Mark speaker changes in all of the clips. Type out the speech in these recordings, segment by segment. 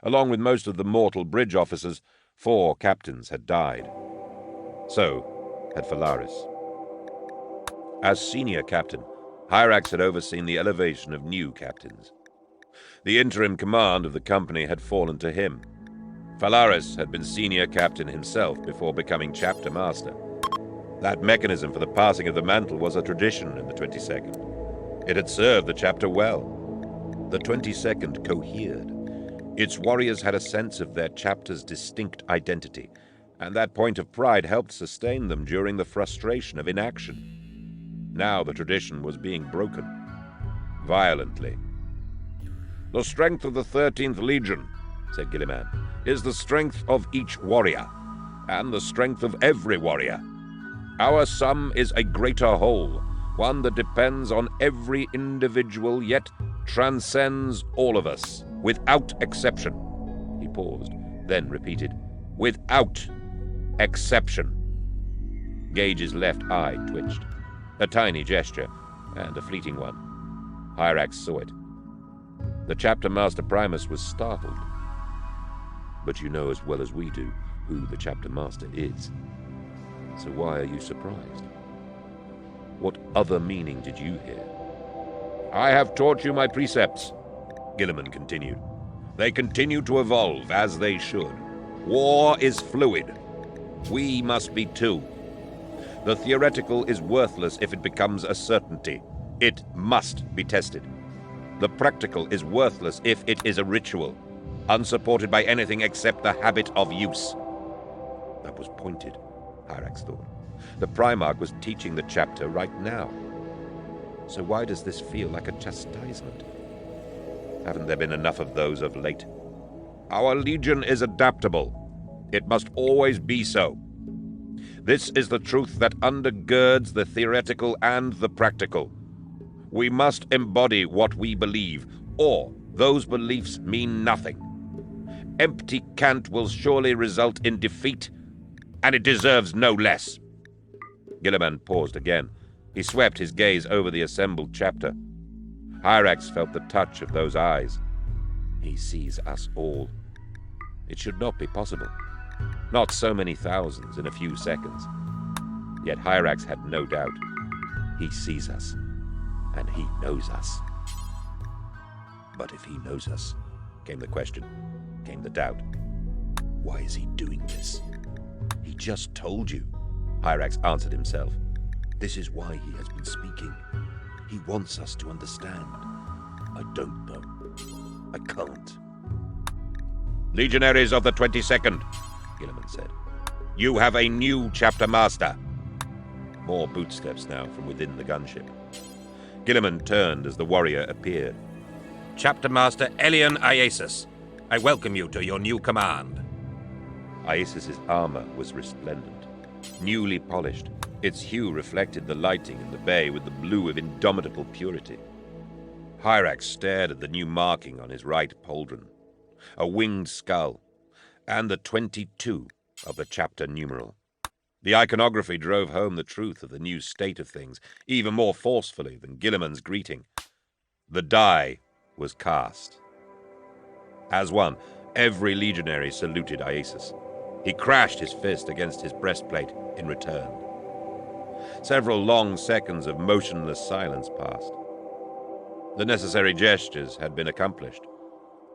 Speaker 1: Along with most of the mortal bridge officers, 4 captains had died. So had Phalaris. As senior captain, Hyrax had overseen the elevation of new captains. The interim command of the company had fallen to him. Phalaris had been senior captain himself before becoming chapter master. That mechanism for the passing of the mantle was a tradition in the 22nd. It had served the chapter well. The 22nd cohered. Its warriors had a sense of their chapter's distinct identity, and that point of pride helped sustain them during the frustration of inaction. Now the tradition was being broken. Violently. "The strength of the 13th Legion," said Gilliman, "is the strength of each warrior, and the strength of every warrior. Our sum is a greater whole, one that depends on every individual, yet transcends all of us, without exception." He paused, then repeated, "Without exception." Gage's left eye twitched. A tiny gesture, and a fleeting one. Hyrax saw it. The chapter master Primus was startled. "But you know as well as we do who the chapter master is. So why are you surprised? What other meaning did you hear?" "I have taught you my precepts," Gilliman continued. "They continue to evolve, as they should. War is fluid. We must be too. The theoretical is worthless if it becomes a certainty. It must be tested. The practical is worthless if it is a ritual, unsupported by anything except the habit of use." That was pointed, Hyrax thought. The Primarch was teaching the chapter right now. So why does this feel like a chastisement? Haven't there been enough of those of late? "Our legion is adaptable. It must always be so. This is the truth that undergirds the theoretical and the practical. We must embody what we believe, or those beliefs mean nothing. Empty cant will surely result in defeat, and it deserves no less." Gilliman paused again. He swept his gaze over the assembled chapter. Hyrax felt the touch of those eyes. He sees us all. It should not be possible. Not so many thousands in a few seconds. Yet Hyrax had no doubt. He sees us, and he knows us. But if he knows us, came the question, came the doubt. Why is he doing this? He just told you, Hyrax answered himself. This is why he has been speaking. He wants us to understand. I don't know. I can't. "Legionaries of the 22nd, Gilliman said. "You have a new chapter master." More bootsteps now from within the gunship. Gilliman turned as the warrior appeared. "Chapter Master Elian Iasus, I welcome you to your new command." Iasus's armor was resplendent, newly polished. Its hue reflected the lighting in the bay with the blue of indomitable purity. Hyrax stared at the new marking on his right pauldron, a winged skull, and the 22 of the chapter numeral. The iconography drove home the truth of the new state of things, even more forcefully than Gilliman's greeting. The die was cast. As one, every legionary saluted Iasus. He crashed his fist against his breastplate in return. Several long seconds of motionless silence passed. The necessary gestures had been accomplished.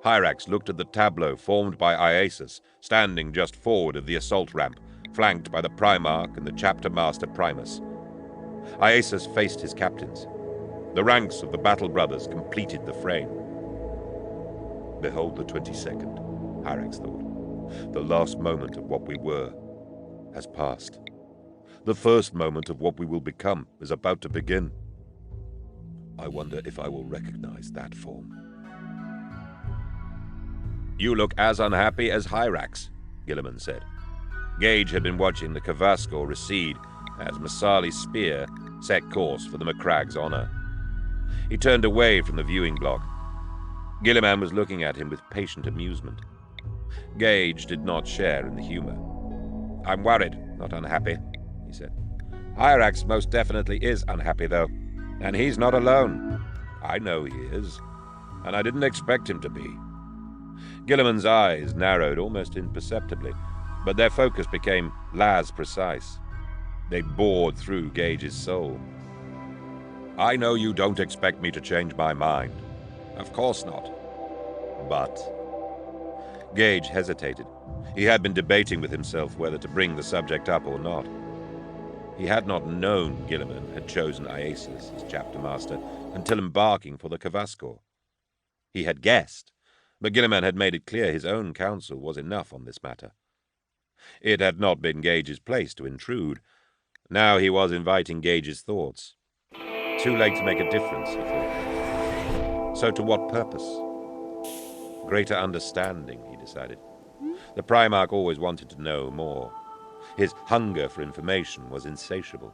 Speaker 1: Hyrax looked at the tableau formed by Iasus, standing just forward of the assault ramp, flanked by the Primarch and the chapter master Primus. Iasus faced his captains. The ranks of the battle brothers completed the frame. Behold the 22nd, Hyrax thought. The last moment of what we were has passed. The first moment of what we will become is about to begin. I wonder if I will recognize that form. You look as unhappy as Hyrax, Gilliman said. Gage had been watching the Kavaskor recede as Masali's spear set course for the Macrag's honor. He turned away from the viewing block. Gilliman was looking at him with patient amusement. Gage did not share in the humor. I'm worried, not unhappy, he said. Hyrax most definitely is unhappy, though, and he's not alone. I know he is, and I didn't expect him to be. Gilliman's eyes narrowed almost imperceptibly, but their focus became las-precise. They bored through Gage's soul. I know you don't expect me to change my mind. Of course not. But... Gage hesitated. He had been debating with himself whether to bring the subject up or not. He had not known Gilliman had chosen Iasus as chapter master until embarking for the Kavaskor. He had guessed, but Gilliman had made it clear his own counsel was enough on this matter. It had not been Gage's place to intrude. Now he was inviting Gage's thoughts. Too late to make a difference, he thought. So to what purpose? Greater understanding, he decided. The Primarch always wanted to know more. His hunger for information was insatiable.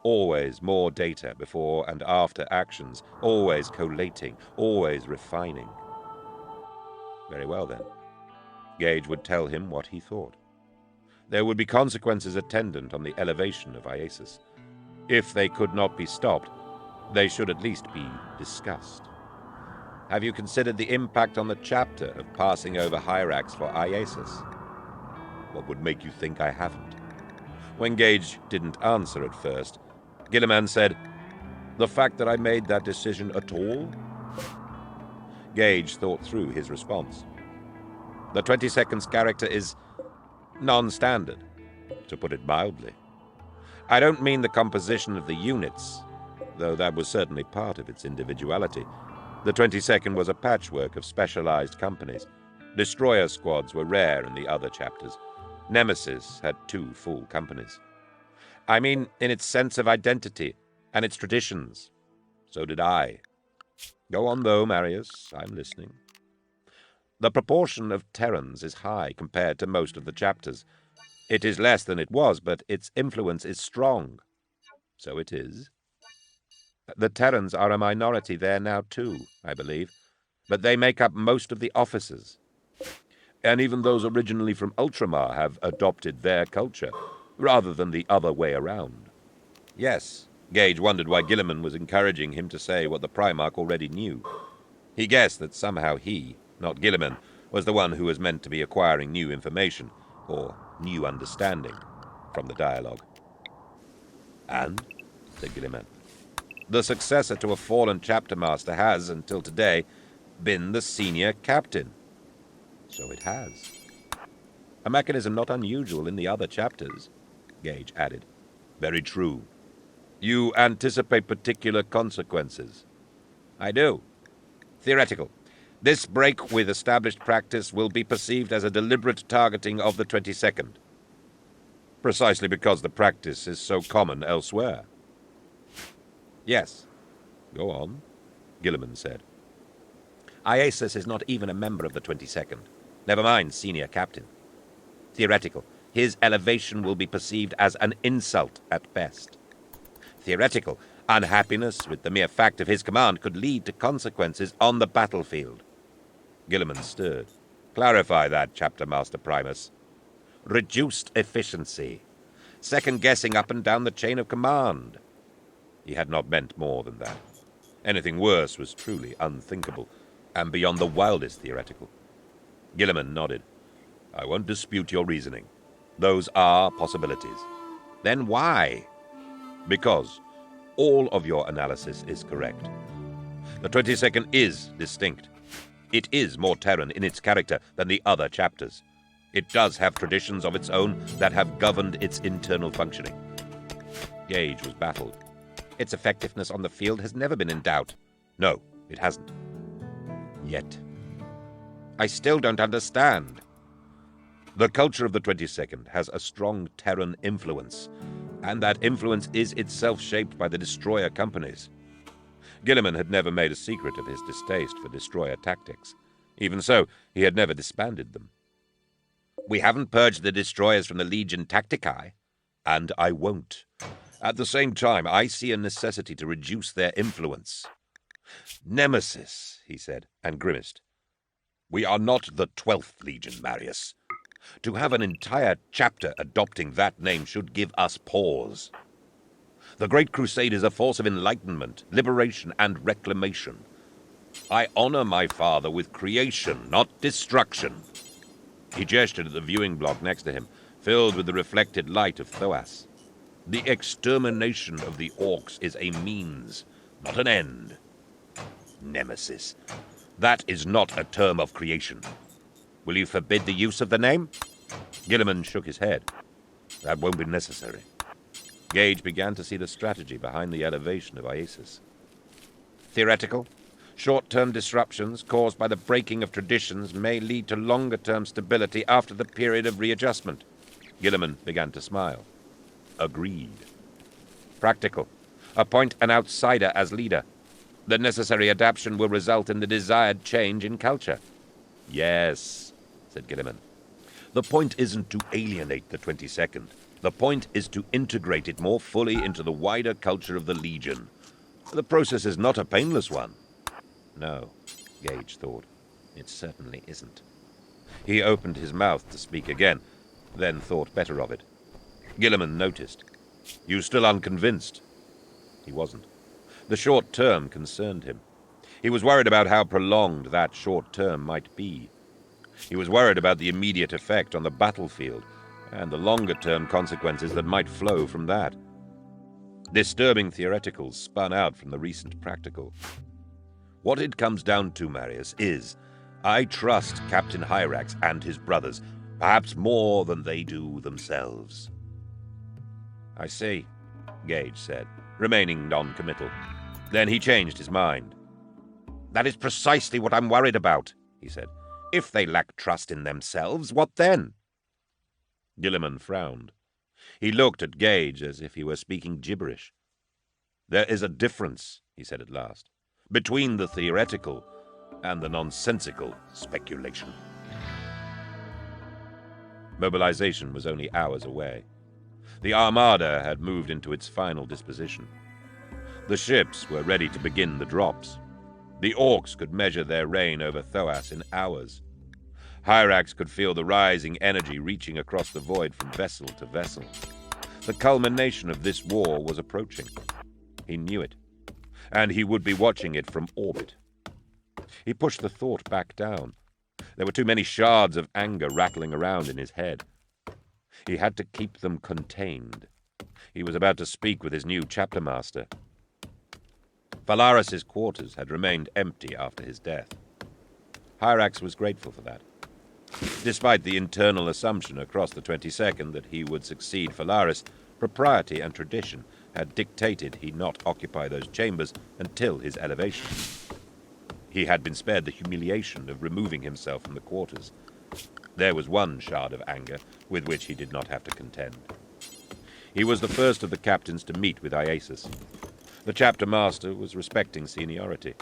Speaker 1: Always more data before and after actions, always collating, always refining. Very well, then. Gage would tell him what he thought. There would be consequences attendant on the elevation of Iasus. If they could not be stopped, they should at least be discussed. Have you considered the impact on the chapter of passing over Hyrax for Iasus? What would make you think I haven't? When Gage didn't answer at first, Gilliman said, The fact that I made that decision at all? Gage thought through his response. The 20 seconds character is non-standard, to put it mildly. I don't mean the composition of the units, though that was certainly part of its individuality. The 22nd was a patchwork of specialized companies. Destroyer squads were rare in the other chapters. Nemesis had 2 full companies. I mean in its sense of identity and its traditions. So did I. Go on, though, Marius. I'm listening. The proportion of Terrans is high compared to most of the chapters. It is less than it was, but its influence is strong. So it is. The Terrans are a minority there now, too, I believe, but they make up most of the officers. And even those originally from Ultramar have adopted their culture, rather than the other way around. Yes, Gage wondered why Gilliman was encouraging him to say what the Primarch already knew. He guessed that somehow he, not Gilliman, was the one who was meant to be acquiring new information, or new understanding, from the dialogue. And, said Gilliman, the successor to a fallen chapter master has, until today, been the senior captain. So it has. A mechanism not unusual in the other chapters, Gage added. Very true. You anticipate particular consequences. I do. Theoretical. This break with established practice will be perceived as a deliberate targeting of the 22nd. Precisely because the practice is so common elsewhere. Yes. Go on, Gilliman said. Iasus is not even a member of the 22nd. Never mind senior captain. Theoretical. His elevation will be perceived as an insult at best. Theoretical. Unhappiness with the mere fact of his command could lead to consequences on the battlefield. Gilliman stirred. Clarify that, Chapter Master Primus. Reduced efficiency. Second-guessing up and down the chain of command. He had not meant more than that. Anything worse was truly unthinkable, and beyond the wildest theoretical. Gilliman nodded. I won't dispute your reasoning. Those are possibilities. Then why? Because all of your analysis is correct. The 22nd is distinct. It is more Terran in its character than the other chapters. It does have traditions of its own that have governed its internal functioning. Gage was baffled. Its effectiveness on the field has never been in doubt. No, it hasn't. Yet. I still don't understand. The culture of the 22nd has a strong Terran influence, and that influence is itself shaped by the destroyer companies. Gilliman had never made a secret of his distaste for destroyer tactics. Even so, he had never disbanded them. We haven't purged the destroyers from the Legion Tacticae, and I won't. At the same time, I see a necessity to reduce their influence. Nemesis, he said, and grimaced. We are not the 12th Legion, Marius. To have an entire chapter adopting that name should give us pause. The Great Crusade is a force of enlightenment, liberation, and reclamation. I honor my father with creation, not destruction. He gestured at the viewing block next to him, filled with the reflected light of Thoas. The extermination of the orcs is a means, not an end. Nemesis. That is not a term of creation. Will you forbid the use of the name? Gilliman shook his head. That won't be necessary. Gage began to see the strategy behind the elevation of Iasus. Theoretical? Short-term disruptions caused by the breaking of traditions may lead to longer-term stability after the period of readjustment. Gilliman began to smile. Agreed. Practical. Appoint an outsider as leader. The necessary adaptation will result in the desired change in culture. Yes, said Gilliman. The point isn't to alienate the 22nd. The point is to integrate it more fully into the wider culture of the Legion. The process is not a painless one. No, Gage thought. It certainly isn't. He opened his mouth to speak again, then thought better of it. Gilliman noticed. You still unconvinced? He wasn't. The short term concerned him. He was worried about how prolonged that short term might be. He was worried about the immediate effect on the battlefield and the longer-term consequences that might flow from that. Disturbing theoreticals spun out from the recent practical. What it comes down to, Marius, is I trust Captain Hyrax and his brothers, perhaps more than they do themselves. I see, Gage said, remaining non-committal. Then he changed his mind. That is precisely what I'm worried about, he said. If they lack trust in themselves, what then? Gilliman frowned. He looked at Gage as if he were speaking gibberish. There is a difference, he said at last, between the theoretical and the nonsensical speculation. Mobilization was only hours away. The Armada had moved into its final disposition. The ships were ready to begin the drops. The orcs could measure their reign over Thoas in hours. Hyrax could feel the rising energy reaching across the void from vessel to vessel. The culmination of this war was approaching. He knew it, and he would be watching it from orbit. He pushed the thought back down. There were too many shards of anger rattling around in his head. He had to keep them contained. He was about to speak with his new chapter master. Phalaris's quarters had remained empty after his death. Hyrax was grateful for that. Despite the internal assumption across the 22nd that he would succeed Phalaris, propriety and tradition had dictated he not occupy those chambers until his elevation. He had been spared the humiliation of removing himself from the quarters. There was one shard of anger with which he did not have to contend. He was the first of the captains to meet with Iasus. The chapter master was respecting seniority.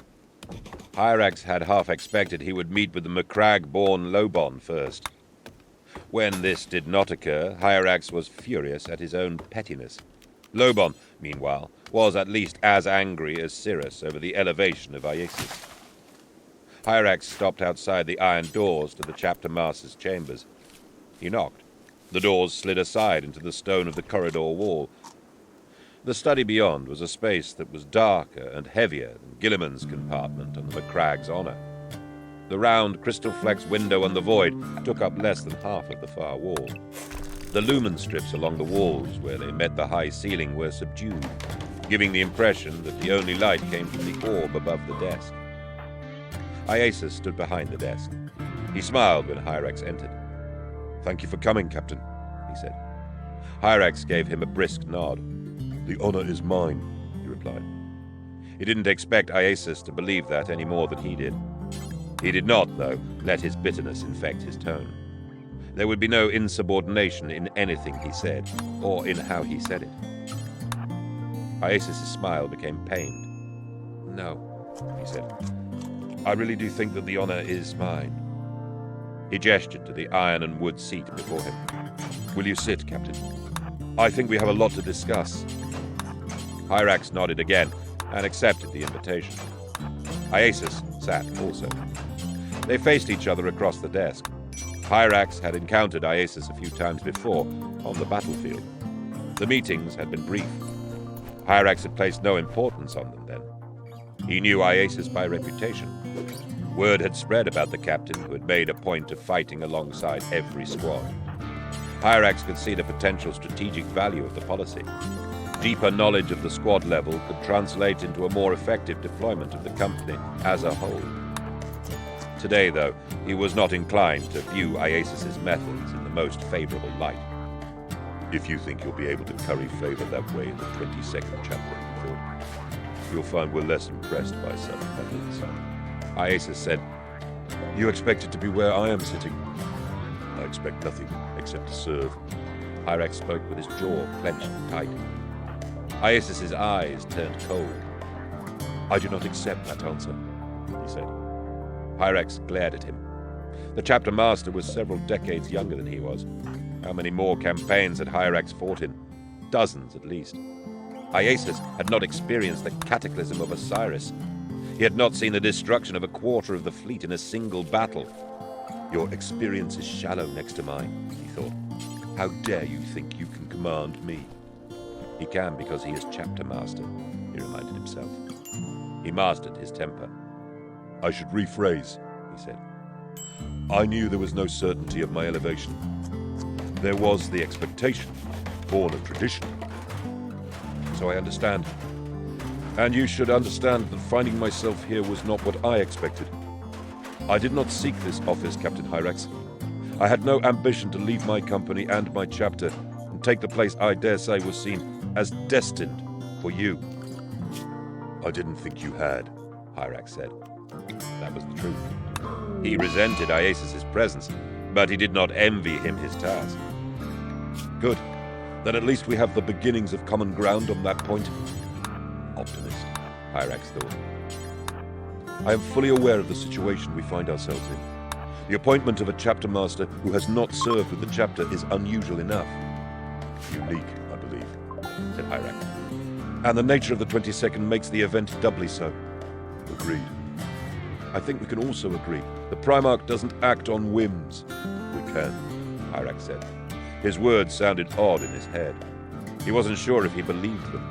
Speaker 1: Hyrax had half expected he would meet with the Macragge-born Lobon first. When this did not occur, Hyrax was furious at his own pettiness. Lobon, meanwhile, was at least as angry as Cirrus over the elevation of Iasus. Hyrax stopped outside the iron doors to the chapter master's chambers. He knocked. The doors slid aside into the stone of the corridor wall. The study beyond was a space that was darker and heavier than Gilliman's compartment on the Macragge's honor. The round crystal-flex window on the void took up less than half of the far wall. The lumen strips along the walls where they met the high ceiling were subdued, giving the impression that the only light came from the orb above the desk. Iasus stood behind the desk. He smiled when Hyrax entered. "Thank you for coming, Captain," he said. Hyrax gave him a brisk nod. "The honor is mine," he replied. He didn't expect Iasus to believe that any more than he did. He did not, though, let his bitterness infect his tone. There would be no insubordination in anything he said, or in how he said it. Iasus' smile became pained. "No," he said. "I really do think that the honor is mine." He gestured to the iron and wood seat before him. "Will you sit, Captain? I think we have a lot to discuss." Hyrax nodded again and accepted the invitation. Iasus sat also. They faced each other across the desk. Hyrax had encountered Iasus a few times before on the battlefield. The meetings had been brief. Hyrax had placed no importance on them then. He knew Iasus by reputation. Word had spread about the captain, who had made a point of fighting alongside every squad. Hyrax could see the potential strategic value of the policy. Deeper knowledge of the squad level could translate into a more effective deployment of the company as a whole. Today, though, he was not inclined to view Iasus's methods in the most favorable light. If you think you'll be able to curry favor that way in the 22nd chapter, he thought, you'll find we're less impressed by such methods. Iasus said, You expect it to be where I am sitting? I expect nothing except to serve. Hyrax spoke with his jaw clenched tight. Iasus's eyes turned cold. I do not accept that answer, he said. Hyrax glared at him. The chapter master was several decades younger than he was. How many more campaigns had Hyrax fought in? Dozens, at least. Iasus had not experienced the cataclysm of Osiris. He had not seen the destruction of a quarter of the fleet in a single battle. Your experience is shallow next to mine, he thought. How dare you think you can command me? He can because he is chapter master, he reminded himself. He mastered his temper. I should rephrase, he said. I knew there was no certainty of my elevation. There was the expectation, born of tradition. So I understand. And you should understand that finding myself here was not what I expected. I did not seek this office, Captain Hyrax. I had no ambition to leave my company and my chapter and take the place I dare say was seen as destined for you. I didn't think you had, Hyrax said. That was the truth. He resented Iasus's presence, but he did not envy him his task. Good. Then at least we have the beginnings of common ground on that point. Optimist, Hyrax thought. I am fully aware of the situation we find ourselves in. The appointment of a chapter master who has not served with the chapter is unusual enough. Unique, I believe, said Hyrax. And the nature of the 22nd makes the event doubly so. Agreed. I think we can also agree the Primarch doesn't act on whims. We can, Hyrax said. His words sounded odd in his head. He wasn't sure if he believed them.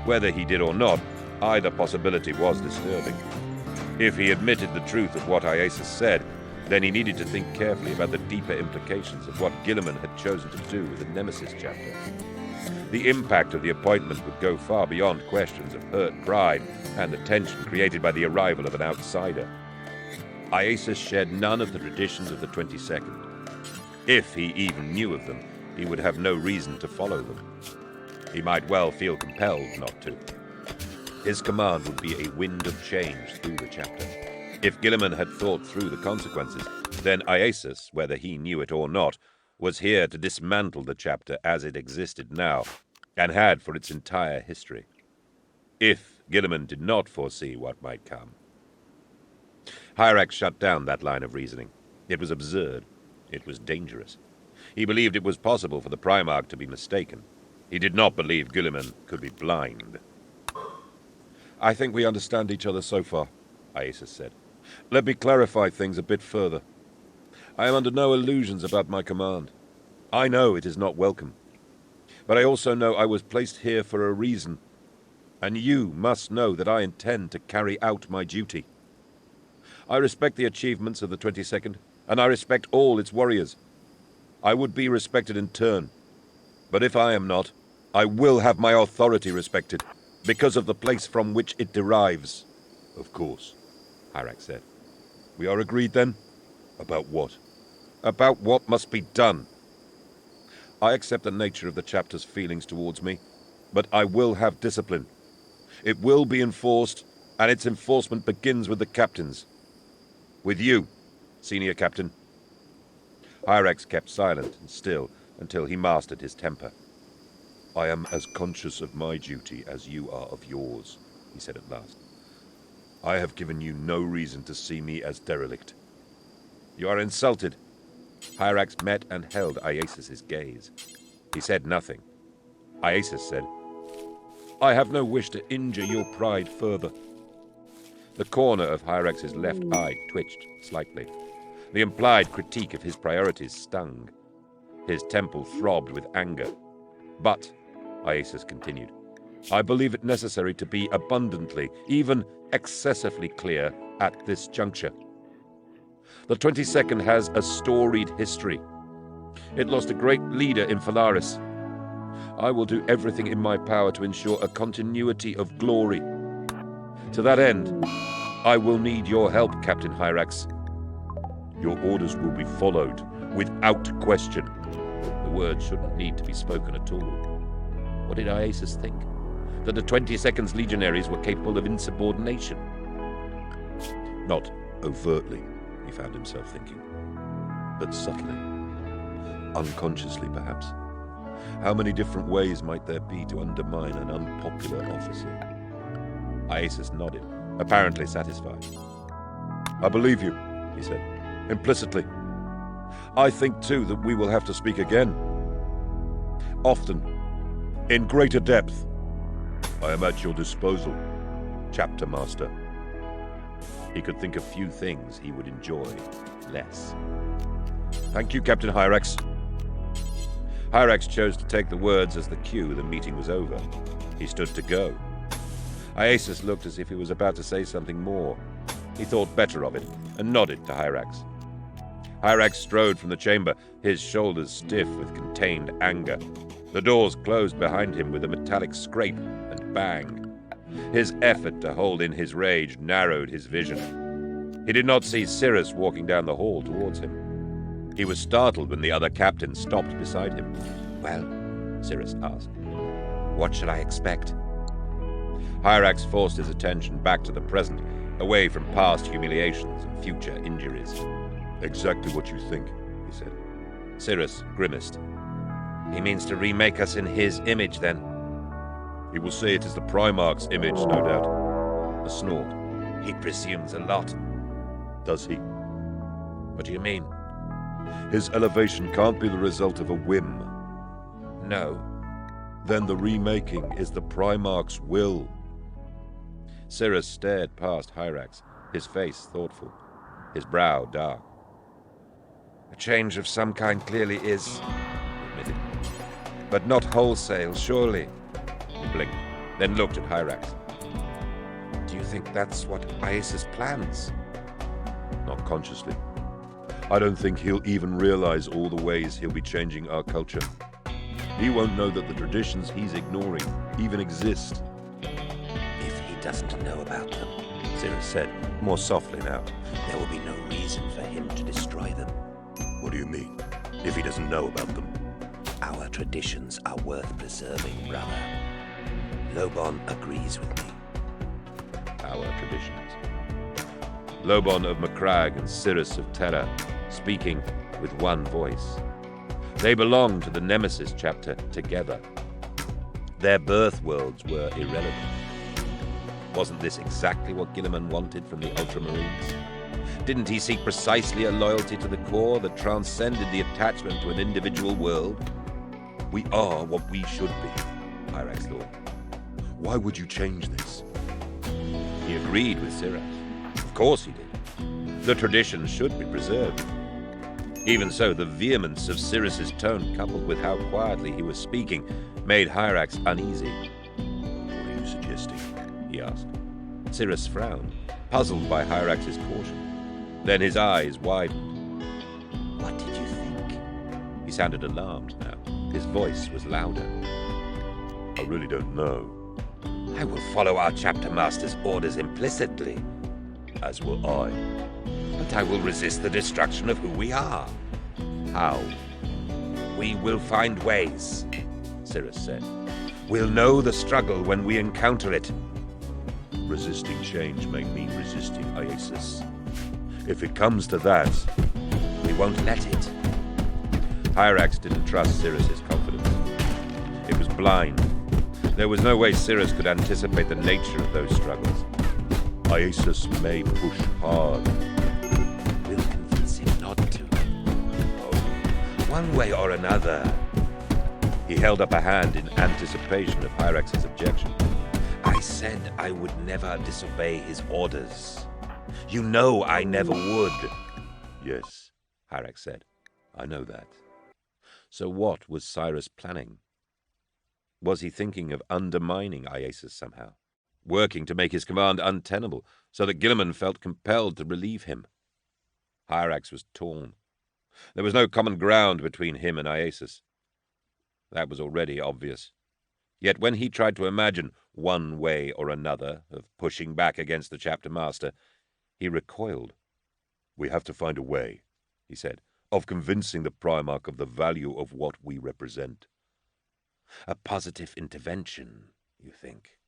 Speaker 1: Whether he did or not, either possibility was disturbing. If he admitted the truth of what Iasus said, then he needed to think carefully about the deeper implications of what Guilliman had chosen to do with the Nemesis chapter. The impact of the appointment would go far beyond questions of hurt pride and the tension created by the arrival of an outsider. Iasus shared none of the traditions of the 22nd. If he even knew of them, he would have no reason to follow them. He might well feel compelled not to. His command would be a wind of change through the chapter. If Guilliman had thought through the consequences, then Iasus, whether he knew it or not, was here to dismantle the chapter as it existed now, and had for its entire history. If Guilliman did not foresee what might come. Hyrax shut down that line of reasoning. It was absurd. It was dangerous. He believed it was possible for the Primarch to be mistaken. He did not believe Guilliman could be blind. I think we understand each other so far, Iasus said. Let me clarify things a bit further. I am under no illusions about my command. I know it is not welcome. But I also know I was placed here for a reason. And you must know that I intend to carry out my duty. I respect the achievements of the 22nd, and I respect all its warriors. I would be respected in turn. But if I am not, I will have my authority respected, because of the place from which it derives. Of course, Hyrax said. We are agreed then? About what? About what must be done. I accept the nature of the chapter's feelings towards me, but I will have discipline. It will be enforced, and its enforcement begins with the captains. With you, senior captain. Hyrax kept silent and still until he mastered his temper. I am as conscious of my duty as you are of yours, he said at last. I have given you no reason to see me as derelict. You are insulted. Hyrax met and held Iasus's gaze. He said nothing. Iasus said, I have no wish to injure your pride further. The corner of Hyrax's left eye twitched slightly. The implied critique of his priorities stung. His temple throbbed with anger. But, Iasus continued, I believe it necessary to be abundantly, even excessively clear at this juncture. The 22nd has a storied history. It lost a great leader in Phalaris. I will do everything in my power to ensure a continuity of glory. To that end, I will need your help, Captain Hyrax. Your orders will be followed, without question. The words shouldn't need to be spoken at all. What did Iasus think? That the 22nd's legionaries were capable of insubordination? Not overtly, he found himself thinking, but subtly, unconsciously perhaps. How many different ways might there be to undermine an unpopular officer? Iasus nodded, apparently satisfied. I believe you, he said, implicitly. I think, too, that we will have to speak again. Often, in greater depth. I am at your disposal, Chapter Master. He could think of few things he would enjoy less. Thank you, Captain Hyrax. Hyrax chose to take the words as the cue the meeting was over. He stood to go. Iasus looked as if he was about to say something more. He thought better of it and nodded to Hyrax. Hyrax strode from the chamber, his shoulders stiff with contained anger. The doors closed behind him with a metallic scrape and bang. His effort to hold in his rage narrowed his vision. He did not see Cirrus walking down the hall towards him. He was startled when the other captain stopped beside him. Well, Cirrus asked, what shall I expect? Hyrax forced his attention back to the present, away from past humiliations and future injuries. Exactly what you think, he said. Cirrus grimaced. He means to remake us in his image, then? He will say it is the Primarchs' image, no doubt. A snort. He presumes a lot. Does he? What do you mean? His elevation can't be the result of a whim. No. Then the remaking is the Primarchs' will. Cirrus stared past Hyrax, his face thoughtful, his brow dark. A change of some kind clearly is, he admitted. But not wholesale, surely. He blinked, then looked at Hyrax. Do you think that's what Iasus plans? Not consciously. I don't think he'll even realize all the ways he'll be changing our culture. He won't know that the traditions he's ignoring even exist. If he doesn't know about them, Cirrus said, more softly now, there will be no reason for him to destroy them. What do you mean, if he doesn't know about them? Our traditions are worth preserving, brother. Lobon agrees with me. Our traditions. Lobon of Macragge and Cirrus of Terra, speaking with one voice. They belonged to the Nemesis chapter together. Their birth worlds were irrelevant. Wasn't this exactly what Guilliman wanted from the Ultramarines? Didn't he seek precisely a loyalty to the core that transcended the attachment to an individual world? We are what we should be, Hyrax thought. Why would you change this? He agreed with Cirrus. Of course he did. The traditions should be preserved. Even so, the vehemence of Cirrus's tone, coupled with how quietly he was speaking, made Hyrax uneasy. What are you suggesting? He asked. Cirrus frowned, puzzled by Hyrax's caution. Then his eyes widened. What did you think? He sounded alarmed now. His voice was louder. I really don't know. I will follow our chapter master's orders implicitly. As will I. But I will resist the destruction of who we are. How? We will find ways, Cirrus said. We'll know the struggle when we encounter it. Resisting change may mean resisting Iasus. If it comes to that, we won't let it. Hyrax didn't trust Cirrus's confidence. It was blind. There was no way Cirrus could anticipate the nature of those struggles. Iasus may push hard. We'll convince him not to. Oh, one way or another. He held up a hand in anticipation of Hyrax's objection. I said I would never disobey his orders. You know I never would. Yes, Hyrax said. I know that. So what was Cyrus planning? Was he thinking of undermining Iasus somehow, working to make his command untenable, so that Guilliman felt compelled to relieve him? Hyrax was torn. There was no common ground between him and Iasus. That was already obvious. Yet when he tried to imagine one way or another of pushing back against the chapter master, he recoiled. "We have to find a way," he said, "of convincing the Primarch of the value of what we represent." "A positive intervention, you think?"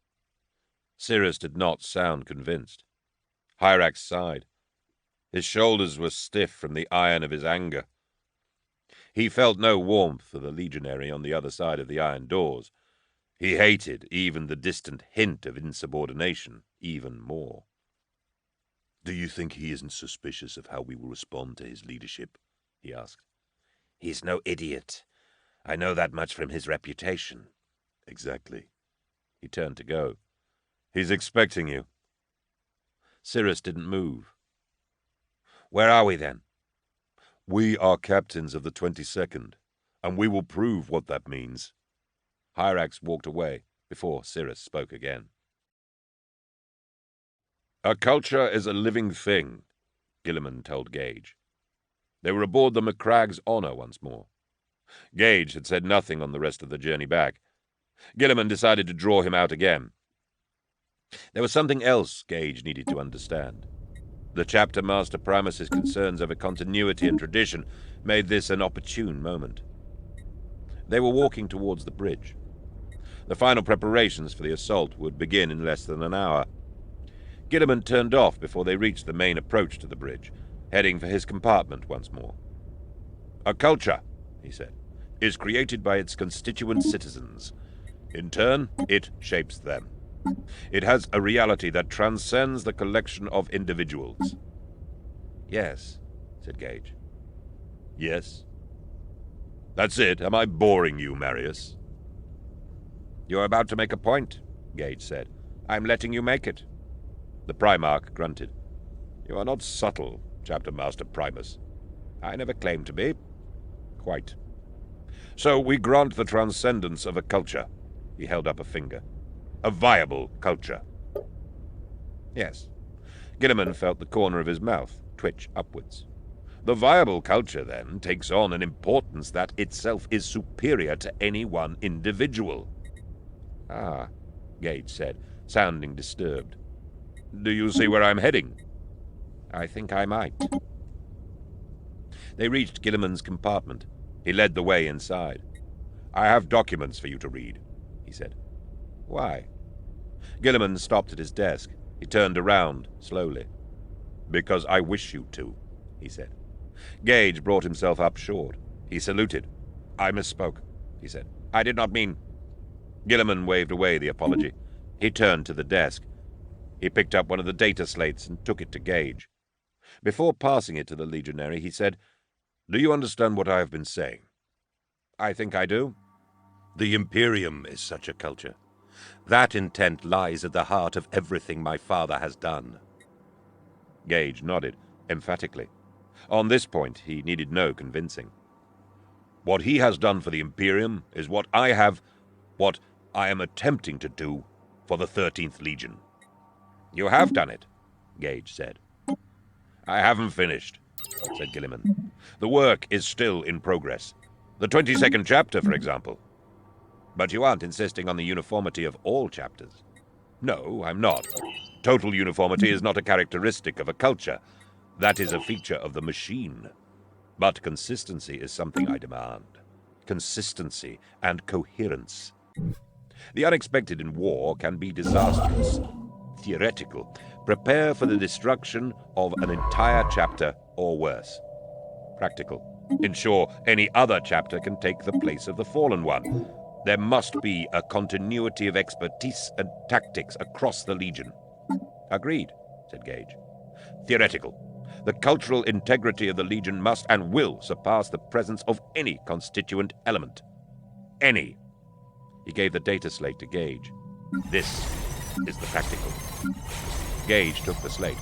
Speaker 1: Cirrus did not sound convinced. Hyrax sighed. His shoulders were stiff from the iron of his anger. He felt no warmth for the legionary on the other side of the iron doors. He hated even the distant hint of insubordination even more. "Do you think he isn't suspicious of how we will respond to his leadership?" he asked. "He's no idiot. I know that much from his reputation." "Exactly." He turned to go. "He's expecting you." Cirrus didn't move. "Where are we, then?" "We are captains of the 22nd, and we will prove what that means." Hyrax walked away before Cirrus spoke again. "A culture is a living thing," Guilliman told Gage. They were aboard the McCragg's Honor once more. Gage had said nothing on the rest of the journey back. Guilliman decided to draw him out again. There was something else Gage needed to understand. The chapter master Primarchs' concerns over continuity and tradition made this an opportune moment. They were walking towards the bridge. The final preparations for the assault would begin in less than an hour. Guilliman turned off before they reached the main approach to the bridge, heading for his compartment once more. "A culture," he said, "is created by its constituent citizens. In turn, it shapes them. It has a reality that transcends the collection of individuals." "Yes," said Gage. "Yes? That's it. Am I boring you, Marius?" "You're about to make a point," Gage said. "I'm letting you make it." The Primarch grunted. "You are not subtle, Chapter Master Primus." "I never claimed to be." "Quite. So we grant the transcendence of a culture." He held up a finger. "A viable culture." "Yes." Guilliman felt the corner of his mouth twitch upwards. "The viable culture, then, takes on an importance that itself is superior to any one individual." "Ah," Gage said, sounding disturbed. "Do you see where I'm heading?" "I think I might." They reached Guilliman's compartment. He led the way inside. "I have documents for you to read," he said. "Why?" Guilliman stopped at his desk. He turned around, slowly. "Because I wish you to," he said. Gage brought himself up short. He saluted. "I misspoke," he said. "I did not mean—" Guilliman waved away the apology. He turned to the desk. He picked up one of the data slates and took it to Gage. Before passing it to the legionary, he said, "Do you understand what I have been saying?" "I think I do." "The Imperium is such a culture. That intent lies at the heart of everything my father has done." Gage nodded, emphatically. On this point, he needed no convincing. "What he has done for the Imperium is what I am attempting to do for the 13th Legion." "You have done it," Gage said. "I haven't finished," said Guilliman. "The work is still in progress. The 22nd chapter, for example." "But you aren't insisting on the uniformity of all chapters." "No, I'm not. Total uniformity is not a characteristic of a culture. That is a feature of the machine. But consistency is something I demand. Consistency and coherence. The unexpected in war can be disastrous. Theoretical. Prepare for the destruction of an entire chapter or worse. Practical. Ensure any other chapter can take the place of the fallen one. There must be a continuity of expertise and tactics across the Legion." "Agreed," said Gage. "Theoretical. The cultural integrity of the Legion must and will surpass the presence of any constituent element. Any." He gave the data slate to Gage. "This is the practical." Gage took the slate.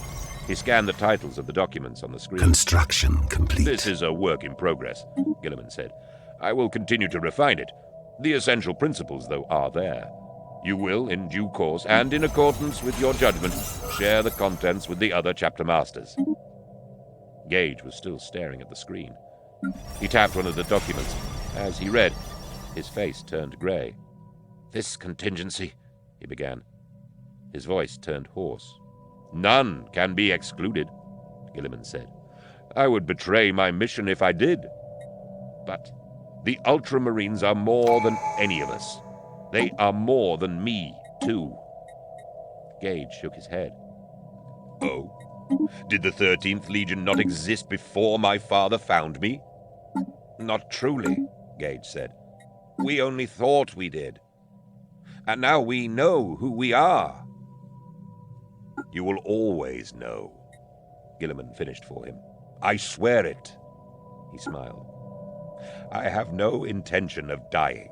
Speaker 1: He scanned the titles of the documents on the screen.
Speaker 2: "Construction complete."
Speaker 1: "This is a work in progress," Guilliman said. "I will continue to refine it. The essential principles, though, are there. You will, in due course, and in accordance with your judgment, share the contents with the other chapter masters. Gage was still staring at the screen. He tapped one of the documents. As he read, his face turned grey. "This contingency," he began. His voice turned hoarse. "None can be excluded," Gilliman said. "I would betray my mission if I did. But the Ultramarines are more than any of us. They are more than me, too." Gage shook his head. "Oh? Did the 13th Legion not exist before my father found me?" "Not truly," Gage said. "We only thought we did. And now we know who we are." "You will always know," Gilliman finished for him. "I swear it." He smiled. "I have no intention of dying.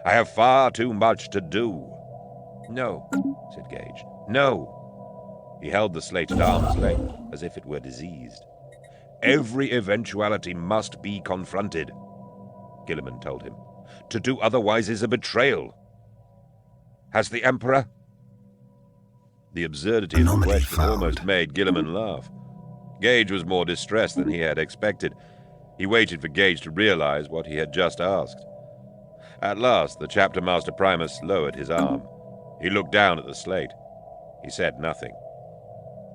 Speaker 1: I have far too much to do." "No," said Gage. "No." He held the slate at arm's length, as if it were diseased. "Every eventuality must be confronted," Gilliman told him. "To do otherwise is a betrayal. Has the Emperor—" The absurdity of the question almost made Gilliman laugh. Gage was more distressed than he had expected. He waited for Gage to realize what he had just asked. At last, the chapter master Primus lowered his arm. He looked down at the slate. He said nothing.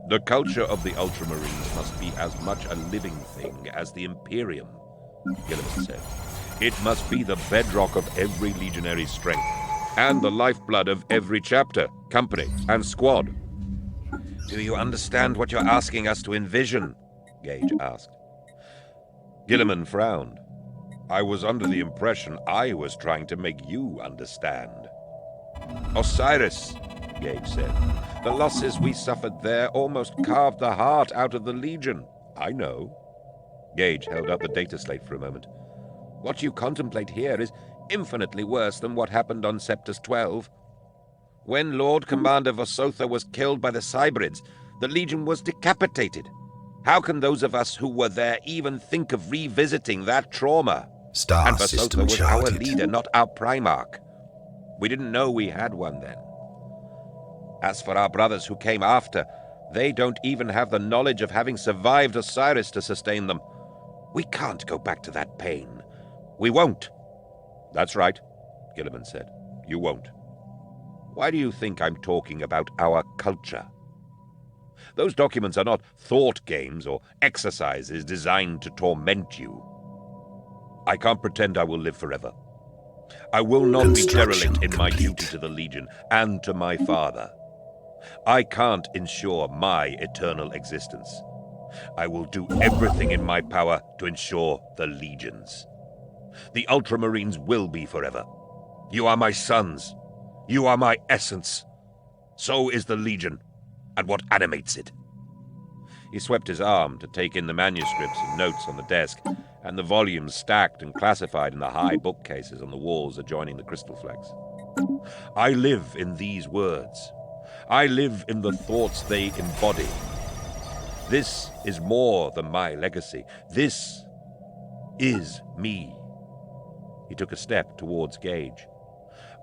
Speaker 1: "The culture of the Ultramarines must be as much a living thing as the Imperium," Gilliman said. "It must be the bedrock of every legionary strength, and the lifeblood of every chapter, company, and squad." "Do you understand what you're asking us to envision?" Gage asked. Gilliman frowned. "I was under the impression I was trying to make you understand." "Osiris," Gage said. "The losses we suffered there almost carved the heart out of the Legion." "I know." Gage held up the data slate for a moment. "What you contemplate here is infinitely worse than what happened on Septus 12. When Lord Commander Vosotha was killed by the Cybrids, the Legion was decapitated. How can those of us who were there even think of revisiting that trauma? And Vosotha was our leader, not our Primarch. We didn't know we had one then. As for our brothers who came after, they don't even have the knowledge of having survived Osiris to sustain them. We can't go back to that pain. We won't." "That's right," Gilliman said. "You won't. Why do you think I'm talking about our culture? Those documents are not thought games or exercises designed to torment you. I can't pretend I will live forever. I will not be derelict in my duty to the Legion and to my father. I can't ensure my eternal existence. I will do everything in my power to ensure the Legion's. The Ultramarines will be forever. You are my sons. You are my essence. So is the Legion, and what animates it." He swept his arm to take in the manuscripts and notes on the desk, and the volumes stacked and classified in the high bookcases on the walls adjoining the crystal flex. "I live in these words. I live in the thoughts they embody. This is more than my legacy. This is me." He took a step towards Gage.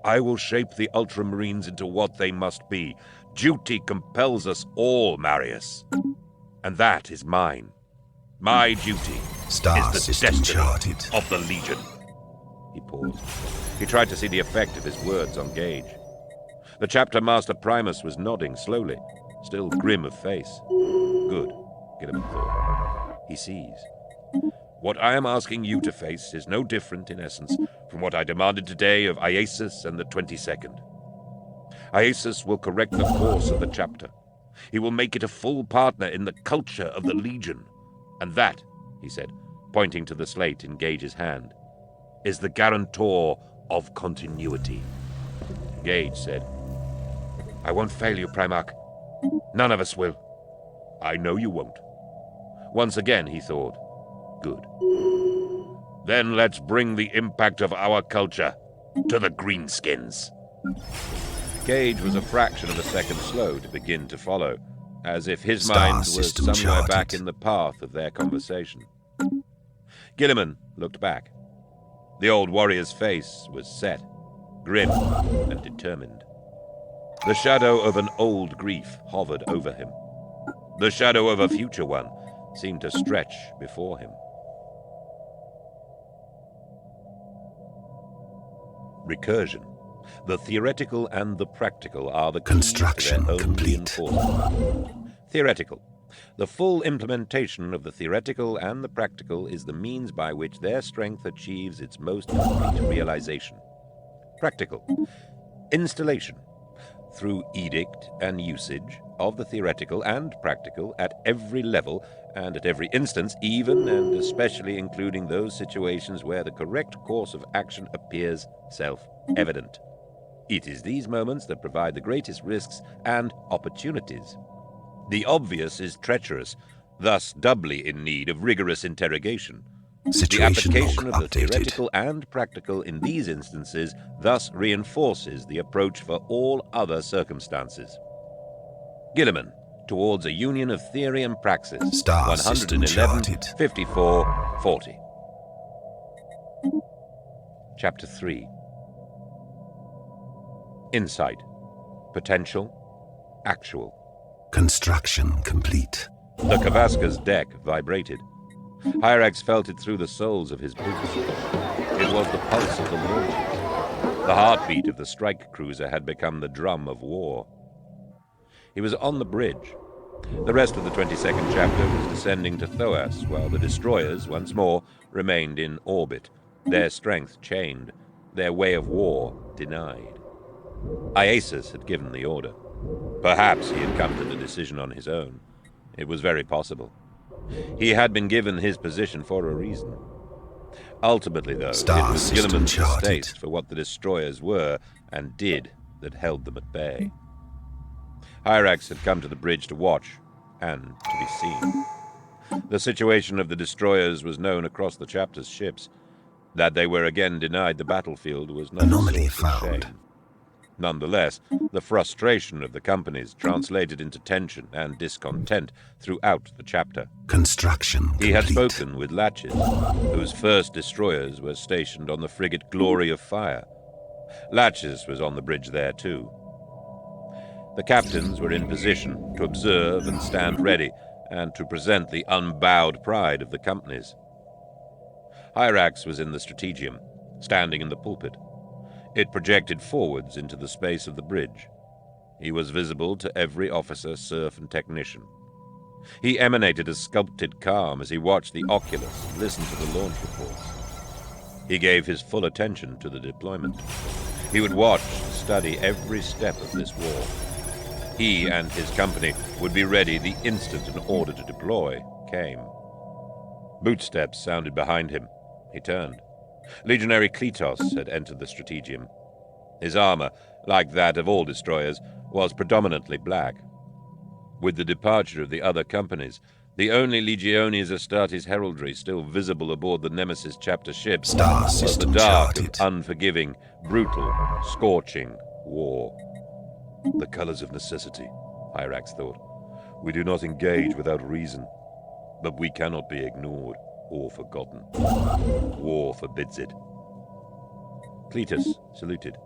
Speaker 1: "I will shape the Ultramarines into what they must be. Duty compels us all, Marius. And that is mine. My duty is the destiny of the Legion." He paused. He tried to see the effect of his words on Gage. The chapter master Primus was nodding slowly, still grim of face. Good, Gilliman thought. He sees. What I am asking you to face is no different, in essence, from what I demanded today of Iasus and the 22nd. Iasus will correct the course of the chapter. He will make it a full partner in the culture of the Legion. And that, he said, pointing to the slate in Gage's hand, is the guarantor of continuity. Gage said, "I won't fail you, Primarch. None of us will." "I know you won't." Once again, he thought, "Good. Then let's bring the impact of our culture to the greenskins." Gage was a fraction of a second slow to begin to follow, as if his mind was somewhere back in the path of their conversation. Gilliman looked back. The old warrior's face was set, grim and determined. The shadow of an old grief hovered over him. The shadow of a future one seemed to stretch before him. Recursion. The theoretical and the practical are the keys to their own reinforcement. Theoretical. The full implementation of the theoretical and the practical is the means by which their strength achieves its most complete realization. Practical. Installation. Through edict and usage of the theoretical and practical at every level and at every instance, even and especially including those situations where the correct course of action appears self-evident. It is these moments that provide the greatest risks and opportunities. The obvious is treacherous, thus doubly in need of rigorous interrogation. The application of the theoretical and practical in these instances thus reinforces the approach for all other circumstances. Gilliman, towards a union of theory and praxis, 111-54-40. Chapter 3. Insight. Potential. Actual.
Speaker 2: Construction complete.
Speaker 1: The Kavaska's deck vibrated. Hyrax felt it through the soles of his boots. It was the pulse of the launches. The heartbeat of the strike cruiser had become the drum of war. He was on the bridge. The rest of the 22nd chapter was descending to Thoas, while the destroyers, once more, remained in orbit, their strength chained, their way of war denied. Iasus had given the order. Perhaps he had come to the decision on his own. It was very possible. He had been given his position for a reason. Ultimately, though, it was Gilliman's distaste for what the destroyers were and did that held them at bay. Hyrax had come to the bridge to watch and to be seen. The situation of the destroyers was known across the chapter's ships. That they were again denied the battlefield was not
Speaker 2: anomaly
Speaker 1: a source of
Speaker 2: found.
Speaker 1: shame. Nonetheless, the frustration of the companies translated into tension and discontent throughout the chapter.
Speaker 2: Construction complete.
Speaker 1: He had spoken with Latches, whose first destroyers were stationed on the frigate Glory of Fire. Latches was on the bridge there too. The captains were in position to observe and stand ready, and to present the unbowed pride of the companies. Hyrax was in the strategium, standing in the pulpit. It projected forwards into the space of the bridge. He was visible to every officer, serf, and technician. He emanated a sculpted calm as he watched the Oculus and listened to the launch reports. He gave his full attention to the deployment. He would watch and study every step of this war. He and his company would be ready the instant an order to deploy came. Bootsteps sounded behind him. He turned. Legionary Kletos had entered the strategium. His armor, like that of all destroyers, was predominantly black. With the departure of the other companies, the only Legiones Astartes heraldry still visible aboard the Nemesis chapter ships was the dark and unforgiving, brutal, scorching war. The colors of necessity, Hyrax thought. We do not engage without reason, but we cannot be ignored or forgotten. War forbids it. Kletos saluted.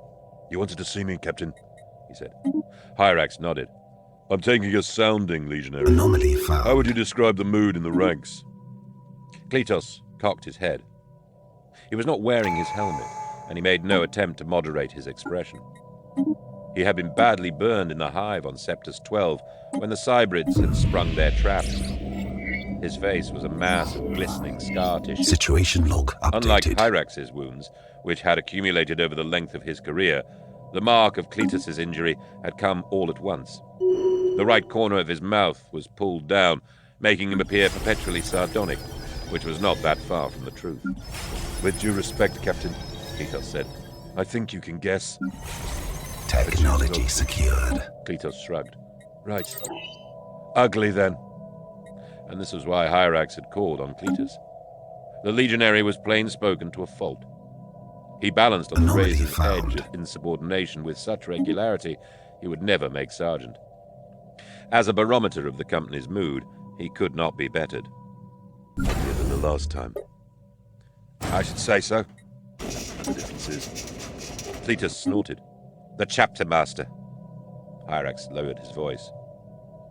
Speaker 1: You wanted to see me, Captain? He said. Hyrax nodded. I'm taking a sounding, Legionary.
Speaker 2: Anomaly found.
Speaker 1: How would you describe the mood in the ranks? Kletos cocked his head. He was not wearing his helmet, and he made no attempt to moderate his expression. He had been badly burned in the hive on Septus 12 when the Cybrids had sprung their traps. His face was a mass of glistening scar tissue.
Speaker 2: Situation log updated.
Speaker 1: Unlike Hyrax's wounds, which had accumulated over the length of his career, the mark of Kletos' injury had come all at once. The right corner of his mouth was pulled down, making him appear perpetually sardonic, which was not that far from the truth. With due respect, Captain, Kletos said, I think you can guess.
Speaker 2: Technology secured.
Speaker 1: Kletos shrugged. Right. Ugly, then. And this was why Hyrax had called on Kletos. The legionary was plain-spoken to a fault. He balanced on the razor's edge of insubordination with such regularity he would never make sergeant. As a barometer of the company's mood, he could not be bettered. Uglier than the last time. I should say so. the difference is. Cletus snorted. The chapter master. Hyrax lowered his voice.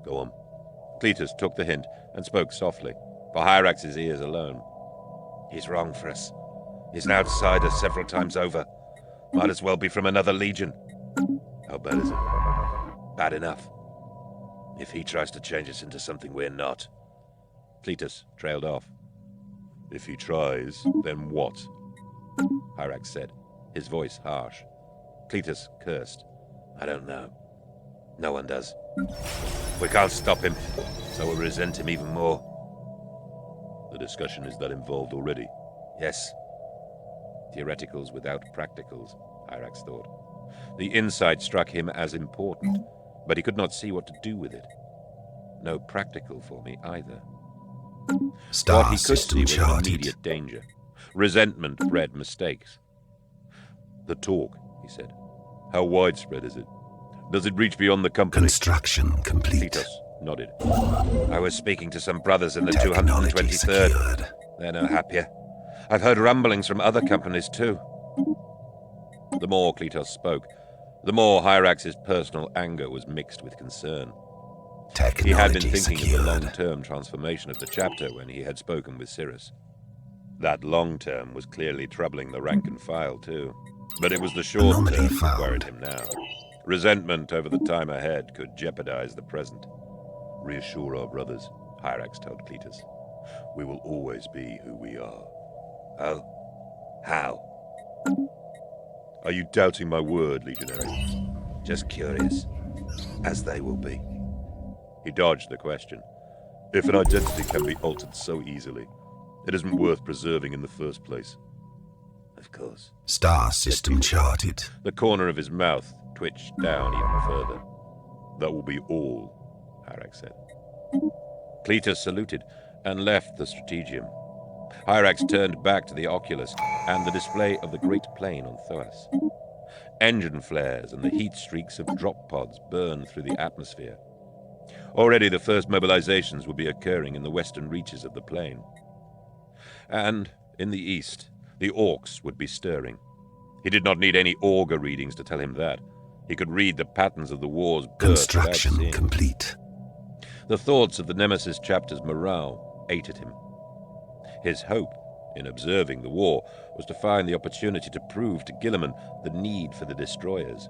Speaker 1: Go on. Cletus took the hint and spoke softly, for Hyrax's ears alone. He's wrong for us. He's an outsider several times over. Might as well be from another legion. How bad is it? Bad enough. If he tries to change us into something we're not. Cletus trailed off. If he tries, then what? Hyrax said, his voice harsh. Cletus cursed. I don't know. No one does. We can't stop him, so we'll resent him even more. The discussion is that involved already. Yes. Theoreticals without practicals, Hyrax thought. The insight struck him as important, but he could not see what to do with it. No practical for me either.
Speaker 2: Star
Speaker 1: what he could see was
Speaker 2: charted.
Speaker 1: immediate danger. Resentment bred mistakes. The talk, he said. How widespread is it? Does it reach beyond the company?
Speaker 2: Construction complete.
Speaker 1: Cletus nodded. I was speaking to some brothers in the
Speaker 2: Technology
Speaker 1: 223rd.
Speaker 2: secured.
Speaker 1: They're no happier. I've heard rumblings from other companies too. The more Cletus spoke, the more Hyrax's personal anger was mixed with concern.
Speaker 2: Technology
Speaker 1: He had been thinking
Speaker 2: secured.
Speaker 1: of the long-term transformation of the chapter when he had spoken with Cirrus. That long-term was clearly troubling the rank and file too. But it was the short-term
Speaker 2: Anomaly
Speaker 1: that
Speaker 2: found.
Speaker 1: worried him now. Resentment over the time ahead could jeopardize the present. Reassure our brothers, Hyrax told Cletus. We will always be who we are. Oh? How? Are you doubting my word, Legionary? Just curious. As they will be. He dodged the question. If an identity can be altered so easily, it isn't worth preserving in the first place. Of course.
Speaker 2: Star system charted.
Speaker 1: The corner of his mouth twitched down even further. That will be all, Hyrax said. Cletus saluted and left the strategium. Hyrax turned back to the oculus and the display of the great plain on Thoas. Engine flares and the heat streaks of drop pods burned through the atmosphere. Already the first mobilizations would be occurring in the western reaches of the plain. And in the east, the orcs would be stirring. He did not need any augur readings to tell him that. He could read the patterns of the war's birth without
Speaker 2: Construction
Speaker 1: seeing.
Speaker 2: complete.
Speaker 1: The thoughts of the Nemesis chapter's morale ate at him. His hope in observing the war was to find the opportunity to prove to Guilliman the need for the destroyers.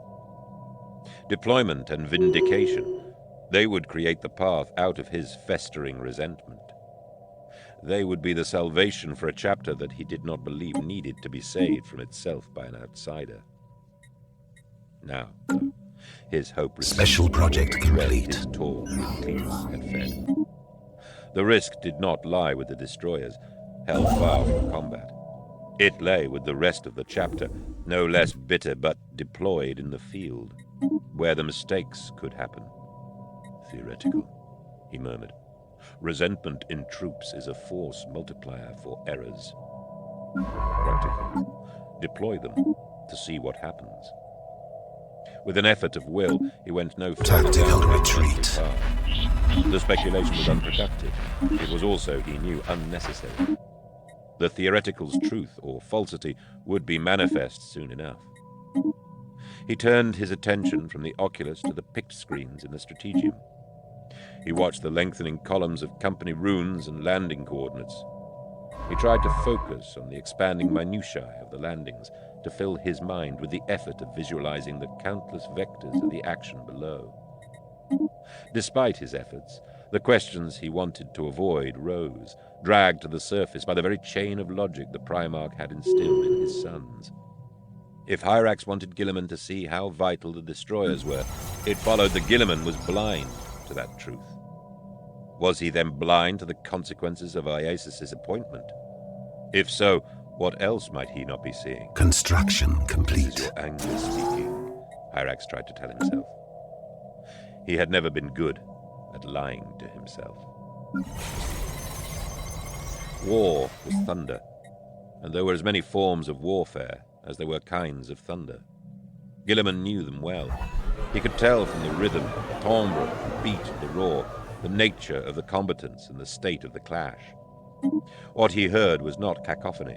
Speaker 1: Deployment and vindication, they would create the path out of his festering resentment. They would be the salvation for a chapter that he did not believe needed to be saved from itself by an outsider. Now, though, his hope
Speaker 2: Special project complete.
Speaker 1: his tall Cletus had fed. The risk did not lie with the destroyers, held far from combat. It lay with the rest of the chapter, no less bitter but deployed in the field, where the mistakes could happen. Theoretical, he murmured. Resentment in troops is a force multiplier for errors. Practical. Deploy them to see what happens. With an effort of will, he went no further
Speaker 2: Tactical
Speaker 1: down the
Speaker 2: retreat.
Speaker 1: path. The speculation was unproductive. It was also, he knew, unnecessary. The theoretical's truth or falsity would be manifest soon enough. He turned his attention from the oculus to the pict screens in the strategium. He watched the lengthening columns of company runes and landing coordinates. He tried to focus on the expanding minutiae of the landings to fill his mind with the effort of visualizing the countless vectors of the action below. Despite his efforts, the questions he wanted to avoid rose, dragged to the surface by the very chain of logic the Primarch had instilled in his sons. If Hyrax wanted Guilliman to see how vital the destroyers were, it followed that Guilliman was blind to that truth. Was he then blind to the consequences of Iasis's appointment? If so, what else might he not be seeing?
Speaker 2: Construction
Speaker 1: This is
Speaker 2: complete.
Speaker 1: your anger speaking, Hyrax tried to tell himself. He had never been good at lying to himself. War was thunder, and there were as many forms of warfare as there were kinds of thunder. Guilliman knew them well. He could tell from the rhythm, timbre, and beat of the roar, the nature of the combatants and the state of the clash. What he heard was not cacophony.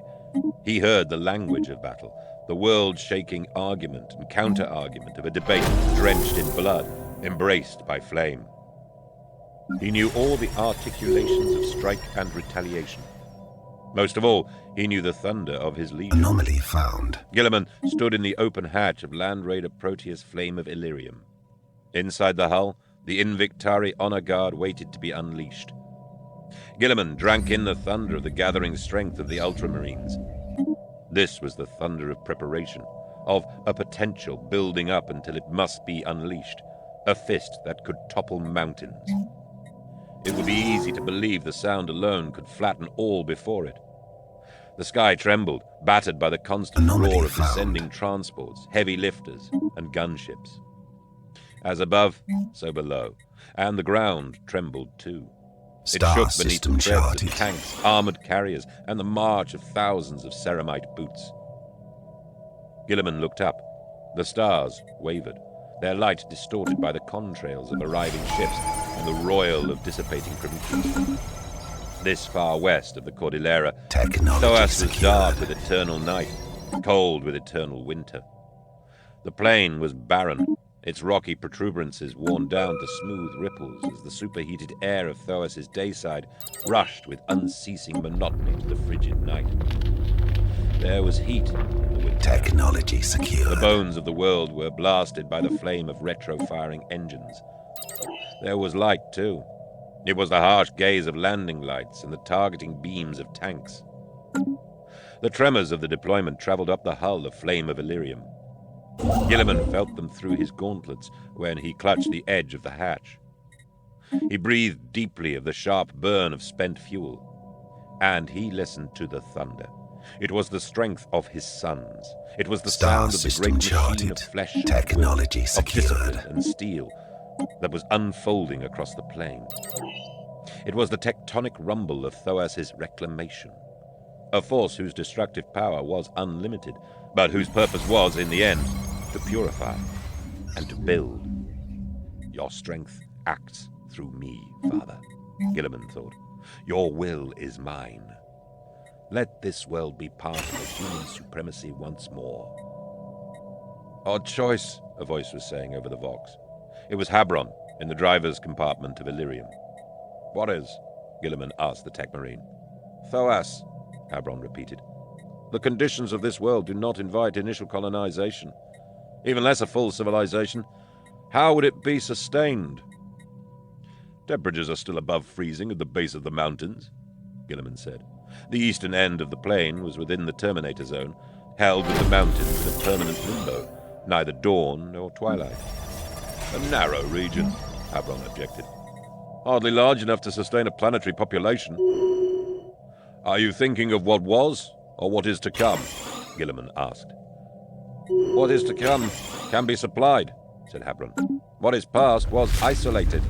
Speaker 1: He heard the language of battle, the world-shaking argument and counter-argument of a debate drenched in blood, embraced by flame. He knew all the articulations of strike and retaliation. Most of all, he knew the thunder of his legion.
Speaker 2: Anomaly found.
Speaker 1: Gilliman stood in the open hatch of Land Raider Proteus Flame of Illyrium. Inside the hull, the Invictari Honor Guard waited to be unleashed. Gilliman drank in the thunder of the gathering strength of the Ultramarines. This was the thunder of preparation, of a potential building up until it must be unleashed, a fist that could topple mountains. It would be easy to believe the sound alone could flatten all before it. The sky trembled, battered by the constant roar of descending transports, heavy lifters, and gunships. As above, so below, and the ground trembled too. It shook beneath the treads of tanks, armored carriers, and the march of thousands of ceramite boots. Gilliman looked up. The stars wavered, their light distorted by the contrails of arriving ships and the roil of dissipating Prometheus. This far west of the Cordillera, Thoas was dark with eternal night, cold with eternal winter. The plain was barren, its rocky protuberances worn down to smooth ripples as the superheated air of Thoas's dayside rushed with unceasing monotony to the frigid night. There was heat in the winter.
Speaker 2: Technology secured.
Speaker 1: The bones of the world were blasted by the flame of retro-firing engines. There was light, too. It was the harsh gaze of landing lights and the targeting beams of tanks. The tremors of the deployment traveled up the hull of Flame of Illyrium. Gilliman felt them through his gauntlets when he clutched the edge of the hatch. He breathed deeply of the sharp burn of spent fuel, and he listened to the thunder. It was the strength of his sons. It was the sound of the great machine of flesh and
Speaker 2: technology
Speaker 1: will,
Speaker 2: secured,
Speaker 1: of discipline and steel that was unfolding across the plain. It was the tectonic rumble of Thoas's reclamation, a force whose destructive power was unlimited, but whose purpose was, in the end, to purify and to build. Your strength acts through me, Father, Gilliman thought. Your will is mine. Let this world be part of human supremacy once more. Odd choice, a voice was saying over the Vox. It was Habron, in the driver's compartment of Illyrium. What is? Gilliman asked the tech marine. Thoas, Habron repeated. The conditions of this world do not invite initial colonization, even less a full civilization. How would it be sustained? Temperatures are still above freezing at the base of the mountains, Gilliman said. The eastern end of the plain was within the Terminator Zone, held with the mountains in a permanent limbo, neither dawn nor twilight. A narrow region, Habron objected. Hardly large enough to sustain a planetary population. Are you thinking of what was, or what is to come? Gilliman asked. What is to come can be supplied, said Habron. What is past was isolated.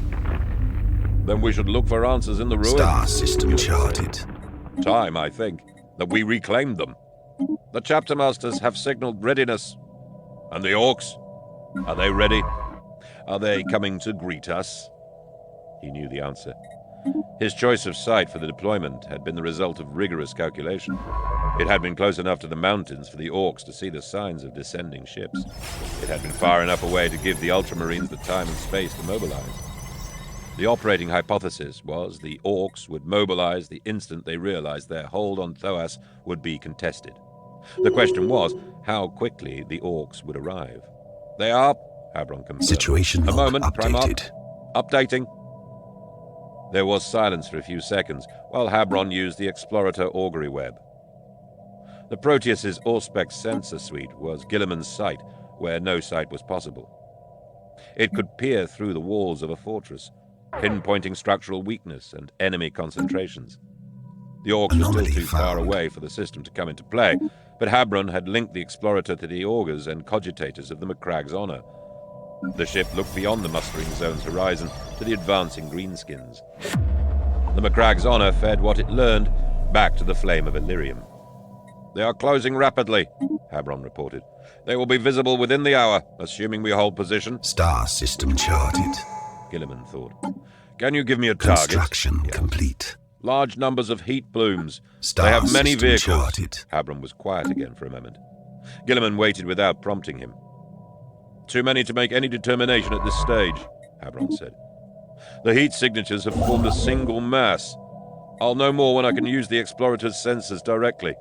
Speaker 1: Then we should look for answers in the ruins.
Speaker 2: Star system charted.
Speaker 1: Time, I think, that we reclaimed them. The chapter masters have signaled readiness. And the orcs? Are they ready? Are they coming to greet us? He knew the answer. His choice of site for the deployment had been the result of rigorous calculation. It had been close enough to the mountains for the orcs to see the signs of descending ships. It had been far enough away to give the Ultramarines the time and space to mobilize. The operating hypothesis was the orcs would mobilize the instant they realized their hold on Thoas would be contested. The question was how quickly the orcs would arrive. They are, Habron confirmed.
Speaker 2: Situation log updated.
Speaker 1: Updating. There was silence for a few seconds while Habron used the Explorator augury web. The Proteus's Auspex sensor suite was Gilliman's sight where no sight was possible. It could peer through the walls of a fortress, pinpointing structural weakness and enemy concentrations. The orcs were still too far away for the system to come into play, but Habron had linked the Explorator to the augurs and cogitators of the McCragg's Honor. The ship looked beyond the mustering zone's horizon to the advancing greenskins. The McCragg's Honor fed what it learned back to the Flame of Illyrium. They are closing rapidly, Habron reported. They will be visible within the hour, assuming we hold position.
Speaker 2: Star system charted.
Speaker 1: Gilliman thought. Can you give me a target?
Speaker 2: Construction complete.
Speaker 1: Large numbers of heat plumes.
Speaker 2: Star
Speaker 1: They have many
Speaker 2: system
Speaker 1: vehicles.
Speaker 2: charted.
Speaker 1: Habram was quiet again for a moment. Gilliman waited without prompting him. Too many to make any determination at this stage, Habram said. The heat signatures have formed a single mass. I'll know more when I can use the explorator's sensors directly.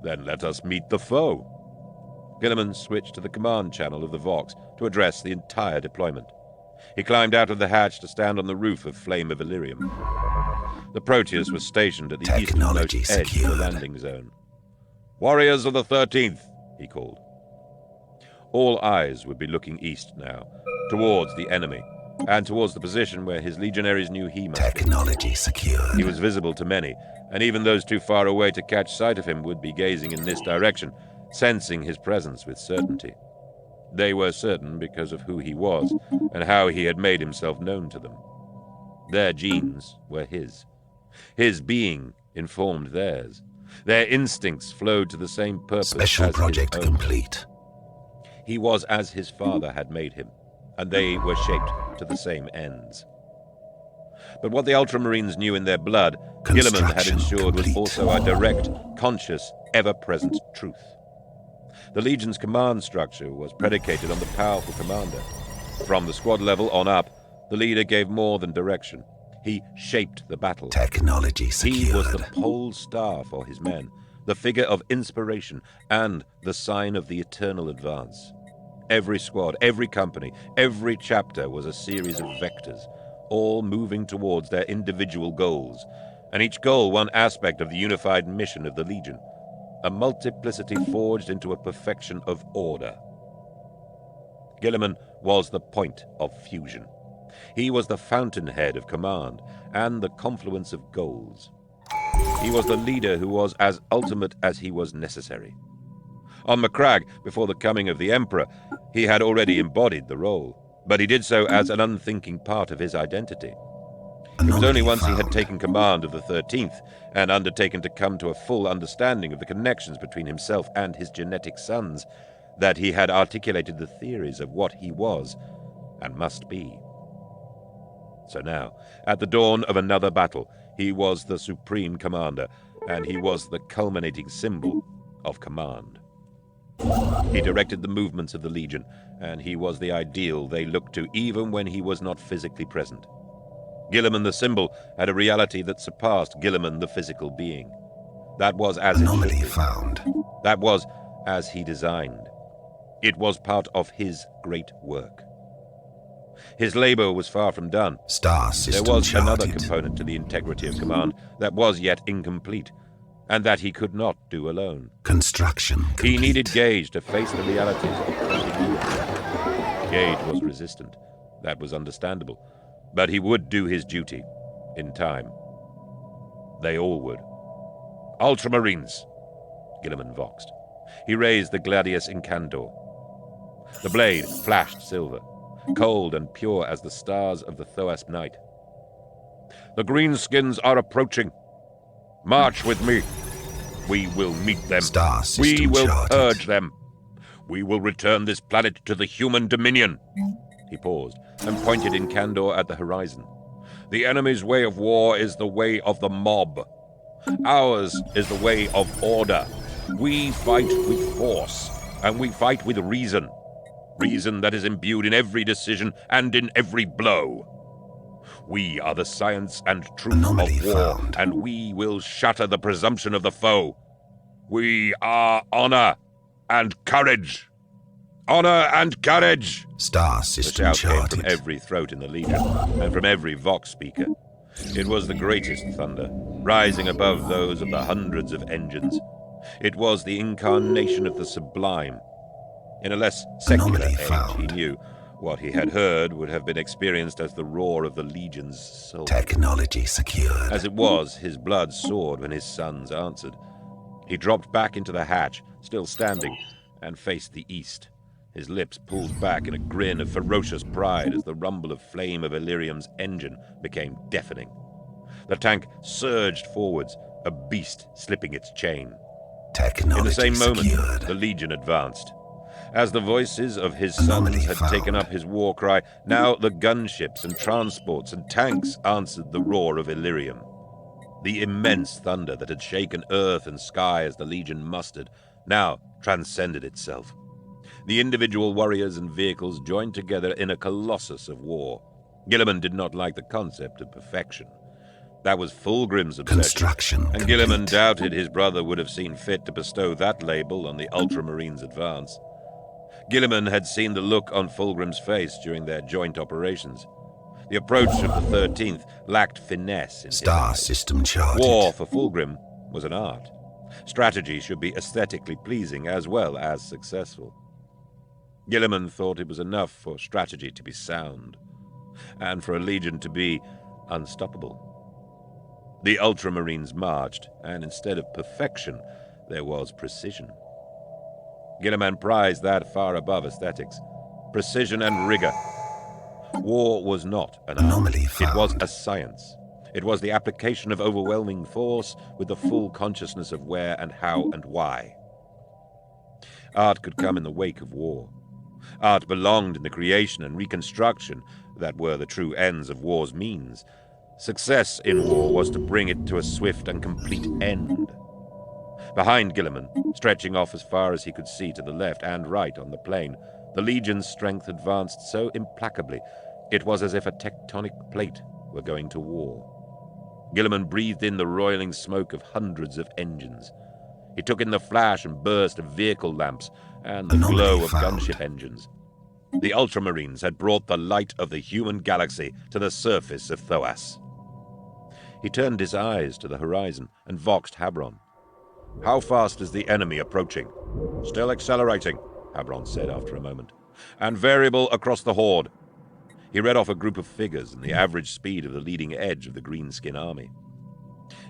Speaker 1: Then let us meet the foe. Gilliman switched to the command channel of the Vox to address the entire deployment. He climbed out of the hatch to stand on the roof of Flame of Illyrium. The Proteus was stationed at the easternmost edge of the landing zone. Warriors of the 13th, he called. All eyes would be looking east now, towards the enemy, and towards the position where his legionaries knew he must be.
Speaker 2: Technology secured.
Speaker 1: He was visible to many, and even those too far away to catch sight of him would be gazing in this direction, sensing his presence with certainty. They were certain because of who he was and how he had made himself known to them. Their genes were his. His being informed theirs. Their instincts flowed to the same purpose
Speaker 2: Special
Speaker 1: as
Speaker 2: project
Speaker 1: his own.
Speaker 2: complete.
Speaker 1: He was as his father had made him, and they were shaped to the same ends. But what the Ultramarines knew in their blood, Gilliman had
Speaker 2: Construction
Speaker 1: ensured was
Speaker 2: complete.
Speaker 1: also a direct, conscious, ever-present truth. The Legion's command structure was predicated on the powerful commander. From the squad level on up, the leader gave more than direction. He shaped the battle.
Speaker 2: Technology secured.
Speaker 1: He was the pole star for his men, the figure of inspiration, and the sign of the eternal advance. Every squad, every company, every chapter was a series of vectors, all moving towards their individual goals, and each goal one aspect of the unified mission of the Legion, a multiplicity forged into a perfection of order. Gilliman was the point of fusion. He was the fountainhead of command and the confluence of goals. He was the leader who was as ultimate as he was necessary. On Macragge, before the coming of the Emperor, he had already embodied the role, but he did so as an unthinking part of his identity. It was only once he had taken command of the 13th and undertaken to come to a full understanding of the connections between himself and his genetic sons that he had articulated the theories of what he was and must be. So now, at the dawn of another battle, he was the supreme commander, and he was the culminating symbol of command. He directed the movements of the Legion, and he was the ideal they looked to even when he was not physically present. Gilliman the symbol had a reality that surpassed Gilliman the physical being. That was as it should
Speaker 2: Anomaly
Speaker 1: be.
Speaker 2: found.
Speaker 1: That was as he designed. It was part of his great work. His labor was far from done.
Speaker 2: Star system
Speaker 1: There was
Speaker 2: charted.
Speaker 1: another component to the integrity of command that was yet incomplete, and that he could not do alone.
Speaker 2: Construction complete.
Speaker 1: He needed Gage to face the realities of continuity. Gage was resistant. That was understandable. But he would do his duty, in time. They all would. Ultramarines, Gilliman voxed. He raised the Gladius Incandor. The blade flashed silver, cold and pure as the stars of the Thoasp night. The greenskins are approaching. March with me. We will meet them.
Speaker 2: Star system
Speaker 1: We will
Speaker 2: charted.
Speaker 1: purge them. We will return this planet to the human dominion. He paused and pointed in candor at the horizon. The enemy's way of war is the way of the mob. Ours is the way of order. We fight with force, and we fight with reason. Reason that is imbued in every decision and in every blow. We are the science and truth
Speaker 2: Anomaly
Speaker 1: of war,
Speaker 2: found.
Speaker 1: and we will shatter the presumption of the foe. We are honor and courage. Honor and courage!
Speaker 2: Star
Speaker 1: The
Speaker 2: system
Speaker 1: shout came
Speaker 2: charted.
Speaker 1: from every throat in the Legion, and from every Vox speaker. It was the greatest thunder, rising above those of the hundreds of engines. It was the incarnation of the sublime. In a less secular
Speaker 2: Anomaly
Speaker 1: age, he
Speaker 2: found.
Speaker 1: knew what he had heard would have been experienced as the roar of the Legion's soul.
Speaker 2: Technology secured.
Speaker 1: As it was, his blood soared when his sons answered. He dropped back into the hatch, still standing, and faced the east. His lips pulled back in a grin of ferocious pride as the rumble of Flame of Illyrium's engine became deafening. The tank surged forwards, a beast slipping its chain.
Speaker 2: Technology
Speaker 1: In the same moment,
Speaker 2: secured.
Speaker 1: the Legion advanced. As the voices of his
Speaker 2: Anomaly
Speaker 1: sons had
Speaker 2: found.
Speaker 1: taken up his war cry, now the gunships and transports and tanks answered the roar of Illyrium. The immense thunder that had shaken earth and sky as the legion mustered now transcended itself. The individual warriors and vehicles joined together in a colossus of war. Gilliman did not like the concept of perfection. That was Fulgrim's obsession,
Speaker 2: Construction
Speaker 1: and
Speaker 2: complete.
Speaker 1: Gilliman doubted his brother would have seen fit to bestow that label on the Ultramarines' advance. Gilliman had seen the look on Fulgrim's face during their joint operations. The approach of the 13th lacked finesse in his
Speaker 2: Star
Speaker 1: eyes.
Speaker 2: system charted.
Speaker 1: War for Fulgrim was an art. Strategy should be aesthetically pleasing as well as successful. Gilliman thought it was enough for strategy to be sound, and for a legion to be unstoppable. The Ultramarines marched, and instead of perfection, there was precision. Gilliman prized that far above aesthetics. Precision and rigor. War was not an art.
Speaker 2: Anomaly
Speaker 1: It was
Speaker 2: found.
Speaker 1: a science. It was the application of overwhelming force with the full consciousness of where and how and why. Art could come in the wake of war. Art belonged in the creation and reconstruction that were the true ends of war's means. Success in war was to bring it to a swift and complete end. Behind Gilliman, stretching off as far as he could see to the left and right on the plain, the Legion's strength advanced so implacably it was as if a tectonic plate were going to war. Gilliman breathed in the roiling smoke of hundreds of engines. He took in the flash and burst of vehicle lamps and the
Speaker 2: Anomaly
Speaker 1: glow of
Speaker 2: found.
Speaker 1: gunship engines. The Ultramarines had brought the light of the human galaxy to the surface of Thoas. He turned his eyes to the horizon and voxed Habron. "How fast is the enemy approaching?" "Still accelerating," Habron said after a moment, "and variable across the horde." He read off a group of figures and the average speed of the leading edge of the Greenskin army.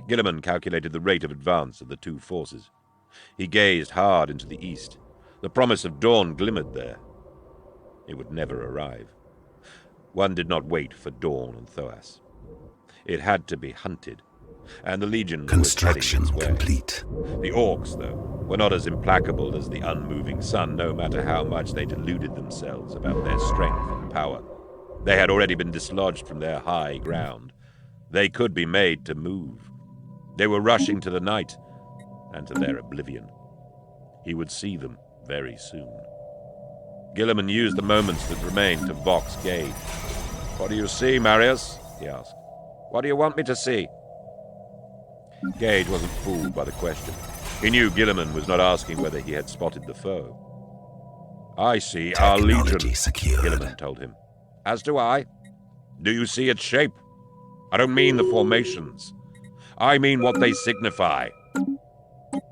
Speaker 1: Gilliman calculated the rate of advance of the two forces. He gazed hard into the east. The promise of dawn glimmered there. It would never arrive. One did not wait for dawn on Thoas. It had to be hunted, and the Legion
Speaker 2: Construction
Speaker 1: was heading its way.
Speaker 2: complete.
Speaker 1: The Orcs, though, were not as implacable as the unmoving sun, no matter how much they deluded themselves about their strength and power. They had already been dislodged from their high ground. They could be made to move. They were rushing to the night and to their oblivion. He would see them very soon. Gilliman used the moments that remained to vox Gage. "What do you see, Marius?" he asked. "What do you want me to see?" Gage wasn't fooled by the question. He knew Gilliman was not asking whether he had spotted the foe. "I see our
Speaker 2: Technology
Speaker 1: legion,"
Speaker 2: secured.
Speaker 1: Gilliman told him. "As do I. Do you see its shape? I don't mean the formations. I mean what they signify."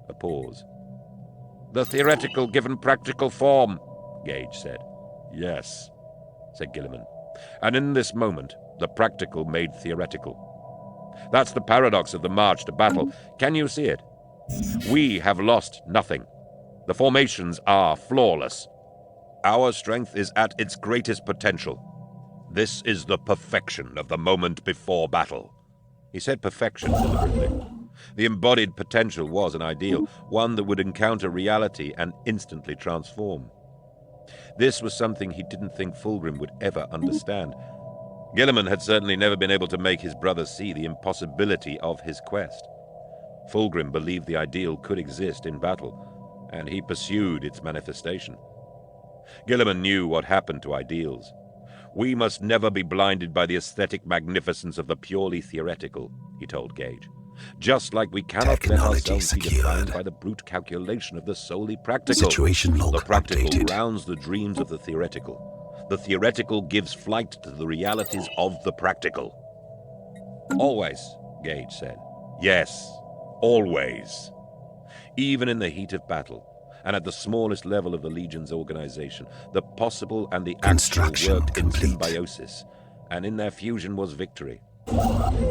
Speaker 1: A pause. "The theoretical given practical form," Gage said. "Yes," said Gilliman. "And in this moment, the practical made theoretical. That's the paradox of the march to battle. Can you see it? We have lost nothing. The formations are flawless. Our strength is at its greatest potential. This is the perfection of the moment before battle." He said perfection deliberately. The embodied potential was an ideal, one that would encounter reality and instantly transform. This was something he didn't think Fulgrim would ever understand. Gilliman had certainly never been able to make his brother see the impossibility of his quest. Fulgrim believed the ideal could exist in battle, and he pursued its manifestation. Gilliman knew what happened to ideals. "We must never be blinded by the aesthetic magnificence of the purely theoretical," he told Gage. "Just like we cannot let
Speaker 2: Technology
Speaker 1: ourselves be defined
Speaker 2: secured.
Speaker 1: by the brute calculation of the solely practical.
Speaker 2: Situation log
Speaker 1: The practical
Speaker 2: updated.
Speaker 1: grounds the dreams of the theoretical. The theoretical gives flight to the realities of the practical." "Always," Gage said. "Yes, always. Even in the heat of battle, and at the smallest level of the Legion's organization, the possible and the actual
Speaker 2: Construction
Speaker 1: worked in
Speaker 2: complete.
Speaker 1: symbiosis, and in their fusion was victory.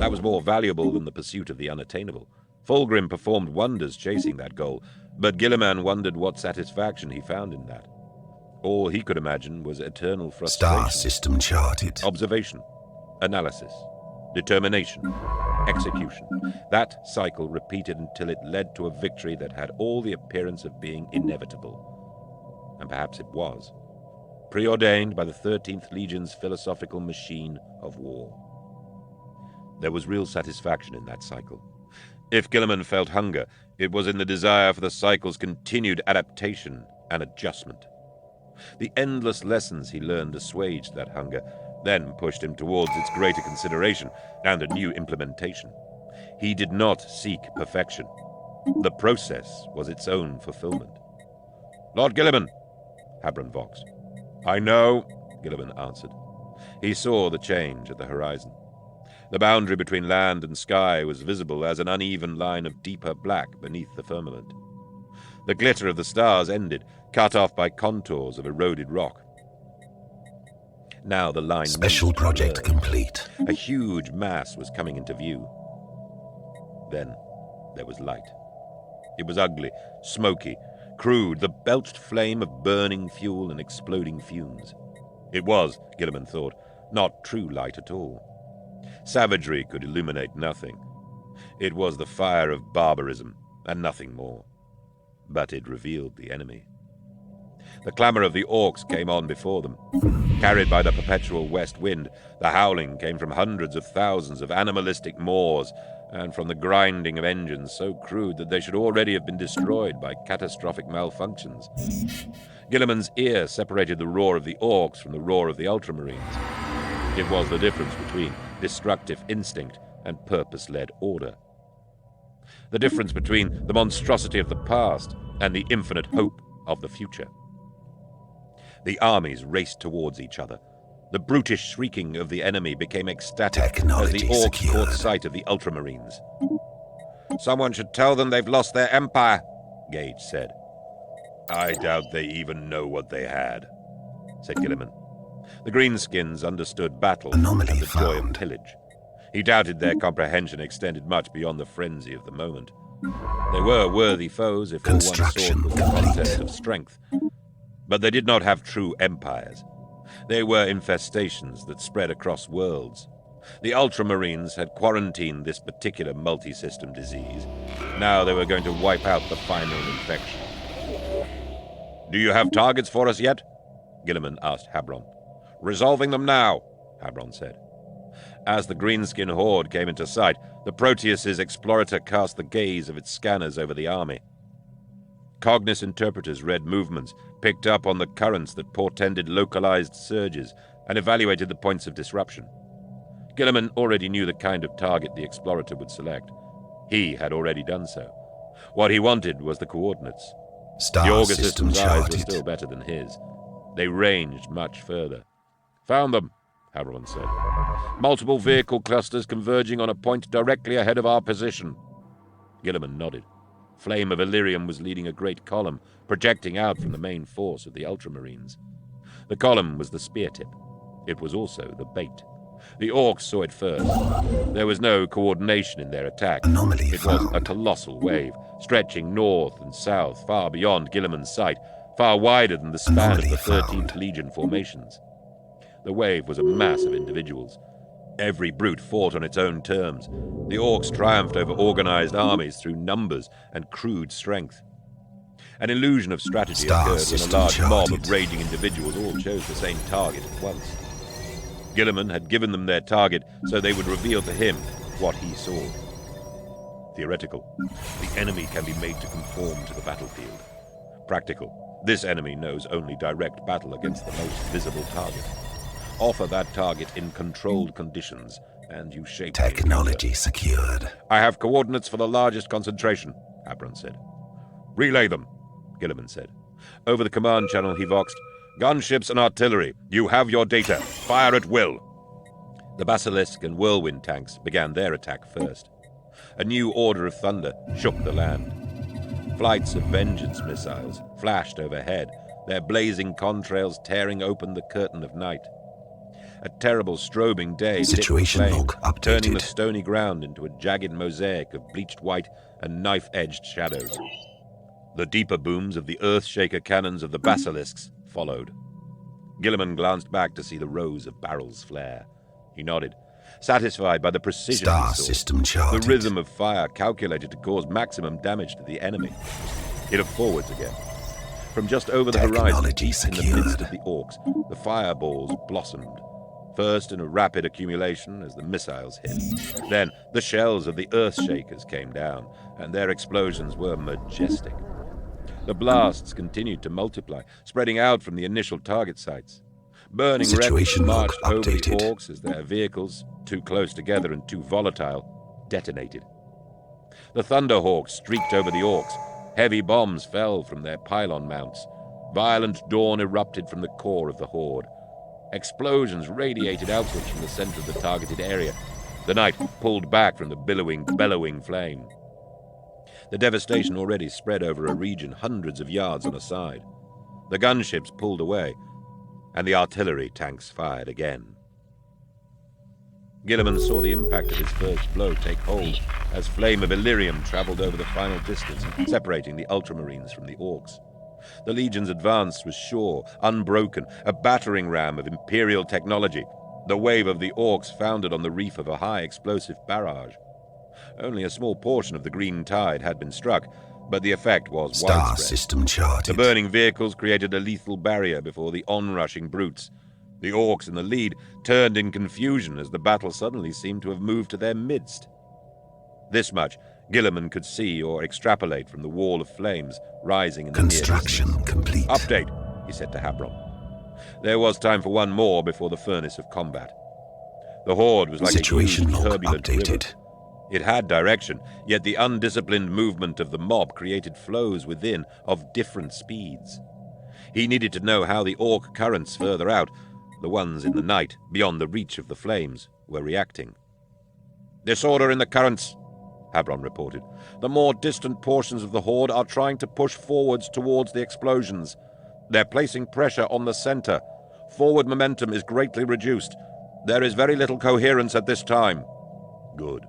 Speaker 1: That was more valuable than the pursuit of the unattainable. Fulgrim performed wonders chasing that goal, but Gilliman wondered what satisfaction he found in that. All he could imagine was eternal frustration.
Speaker 2: Star system charted.
Speaker 1: Observation, analysis, determination, execution. That cycle repeated until it led to a victory that had all the appearance of being inevitable. And perhaps it was. Preordained by the 13th Legion's philosophical machine of war. There was real satisfaction in that cycle. If Gilliman felt hunger, it was in the desire for the cycle's continued adaptation and adjustment. The endless lessons he learned assuaged that hunger, then pushed him towards its greater consideration and a new implementation. He did not seek perfection. The process was its own fulfillment. "Lord Gilliman," Habron voxed. "I know," Gilliman answered. He saw the change at the horizon. The boundary between land and sky was visible as an uneven line of deeper black beneath the firmament. The glitter of the stars ended, cut off by contours of eroded rock. Now the line
Speaker 2: Special project complete.
Speaker 1: A huge mass was coming into view. Then there was light. It was ugly, smoky, crude, the belched flame of burning fuel and exploding fumes. It was, Gilliman thought, not true light at all. Savagery could illuminate nothing. It was the fire of barbarism, and nothing more. But it revealed the enemy. The clamor of the orcs came on before them. Carried by the perpetual west wind, the howling came from hundreds of thousands of animalistic maws, and from the grinding of engines so crude that they should already have been destroyed by catastrophic malfunctions. Gilliman's ear separated the roar of the orcs from the roar of the ultramarines. It was the difference between destructive instinct and purpose-led order. The difference between the monstrosity of the past and the infinite hope of the future. The armies raced towards each other. The brutish shrieking of the enemy became ecstatic as the orcs caught sight of the ultramarines. "Someone should tell them they've lost their empire," Gage said. "I doubt they even know what they had," said Gilliman. The greenskins understood battle and the joy of pillage. He doubted their comprehension extended much beyond the frenzy of the moment. They were worthy foes if all one sword was the contest of strength. But they did not have true empires. They were infestations that spread across worlds. The Ultramarines had quarantined this particular multi-system disease. Now they were going to wipe out the final infection. "Do you have targets for us yet?" Gilliman asked Habron. "Resolving them now," Habron said. As the greenskin horde came into sight, the Proteus's explorator cast the gaze of its scanners over the army. Cognis interpreters read movements, picked up on the currents that portended localized surges, and evaluated the points of disruption. Gilliman already knew the kind of target the explorator would select. He had already done so. What he wanted was the coordinates. The Augur system's eyes were still better than his. They ranged much further. "Found them," Habron said. "Multiple vehicle clusters converging on a point directly ahead of our position." Gilliman nodded. Flame of Illyrium was leading a great column, projecting out from the main force of the Ultramarines. The column was the spear tip. It was also the bait. The orcs saw it first. There was no coordination in their attack. It was a colossal wave, stretching north and south, far beyond Gilliman's sight, far wider than the span of the 13th Legion formations. The wave was a mass of individuals. Every brute fought on its own terms. The orcs triumphed over organized armies through numbers and crude strength. An illusion of strategy occurred when a large mob of raging individuals all chose the same target at once. Gilliman had given them their target so they would reveal to him what he saw. Theoretical. The enemy can be made to conform to the battlefield. Practical. This enemy knows only direct battle against the most visible target. Offer that target in controlled conditions, and you shape
Speaker 2: technology secured.
Speaker 1: "I have coordinates for the largest concentration," Habron said. "Relay them," Gilliman said. Over the command channel he voxed, "Gunships and artillery, you have your data. Fire at will." The Basilisk and Whirlwind tanks began their attack first. A new order of thunder shook the land. Flights of Vengeance missiles flashed overhead, their blazing contrails tearing open the curtain of night. A terrible strobing day
Speaker 2: Situation
Speaker 1: lit the flame,
Speaker 2: log updated.
Speaker 1: turning the stony ground into a jagged mosaic of bleached white and knife-edged shadows. The deeper booms of the earth-shaker cannons of the basilisks followed. Gilliman glanced back to see the rows of barrels flare. He nodded, satisfied by the precision
Speaker 2: Star
Speaker 1: he saw.
Speaker 2: system charted.
Speaker 1: The rhythm of fire calculated to cause maximum damage to the enemy. He looked forwards again. From just over the horizon, in the midst of the orcs, the fireballs blossomed. first in a rapid accumulation as the missiles hit. Then the shells of the Earthshakers came down, and their explosions were majestic. The blasts continued to multiply, spreading out from the initial target sites. Burning wreckage
Speaker 2: Situation log
Speaker 1: marched over the
Speaker 2: updated.
Speaker 1: Orcs as their vehicles, too close together and too volatile, detonated. The Thunderhawks streaked over the Orcs. Heavy bombs fell from their pylon mounts. Violent dawn erupted from the core of the Horde. Explosions radiated outwards from the center of the targeted area. The night pulled back from the bellowing flame. The devastation already spread over a region hundreds of yards on a side. The gunships pulled away, and the artillery tanks fired again. Gilliman saw the impact of his first blow take hold as flame of Illyrium traveled over the final distance, separating the Ultramarines from the Orcs. The Legion's advance was sure, unbroken, a battering ram of Imperial technology. The wave of the Orcs foundered on the reef of a high-explosive barrage. Only a small portion of the green tide had been struck, but the effect was
Speaker 2: Star
Speaker 1: widespread.
Speaker 2: system charted.
Speaker 1: The burning vehicles created a lethal barrier before the onrushing brutes. The Orcs in the lead turned in confusion as the battle suddenly seemed to have moved to their midst. This much Gilliman could see or extrapolate from the wall of flames rising in the near
Speaker 2: Construction
Speaker 1: distance.
Speaker 2: complete.
Speaker 1: Update, he said to Habron. There was time for one more before the furnace of combat. The Horde was like
Speaker 2: Situation
Speaker 1: a huge,
Speaker 2: log
Speaker 1: turbulent
Speaker 2: updated.
Speaker 1: river. It had direction, yet the undisciplined movement of the mob created flows within of different speeds. He needed to know how the Orc currents further out, the ones in the night, beyond the reach of the flames, were reacting. Disorder in the currents, Habron reported. The more distant portions of the Horde are trying to push forwards towards the explosions. They're placing pressure on the center. Forward momentum is greatly reduced. There is very little coherence at this time. Good.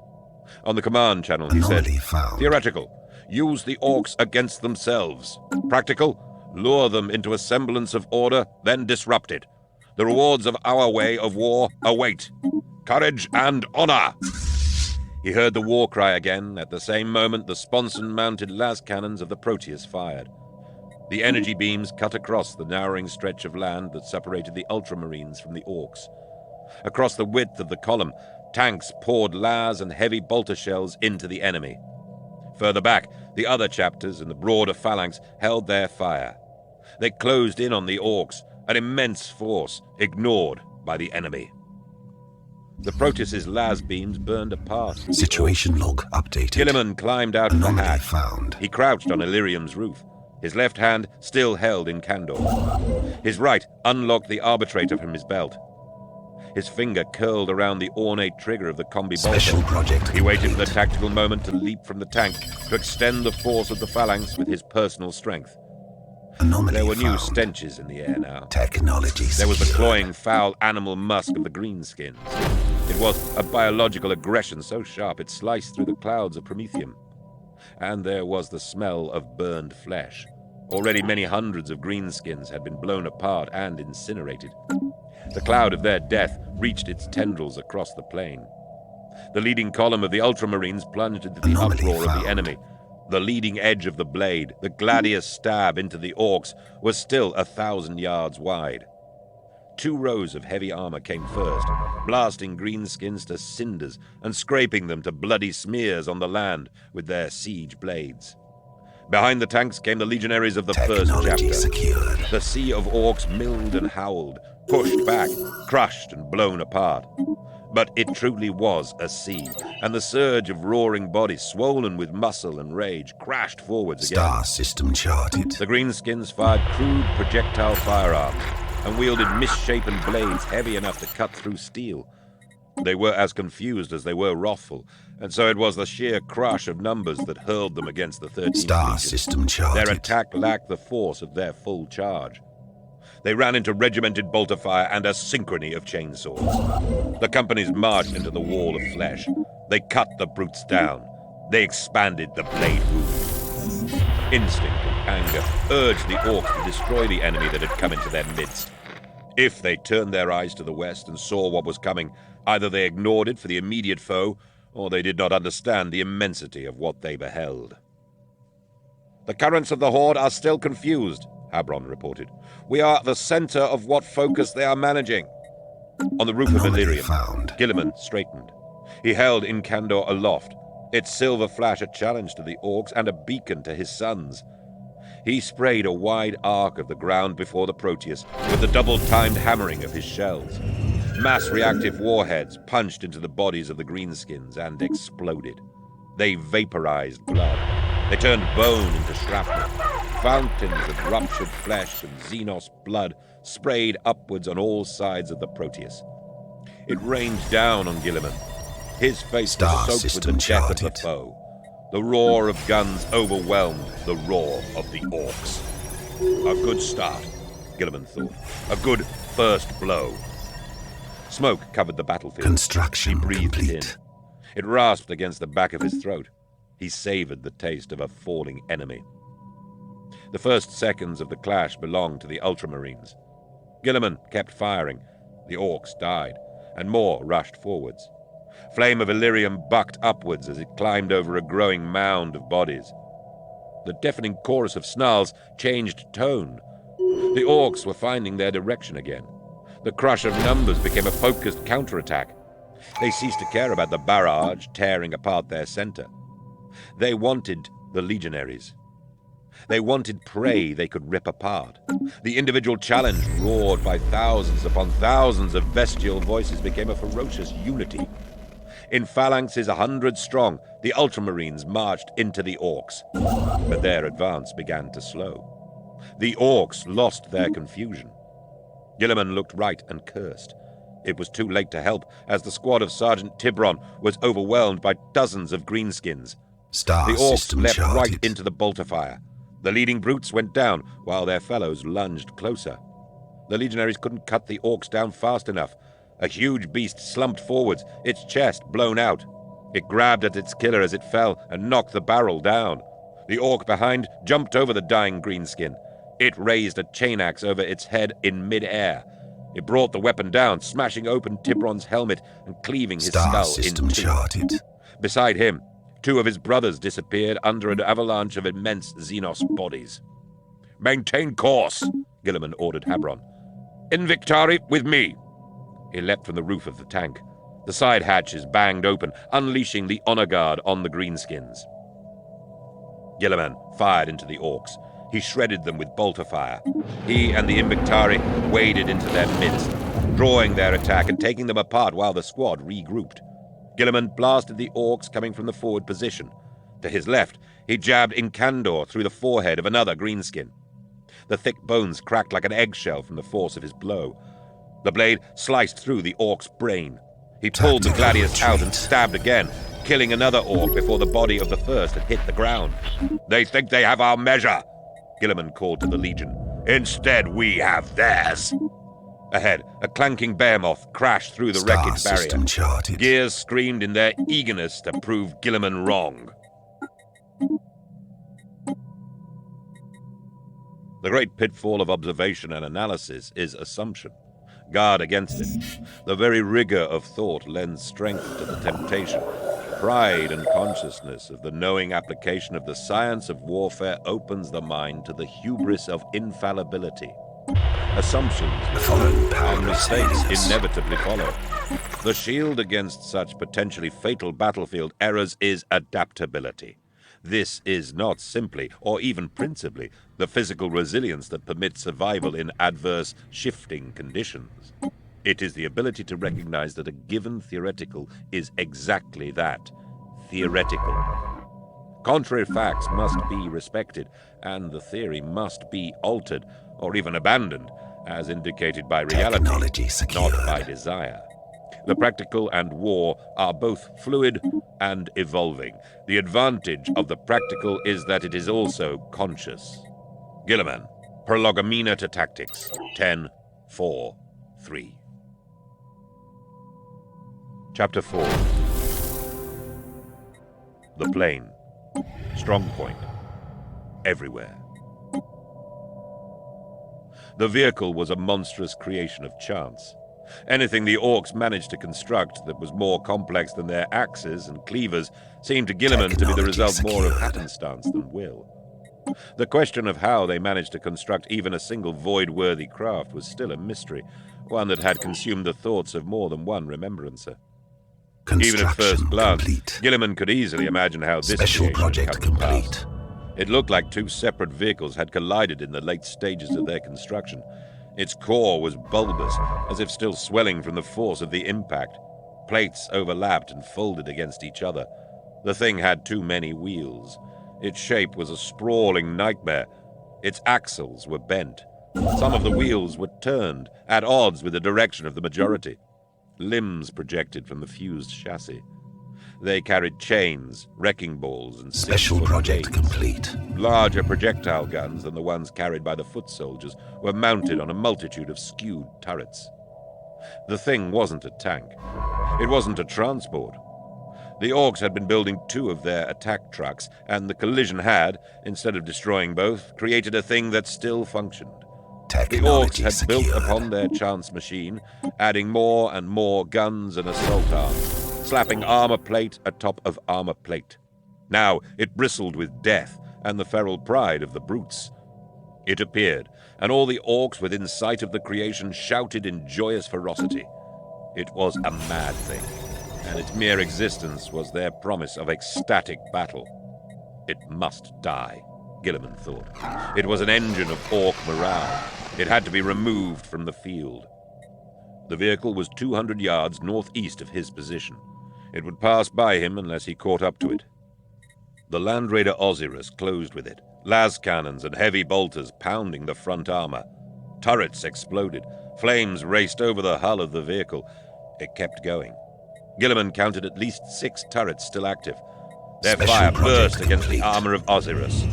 Speaker 1: On the command channel, he said,
Speaker 2: Anomaly found.
Speaker 1: Theoretical, use the Orcs against themselves. Practical, lure them into a semblance of order, then disrupt it. The rewards of our way of war await. Courage and honor! He heard the war cry again. At the same moment, the sponson-mounted las cannons of the Proteus fired. The energy beams cut across the narrowing stretch of land that separated the Ultramarines from the Orcs. Across the width of the column, tanks poured las and heavy bolter shells into the enemy. Further back, the other chapters and the broader phalanx held their fire. They closed in on the Orcs, an immense force, ignored by the enemy. The Proteus's las beams burned apart.
Speaker 2: Situation log updated.
Speaker 1: Gilliman climbed out of the
Speaker 2: Anomaly
Speaker 1: hatch.
Speaker 2: found.
Speaker 1: He crouched on Illyrium's roof. His left hand still held in Candor. His right unlocked the arbitrator from his belt. His finger curled around the ornate trigger of the combi
Speaker 2: Special
Speaker 1: bolter.
Speaker 2: project
Speaker 1: He waited for the
Speaker 2: complete.
Speaker 1: tactical moment to leap from the tank, to extend the force of the phalanx with his personal strength.
Speaker 2: Anomaly
Speaker 1: There were new
Speaker 2: found.
Speaker 1: stenches in the air now.
Speaker 2: Technology
Speaker 1: There was the
Speaker 2: secured.
Speaker 1: cloying, foul animal musk of the greenskins. It was a biological aggression so sharp it sliced through the clouds of promethium. And there was the smell of burned flesh. Already many hundreds of greenskins had been blown apart and incinerated. The cloud of their death reached its tendrils across the plain. The leading column of the Ultramarines plunged into the
Speaker 2: Anomaly
Speaker 1: uproar of
Speaker 2: found.
Speaker 1: the enemy. The leading edge of the blade, the gladius stab into the Orcs, was still 1,000 yards wide. 2 rows of heavy armor came first, blasting greenskins to cinders and scraping them to bloody smears on the land with their siege blades. Behind the tanks came the legionaries of the first
Speaker 2: Technology
Speaker 1: chapter.
Speaker 2: secured.
Speaker 1: The sea of Orcs milled and howled, pushed back, crushed and blown apart. But it truly was a sea, and the surge of roaring bodies, swollen with muscle and rage, crashed forwards again.
Speaker 2: Star system charted.
Speaker 1: The greenskins fired crude projectile firearms and wielded misshapen blades heavy enough to cut through steel. They were as confused as they were wrathful, and so it was the sheer crush of numbers that hurled them against the 13th
Speaker 2: Star
Speaker 1: Legion.
Speaker 2: system charted.
Speaker 1: Their attack lacked the force of their full charge. They ran into regimented bolter fire and a synchrony of chainsaws. The companies marched into the wall of flesh. They cut the brutes down. They expanded the blade wound. Instinct and anger urged the Orcs to destroy the enemy that had come into their midst. If they turned their eyes to the west and saw what was coming, either they ignored it for the immediate foe, or they did not understand the immensity of what they beheld. The currents of the Horde are still confused, Habron reported. We are at the center of what focus they are managing. On the roof of
Speaker 2: Anomaly
Speaker 1: Illyrium,
Speaker 2: found.
Speaker 1: Gilliman straightened. He held Incandor aloft, its silver flash a challenge to the orcs and a beacon to his sons. He sprayed a wide arc of the ground before the Proteus with the double-timed hammering of his shells. Mass reactive warheads punched into the bodies of the greenskins and exploded. They vaporized blood. They turned bone into shrapnel. Fountains of ruptured flesh and Xenos blood sprayed upwards on all sides of the Proteus. It rained down on Gilliman. His face
Speaker 2: Star
Speaker 1: was soaked with
Speaker 2: system
Speaker 1: the death of
Speaker 2: charted.
Speaker 1: the foe. The roar of guns overwhelmed the roar of the orcs. A good start, Gilliman thought. A good first blow. Smoke covered the battlefield.
Speaker 2: Construction
Speaker 1: He breathed
Speaker 2: complete.
Speaker 1: it in. It rasped against the back of his throat. He savored the taste of a falling enemy. The first seconds of the clash belonged to the Ultramarines. Gilliman kept firing. The orcs died, and more rushed forwards. Flame of Illyrium bucked upwards as it climbed over a growing mound of bodies. The deafening chorus of snarls changed tone. The orcs were finding their direction again. The crush of numbers became a focused counterattack. They ceased to care about the barrage tearing apart their center. They wanted the legionaries. They wanted prey they could rip apart. The individual challenge, roared by thousands upon thousands of bestial voices, became a ferocious unity. In phalanxes 100 strong, the Ultramarines marched into the orcs, but their advance began to slow. The orcs lost their confusion. Gilliman looked right and cursed. It was too late to help, as the squad of Sergeant Tibron was overwhelmed by dozens of greenskins.
Speaker 2: Star
Speaker 1: The orcs
Speaker 2: system
Speaker 1: leapt
Speaker 2: charted.
Speaker 1: right into the bolter fire. The leading brutes went down, while their fellows lunged closer. The legionaries couldn't cut the orcs down fast enough. A huge beast slumped forwards, its chest blown out. It grabbed at its killer as it fell and knocked the barrel down. The orc behind jumped over the dying greenskin. It raised a chain axe over its head in mid-air. It brought the weapon down, smashing open Tibron's helmet and cleaving his
Speaker 2: Star
Speaker 1: skull
Speaker 2: system
Speaker 1: in two.
Speaker 2: charted.
Speaker 1: Beside him, 2 of his brothers disappeared under an avalanche of immense Xenos bodies. "Maintain course," Gilliman ordered Habron. "Invictari with me." He leapt from the roof of the tank. The side hatches banged open, unleashing the honor guard on the greenskins. Gilliman fired into the orcs. He shredded them with bolter fire. He and the Invictari waded into their midst, drawing their attack and taking them apart while the squad regrouped. Gilliman blasted the orcs coming from the forward position. To his left, he jabbed Incandor through the forehead of another greenskin. The thick bones cracked like an eggshell from the force of his blow. The blade sliced through the orc's brain. He pulled the
Speaker 2: Tactical
Speaker 1: gladius out and
Speaker 2: retreat.
Speaker 1: stabbed again, killing another orc before the body of the first had hit the ground. "They think they have our measure," Gilliman called to the Legion. "Instead, we have theirs." Ahead, a clanking behemoth crashed through the
Speaker 2: Star
Speaker 1: wreckage barrier.
Speaker 2: system charted.
Speaker 1: Gears screamed in their eagerness to prove Gilliman wrong. The great pitfall of observation and analysis is assumption. Guard against it. The very rigor of thought lends strength to the temptation. Pride and consciousness of the knowing application of the science of warfare opens the mind to the hubris of infallibility. Assumptions
Speaker 2: The following
Speaker 1: and
Speaker 2: paragraphs
Speaker 1: mistakes
Speaker 2: alias.
Speaker 1: inevitably follow. The shield against such potentially fatal battlefield errors is adaptability. This is not simply, or even principally, the physical resilience that permits survival in adverse, shifting conditions. It is the ability to recognize that a given theoretical is exactly that, theoretical. Contrary facts must be respected, and the theory must be altered, or even abandoned, as indicated by reality,
Speaker 2: Technology secured.
Speaker 1: not by desire. The practical and war are both fluid and evolving. The advantage of the practical is that it is also conscious. Gilliman, Prolegomena to Tactics, 10, 4, 3. Chapter 4. The Plain. Strong point. Everywhere. The vehicle was a monstrous creation of chance. Anything the orcs managed to construct that was more complex than their axes and cleavers seemed to Gilliman to be the result more of happenstance than will. The question of how they managed to construct even a single void-worthy craft was still a mystery, one that had consumed the thoughts of more than one remembrancer. Even at
Speaker 2: Construction
Speaker 1: first glance,
Speaker 2: complete.
Speaker 1: Gilliman could easily imagine how this
Speaker 2: Special
Speaker 1: creation had
Speaker 2: project
Speaker 1: come to pass.
Speaker 2: complete.
Speaker 1: It looked like two separate vehicles had collided in the late stages of their construction. Its core was bulbous, as if still swelling from the force of the impact. Plates overlapped and folded against each other. The thing had too many wheels. Its shape was a sprawling nightmare. Its axles were bent. Some of the wheels were turned, at odds with the direction of the majority. Limbs projected from the fused chassis. They carried chains, wrecking balls, and
Speaker 2: Special project complete.
Speaker 1: Larger projectile guns than the ones carried by the foot soldiers were mounted on a multitude of skewed turrets. The thing wasn't a tank. It wasn't a transport. The Orcs had been building two of their attack trucks, and the collision had, instead of destroying both, created a thing that still functioned. The Orcs had built upon their chance machine, adding more and more guns and assault arms, slapping armor plate atop of armor plate. Now it bristled with death and the feral pride of the brutes. It appeared, and all the Orcs within sight of the creation shouted in joyous ferocity. It was a mad thing, and its mere existence was their promise of ecstatic battle. It must die, Gilliman thought. It was an engine of Orc morale. It had to be removed from the field. The vehicle was 200 yards northeast of his position. It would pass by him unless he caught up to it. The Land Raider Osiris closed with it, las cannons and heavy bolters pounding the front armor. Turrets exploded. Flames raced over the hull of the vehicle. It kept going. Gilliman counted at least 6 turrets still active. Their fire burst against the armor of Osiris.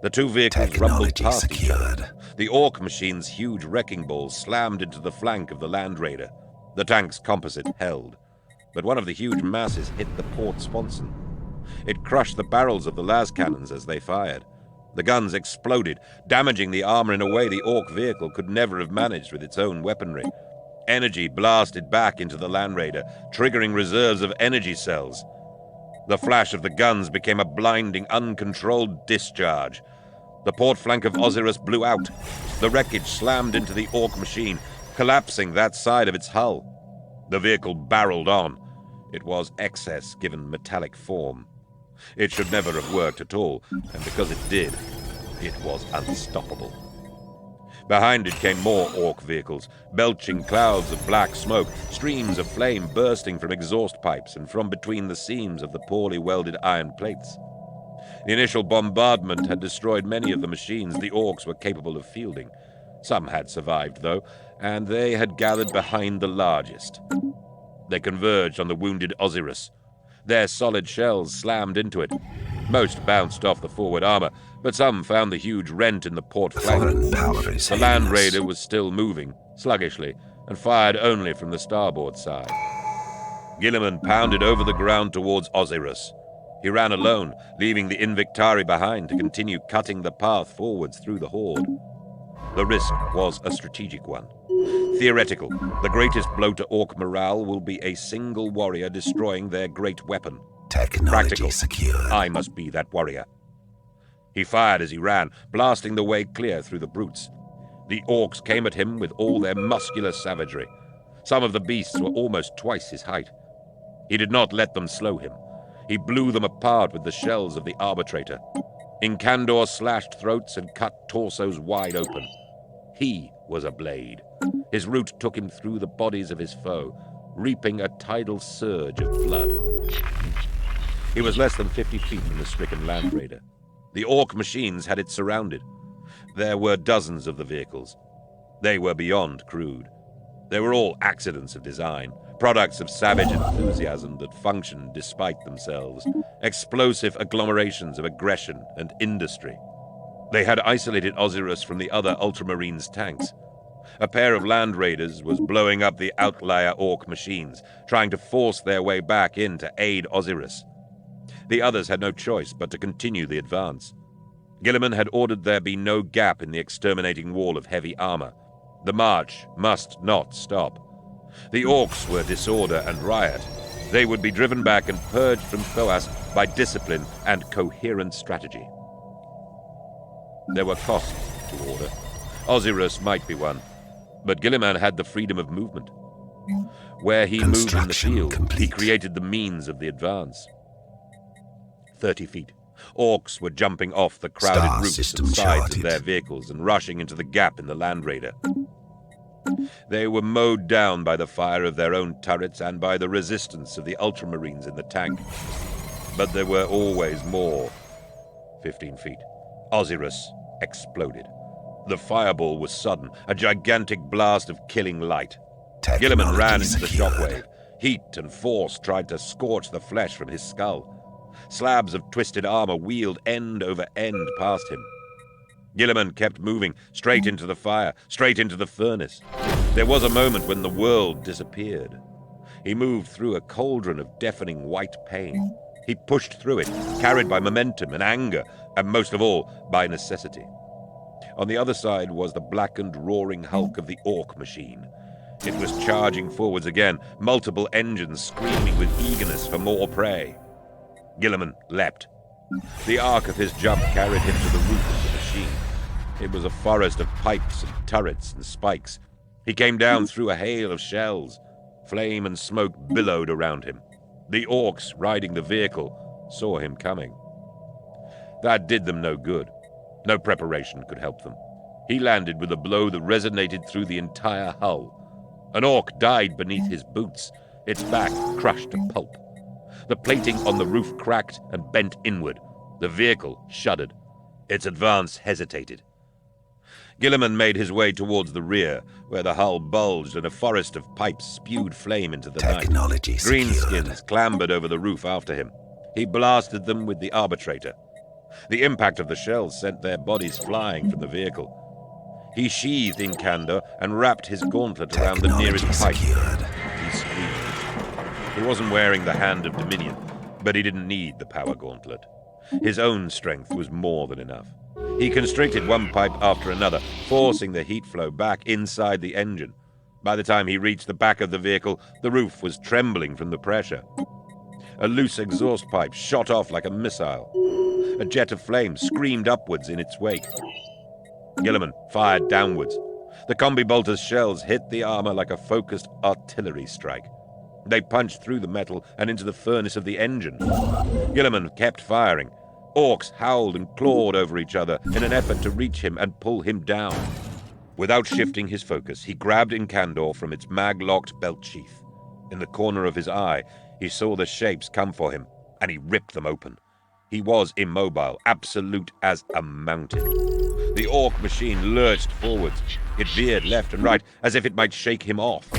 Speaker 1: The two vehicles rumbled past each other. The Orc machine's huge wrecking balls slammed into the flank of the Land Raider. The tank's composite held, but one of the huge masses hit the port sponson. It crushed the barrels of the las cannons as they fired. The guns exploded, damaging the armor in a way the Orc vehicle could never have managed with its own weaponry. Energy blasted back into the Land Raider, triggering reserves of energy cells. The flash of the guns became a blinding, uncontrolled discharge. The port flank of Osiris blew out. The wreckage slammed into the Orc machine, collapsing that side of its hull. The vehicle barreled on. It was excess given metallic form. It should never have worked at all, and because it did, it was unstoppable. Behind it came more Orc vehicles, belching clouds of black smoke, streams of flame bursting from exhaust pipes and from between the seams of the poorly welded iron plates. The initial bombardment had destroyed many of the machines the Orcs were capable of fielding. Some had survived, though, and they had gathered behind the largest. They converged on the wounded Osiris. Their solid shells slammed into it. Most bounced off the forward armor, but some found the huge rent in the port flank. The Land Raider was still moving, sluggishly, and fired only from the starboard side. Gilliman pounded over the ground towards Osiris. He ran alone, leaving the Invictari behind to continue cutting the path forwards through the horde. The risk was a strategic one. Theoretical, the greatest blow to Orc morale will be a single warrior destroying their great weapon.
Speaker 2: Technology secured.
Speaker 1: I must be that warrior. He fired as he ran, blasting the way clear through the brutes. The Orcs came at him with all their muscular savagery. Some of the beasts were almost twice his height. He did not let them slow him. He blew them apart with the shells of the Arbitrator. Incandor slashed throats and cut torsos wide open. He was a blade. His root took him through the bodies of his foe, reaping a tidal surge of blood. He was less than 50 feet from the stricken Land Raider. The Orc machines had it surrounded. There were dozens of the vehicles. They were beyond crude. They were all accidents of design, products of savage enthusiasm that functioned despite themselves, explosive agglomerations of aggression and industry. They had isolated Osiris from the other Ultramarines' tanks. A pair of Land Raiders was blowing up the outlier Orc machines, trying to force their way back in to aid Osiris. The others had no choice but to continue the advance. Gilliman had ordered there be no gap in the exterminating wall of heavy armor. The march must not stop. The Orcs were disorder and riot. They would be driven back and purged from Thoas by discipline and coherent strategy. There were costs to order. Osiris might be one. But Gilliman had the freedom of movement. Where he moved in the field, he created the means of the advance. 30 feet. Orcs were jumping off the crowded roofs and sides of their vehicles and rushing into the gap in the Land Raider. They were mowed down by the fire of their own turrets and by the resistance of the Ultramarines in the tank. But there were always more. 15 feet. Osiris exploded. The fireball was sudden, a gigantic blast of killing light. Gilliman ran into the shockwave. Heat and force tried to scorch the flesh from his skull. Slabs of twisted armor wheeled end over end past him. Gilliman kept moving, straight into the fire, straight into the furnace. There was a moment when the world disappeared. He moved through a cauldron of deafening white pain. He pushed through it, carried by momentum and anger, and most of all, by necessity. On the other side was the blackened, roaring hulk of the Orc machine. It was charging forwards again, multiple engines screaming with eagerness for more prey. Gilliman leapt. The arc of his jump carried him to the roof of the machine. It was a forest of pipes and turrets and spikes. He came down through a hail of shells. Flame and smoke billowed around him. The Orcs riding the vehicle saw him coming. That did them no good. No preparation could help them. He landed with a blow that resonated through the entire hull. An Orc died beneath his boots, its back crushed to pulp. The plating on the roof cracked and bent inward. The vehicle shuddered. Its advance hesitated. Gilliman made his way towards the rear, where the hull bulged and a forest of pipes spewed flame into the night. Greenskins clambered over the roof after him. He blasted them with the arbitrator. The impact of the shells sent their bodies flying from the vehicle. He sheathed Incander and wrapped his gauntlet around the nearest pipe. He screamed. He wasn't wearing the Hand of Dominion, but he didn't need the power gauntlet. His own strength was more than enough. He constricted one pipe after another, forcing the heat flow back inside the engine. By the time he reached the back of the vehicle, the roof was trembling from the pressure. A loose exhaust pipe shot off like a missile. A jet of flame screamed upwards in its wake. Gilliman fired downwards. The combi bolter's shells hit the armor like a focused artillery strike. They punched through the metal and into the furnace of the engine. Gilliman kept firing. Orcs howled and clawed over each other in an effort to reach him and pull him down. Without shifting his focus, he grabbed Incandor from its mag-locked belt sheath. In the corner of his eye, he saw the shapes come for him, and he ripped them open. He was immobile, absolute as a mountain. The Orc machine lurched forwards. It veered left and right, as if it might shake him off.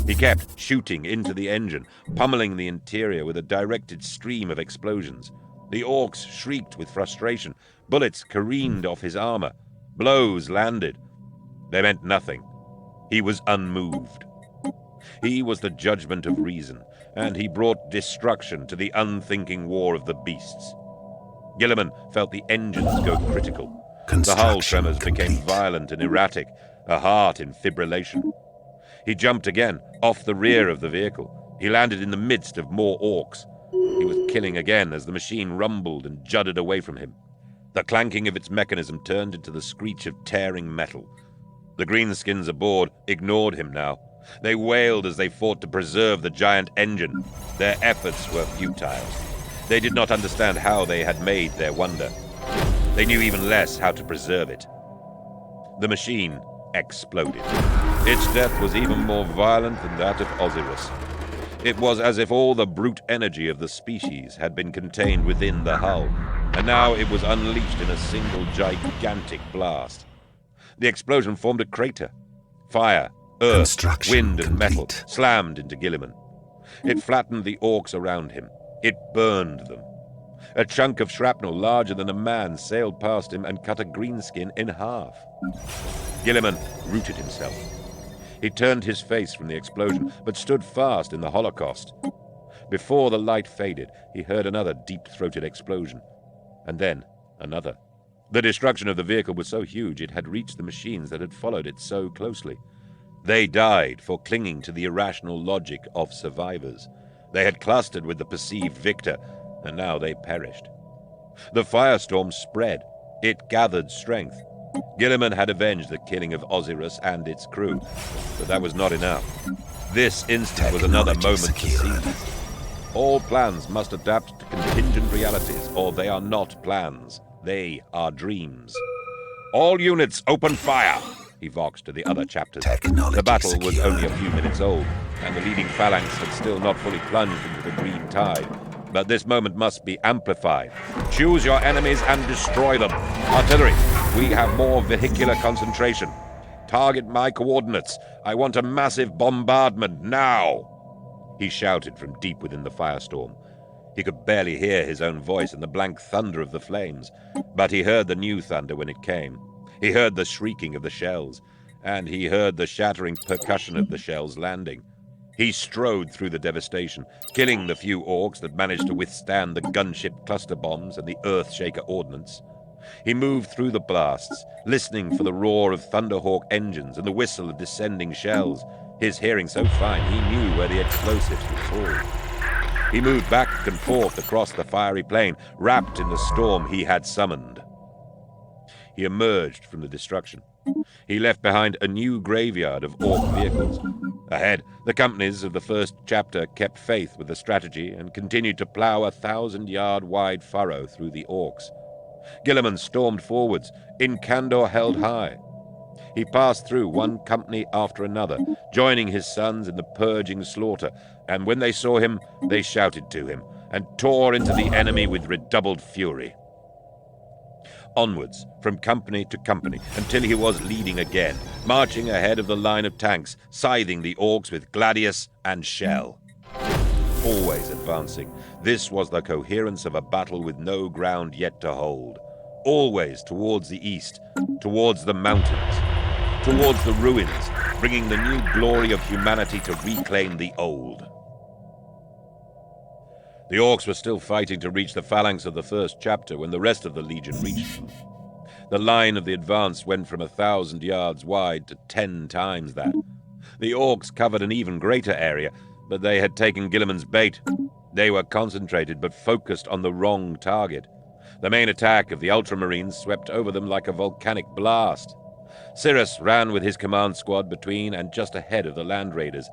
Speaker 1: He kept shooting into the engine, pummeling the interior with a directed stream of explosions. The Orcs shrieked with frustration. Bullets careened off his armor. Blows landed. They meant nothing. He was unmoved. He was the judgment of reason, and he brought destruction to the unthinking war of the beasts. Gilliman felt the engines go critical. The hull tremors became violent and erratic, a heart in fibrillation. He jumped again, off the rear of the vehicle. He landed in the midst of more Orcs. He was killing again as the machine rumbled and judded away from him. The clanking of its mechanism turned into the screech of tearing metal. The greenskins aboard ignored him now. They wailed as they fought to preserve the giant engine. Their efforts were futile. They did not understand how they had made their wonder. They knew even less how to preserve it. The machine exploded. Its death was even more violent than that of Osiris. It was as if all the brute energy of the species had been contained within the hull, and now it was unleashed in a single gigantic blast. The explosion formed a crater. Fire, earth, wind, and metal slammed into Gilliman. It flattened the Orcs around him. It burned them. A chunk of shrapnel larger than a man sailed past him and cut a greenskin in half. Gilliman rooted himself. He turned his face from the explosion, but stood fast in the Holocaust. Before the light faded, he heard another deep-throated explosion, and then another. The destruction of the vehicle was so huge it had reached the machines that had followed it so closely. They died for clinging to the irrational logic of survivors. They had clustered with the perceived victor, and now they perished. The firestorm spread. It gathered strength. Gilliman had avenged the killing of Osiris and its crew, but that was not enough. This instant was another moment to seize. All plans must adapt to contingent realities, or they are not plans. They are dreams. All units open fire, he voxed to the other chapters. The battle was only a few minutes old, and the leading phalanx had still not fully plunged into the green tide. But this moment must be amplified. Choose your enemies and destroy them. Artillery, we have more vehicular concentration. Target my coordinates. I want a massive bombardment now, he shouted from deep within the firestorm. He could barely hear his own voice in the blank thunder of the flames, but he heard the new thunder when it came. He heard the shrieking of the shells, and he heard the shattering percussion of the shells landing. He strode through the devastation, killing the few orcs that managed to withstand the gunship cluster bombs and the Earthshaker ordnance. He moved through the blasts, listening for the roar of Thunderhawk engines and the whistle of descending shells. His hearing so fine he knew where the explosives would fall. He moved back and forth across the fiery plain, wrapped in the storm he had summoned. He emerged from the destruction. He left behind a new graveyard of orc vehicles. Ahead, the companies of the first chapter kept faith with the strategy and continued to plow a 1,000-yard-wide furrow through the orcs. Gilliman stormed forwards, Incandor held high. He passed through one company after another, joining his sons in the purging slaughter, and when they saw him, they shouted to him, and tore into the enemy with redoubled fury. Onwards, from company to company, until he was leading again, marching ahead of the line of tanks, scything the orcs with gladius and shell. Always advancing, this was the coherence of a battle with no ground yet to hold. Always towards the east, towards the mountains, towards the ruins, bringing the new glory of humanity to reclaim the old. The orcs were still fighting to reach the phalanx of the first chapter when the rest of the legion reached them. The line of the advance went from 1,000 yards wide to 10 times that. The orcs covered an even greater area, but they had taken Gilliman's bait. They were concentrated but focused on the wrong target. The main attack of the Ultramarines swept over them like a volcanic blast. Cirrus ran with his command squad between and just ahead of the Land Raiders,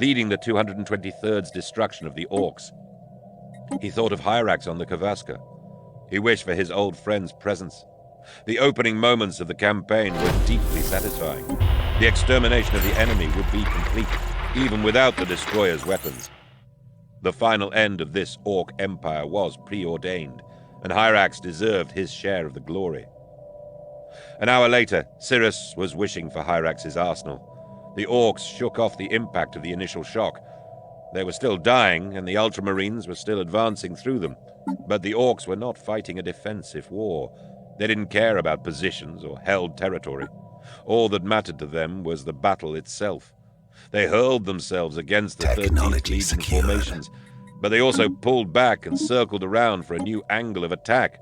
Speaker 1: leading the 223rd's destruction of the orcs. He thought of Hyrax on the Kavaska. He wished for his old friend's presence. The opening moments of the campaign were deeply satisfying. The extermination of the enemy would be complete, even without the destroyer's weapons. The final end of this orc empire was preordained, and Hyrax deserved his share of the glory. An hour later, Cirrus was wishing for Hyrax's arsenal. The orcs shook off the impact of the initial shock. They were still dying, and the Ultramarines were still advancing through them. But the orcs were not fighting a defensive war. They didn't care about positions or held territory. All that mattered to them was the battle itself. They hurled themselves against the 13th Legion formations, but they also pulled back and circled around for a new angle of attack.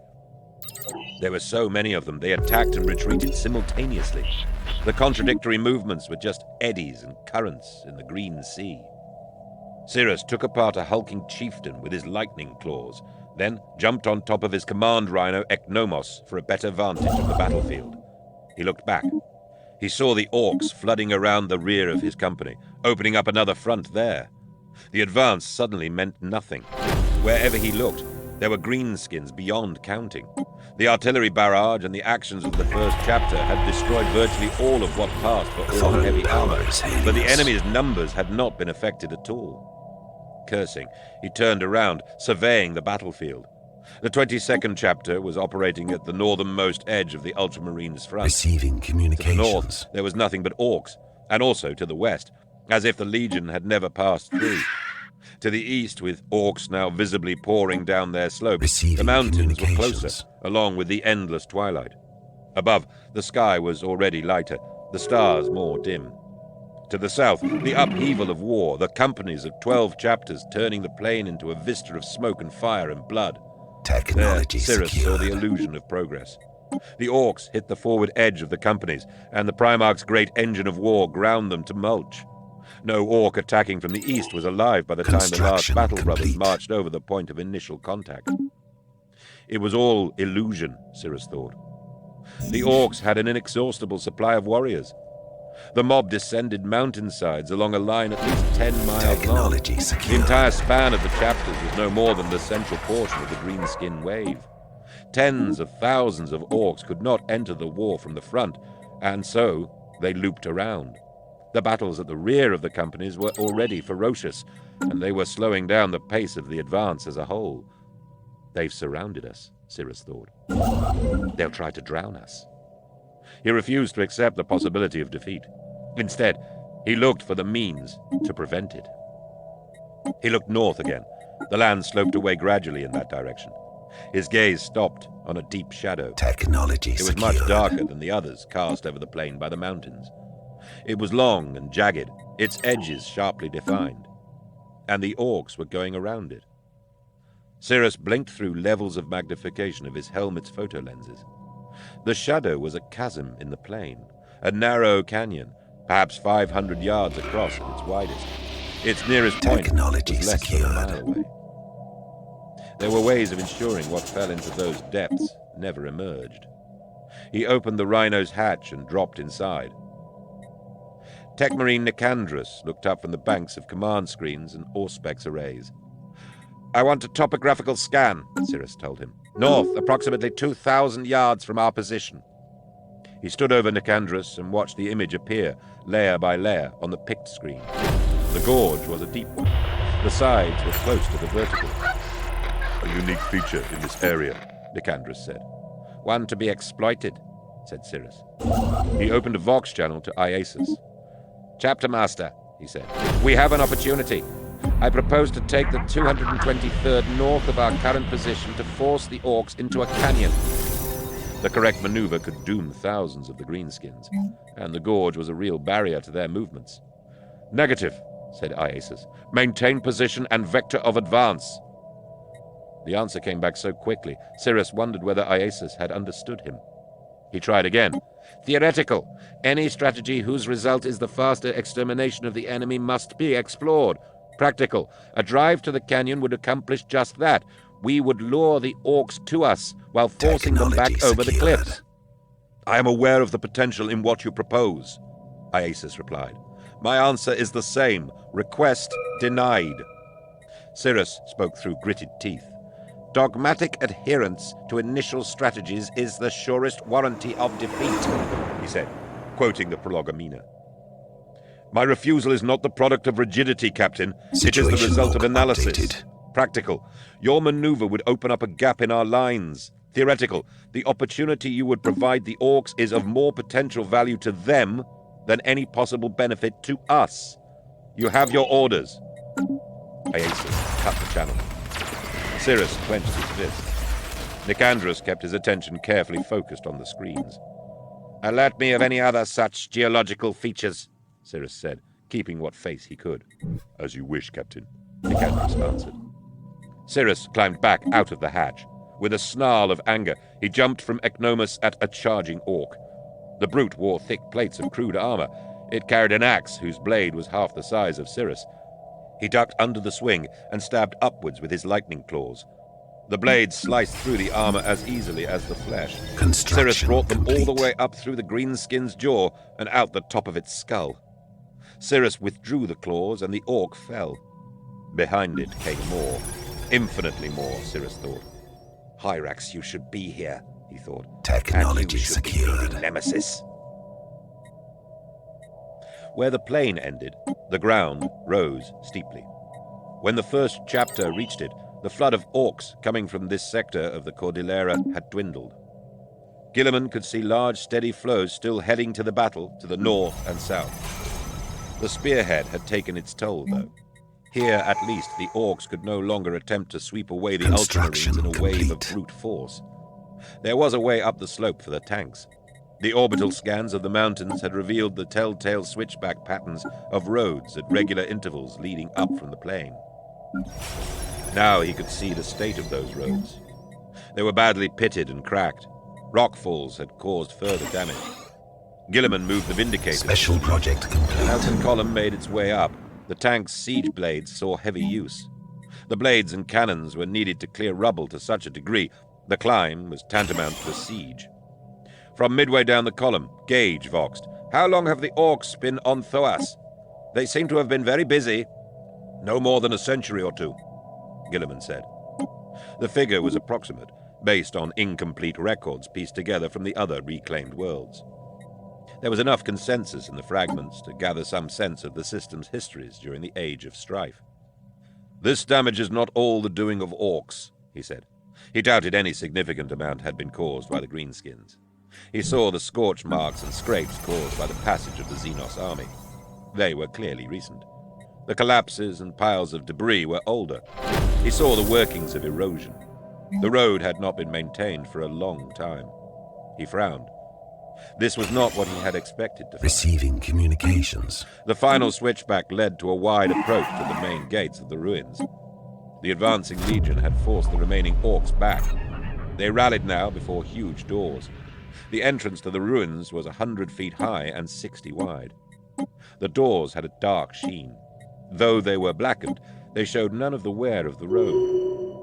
Speaker 1: There were so many of them, they attacked and retreated simultaneously. The contradictory movements were just eddies and currents in the green sea. Cirrus took apart a hulking chieftain with his lightning claws, then jumped on top of his command rhino Eknomos for a better vantage of the battlefield. He looked back. He saw the orcs flooding around the rear of his company, opening up another front there. The advance suddenly meant nothing. Wherever he looked, there were greenskins beyond counting. The artillery barrage and the actions of the first chapter had destroyed virtually all of what passed for all heavy armor, but the enemy's numbers had not been affected at all. Cursing, he turned around, surveying the battlefield. The 22nd chapter was operating at the northernmost edge of the Ultramarines' front.
Speaker 2: Receiving communications.
Speaker 1: To the north, there was nothing but orcs, and also to the west, as if the Legion had never passed through. To the east, with orcs now visibly pouring down their slopes, the mountains were closer, along with the endless twilight. Above, the sky was already lighter, the stars more dim. To the south, the upheaval of war, the companies of 12 chapters turning the plain into a vista of smoke and fire and blood.
Speaker 2: Technology
Speaker 1: there, Cirrus saw the illusion of progress. The orcs hit the forward edge of the companies, and the Primarchs' great engine of war ground them to mulch. No orc attacking from the east was alive by the time the last battle brothers marched over the point of initial contact. It was all illusion, Cirrus thought. The orcs had an inexhaustible supply of warriors. The mob descended mountainsides along a line at least 10 miles long.
Speaker 2: Technology
Speaker 1: The
Speaker 2: secured.
Speaker 1: entire span of the chapters was no more than the central portion of the greenskin wave. Tens of thousands of orcs could not enter the war from the front, and so they looped around. The battles at the rear of the companies were already ferocious, and they were slowing down the pace of the advance as a whole. They've surrounded us, Cyrus thought. They'll try to drown us. He refused to accept the possibility of defeat. Instead, he looked for the means to prevent it. He looked north again. The land sloped away gradually in that direction. His gaze stopped on a deep shadow.
Speaker 2: Technology
Speaker 1: It was
Speaker 2: secured.
Speaker 1: much darker than the others cast over the plain by the mountains. It was long and jagged, its edges sharply defined, and the orcs were going around it. Cyrus blinked through levels of magnification of his helmet's photo lenses. The shadow was a chasm in the plain, a narrow canyon, perhaps 500 yards across at its widest. Its nearest point
Speaker 2: Technology
Speaker 1: was less than a mile
Speaker 2: secured.
Speaker 1: away. There were ways of ensuring what fell into those depths never emerged. He opened the rhino's hatch and dropped inside. Techmarine Nicandrus looked up from the banks of command screens and Auspex arrays. "I want a topographical scan," Cyrus told him. "North, approximately 2,000 yards from our position." He stood over Nicandrus and watched the image appear, layer by layer, on the picked screen. The gorge was a deep one. The sides were close to the vertical. "A unique feature in this area," Nicandrus said. "One to be exploited," said Cyrus. He opened a Vox channel to Iasus. "Chapter Master," he said, "we have an opportunity. I propose to take the 223rd north of our current position to force the orcs into a canyon." The correct maneuver could doom thousands of the greenskins, and the gorge was a real barrier to their movements. "Negative," said Iasus. "Maintain position and vector of advance." The answer came back so quickly, Cyrus wondered whether Iasus had understood him. He tried again. "Theoretical. Any strategy whose result is the faster extermination of the enemy must be explored. Practical. A drive to the canyon would accomplish just that. We would lure the orcs to us while forcing them back
Speaker 2: Technology
Speaker 1: over the
Speaker 2: secured.
Speaker 1: cliffs." "I am aware of the potential in what you propose," Iasus replied. "My answer is the same. Request denied." Cyrus spoke through gritted teeth. "Dogmatic adherence to initial strategies is the surest warranty of defeat," he said, quoting the Prologomena. "My refusal is not the product of rigidity, Captain. It is the
Speaker 2: Situation
Speaker 1: result of
Speaker 2: log
Speaker 1: analysis.
Speaker 2: updated.
Speaker 1: Practical. Your maneuver would open up a gap in our lines. Theoretical. The opportunity you would provide the orcs is of more potential value to them than any possible benefit to us. You have your orders." Iasus cut the channel. Cyrus clenched his fist. Nicandrus kept his attention carefully focused on the screens. "Alert me of any other such geological features," Cyrus said, keeping what face he could. "As you wish, Captain," Nicandrus answered. Cyrus climbed back out of the hatch. With a snarl of anger, he jumped from Ecnomus at a charging orc. The brute wore thick plates of crude armor. It carried an axe whose blade was half the size of Cyrus. He ducked under the swing and stabbed upwards with his lightning claws. The blades sliced through the armor as easily as the flesh. Cyrus brought them all the way up through the greenskin's jaw and out the top of its skull. Cyrus withdrew the claws and the orc fell. Behind it came more. Infinitely more, Cyrus thought. "Hyrax, you should be here," he thought.
Speaker 2: Technology
Speaker 1: "And you should be
Speaker 2: secured.
Speaker 1: leading Nemesis." Where the plain ended, the ground rose steeply. When the first chapter reached it, the flood of orcs coming from this sector of the Cordillera had dwindled. Gilliman could see large, steady flows still heading to the battle to the north and south. The spearhead had taken its toll, though. Here, at least, the orcs could no longer attempt to sweep away the Ultramarines in a wave of brute force. There was a way up the slope for the tanks. The orbital scans of the mountains had revealed the telltale switchback patterns of roads at regular intervals leading up from the plain. Now he could see the state of those roads. They were badly pitted and cracked. Rockfalls had caused further damage. Gilliman moved the Vindicators.
Speaker 2: Special project complete.
Speaker 1: As the column made its way up, the tank's siege blades saw heavy use. The blades and cannons were needed to clear rubble to such a degree, the climb was tantamount to a siege. From midway down the column, Gage voxed. "How long have the orcs been on Thoas? They seem to have been very busy." "No more than a century or two," Gilliman said. The figure was approximate, based on incomplete records pieced together from the other reclaimed worlds. There was enough consensus in the fragments to gather some sense of the system's histories during the Age of Strife. "This damage is not all the doing of orcs," he said. He doubted any significant amount had been caused by the greenskins. He saw the scorch marks and scrapes caused by the passage of the Xenos army. They were clearly recent. The collapses and piles of debris were older. He saw the workings of erosion. The road had not been maintained for a long time. He frowned. This was not what he had expected to find.
Speaker 2: Receiving communications.
Speaker 1: The final switchback led to a wide approach to the main gates of the ruins. The advancing legion had forced the remaining orcs back. They rallied now before huge doors. The entrance to the ruins was 100 feet high and 60 wide. The doors had a dark sheen. Though they were blackened, they showed none of the wear of the road.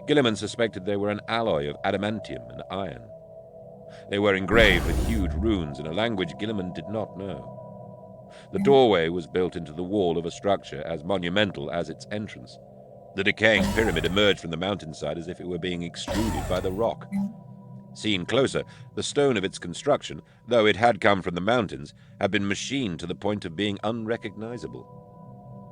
Speaker 1: Gilliman suspected they were an alloy of adamantium and iron. They were engraved with huge runes in a language Gilliman did not know. The doorway was built into the wall of a structure as monumental as its entrance. The decaying pyramid emerged from the mountainside as if it were being extruded by the rock. Seen closer, the stone of its construction, though it had come from the mountains, had been machined to the point of being unrecognizable.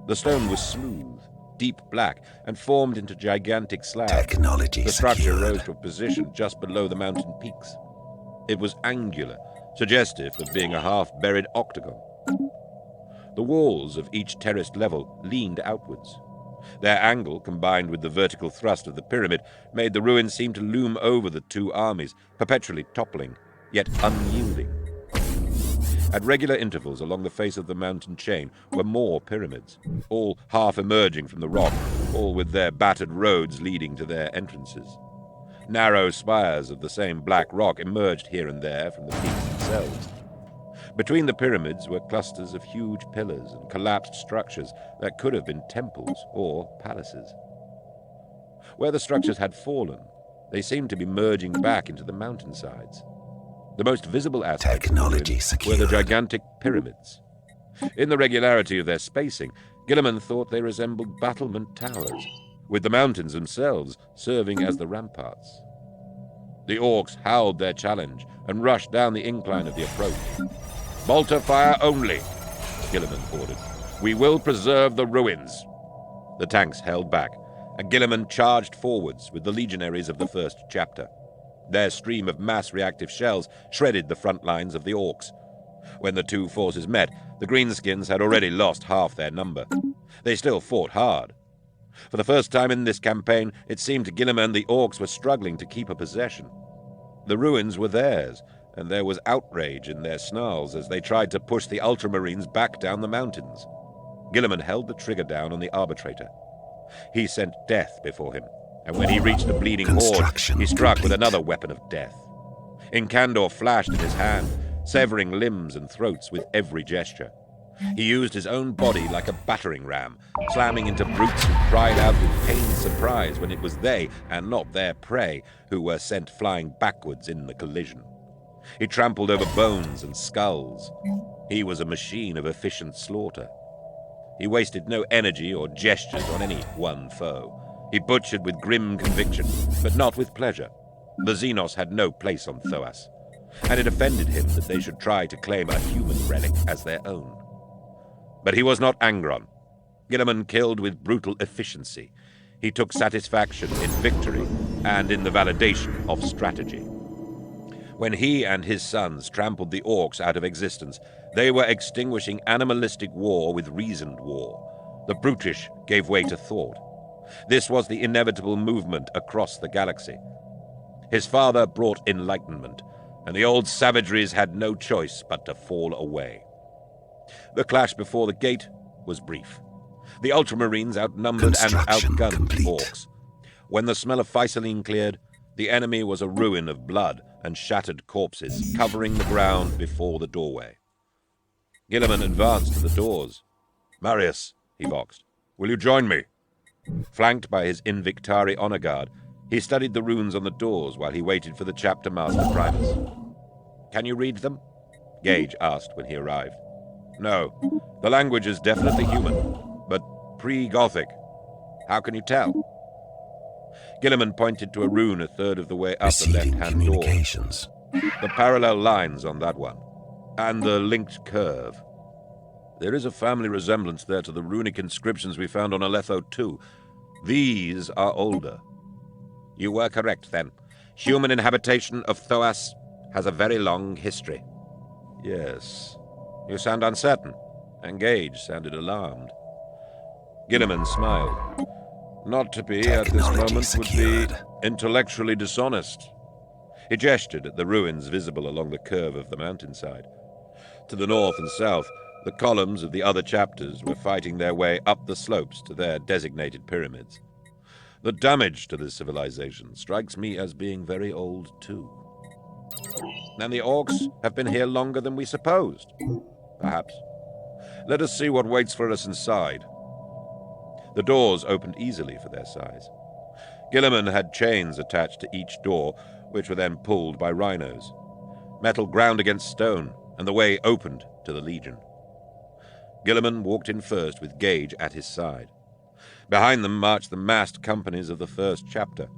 Speaker 1: The stone was smooth, deep black, and formed into gigantic slabs.
Speaker 2: Technology
Speaker 1: The structure
Speaker 2: secured.
Speaker 1: rose to a position just below the mountain peaks. It was angular, suggestive of being a half-buried octagon. The walls of each terraced level leaned outwards. Their angle, combined with the vertical thrust of the pyramid, made the ruins seem to loom over the two armies, perpetually toppling, yet unyielding. At regular intervals along the face of the mountain chain were more pyramids, all half emerging from the rock, all with their battered roads leading to their entrances. Narrow spires of the same black rock emerged here and there from the peaks themselves. Between the pyramids were clusters of huge pillars and collapsed structures that could have been temples or palaces. Where the structures had fallen, they seemed to be merging back into the mountainsides. The most visible aspect
Speaker 2: Technology
Speaker 1: were
Speaker 2: secured.
Speaker 1: the gigantic pyramids. In the regularity of their spacing, Gilliman thought they resembled battlement towers, with the mountains themselves serving as the ramparts. The orcs howled their challenge and rushed down the incline of the approach. "Bolter fire only," Gilliman ordered. "We will preserve the ruins." The tanks held back, and Gilliman charged forwards with the legionaries of the first chapter. Their stream of mass-reactive shells shredded the front lines of the orcs. When the two forces met, the greenskins had already lost half their number. They still fought hard. For the first time in this campaign, it seemed to Gilliman the orcs were struggling to keep a possession. The ruins were theirs, and there was outrage in their snarls as they tried to push the ultramarines back down the mountains. Gilliman held the trigger down on the arbitrator. He sent death before him, and when he reached the bleeding horde,
Speaker 2: Construction
Speaker 1: he struck with
Speaker 2: complete.
Speaker 1: another weapon of death. Incandor flashed in his hand, severing limbs and throats with every gesture. He used his own body like a battering ram, slamming into brutes who cried out with pained surprise when it was they, and not their prey, who were sent flying backwards in the collision. He trampled over bones and skulls. He was a machine of efficient slaughter. He wasted no energy or gestures on any one foe. He butchered with grim conviction, but not with pleasure. The Xenos had no place on Thoas, and it offended him that they should try to claim a human relic as their own. But he was not Angron. Gilliman killed with brutal efficiency. He took satisfaction in victory and in the validation of strategy. When he and his sons trampled the orcs out of existence, they were extinguishing animalistic war with reasoned war. The brutish gave way to thought. This was the inevitable movement across the galaxy. His father brought enlightenment, and the old savageries had no choice but to fall away. The clash before the gate was brief. The ultramarines outnumbered and
Speaker 2: Construction
Speaker 1: outgunned
Speaker 2: complete.
Speaker 1: the orcs. When the smell of Physaline cleared, the enemy was a ruin of blood and shattered corpses covering the ground before the doorway. Gilliman advanced to the doors. "Marius," he voxed, "will you join me?" Flanked by his Invictari honor guard, he studied the runes on the doors while he waited for the chapter master Primus. Can you read them? Gage asked when he arrived. No. The language is definitely human, but pre-Gothic. How can you tell? Gilliman pointed to a rune a third of the way up the
Speaker 2: Receiving
Speaker 1: left-hand door.
Speaker 2: communications.
Speaker 1: The parallel lines on that one, and the linked curve. There is a family resemblance there to the runic inscriptions we found on ep2. These are older. You were correct, then. Human inhabitation of Thoas has a very long history. Yes. You sound uncertain. And Gage sounded alarmed. Gilliman smiled. Not to be at this moment
Speaker 2: secured.
Speaker 1: would be intellectually dishonest. He gestured at the ruins visible along the curve of the mountainside. To the north and south, the columns of the other chapters were fighting their way up the slopes to their designated pyramids. The damage to this civilization strikes me as being very old, too. And the orcs have been here longer than we supposed. Perhaps. Let us see what waits for us inside. The doors opened easily for their size. Gilliman had chains attached to each door, which were then pulled by rhinos. Metal ground against stone, and the way opened to the Legion. Gilliman walked in first with Gage at his side. Behind them marched the massed companies of the first chapter.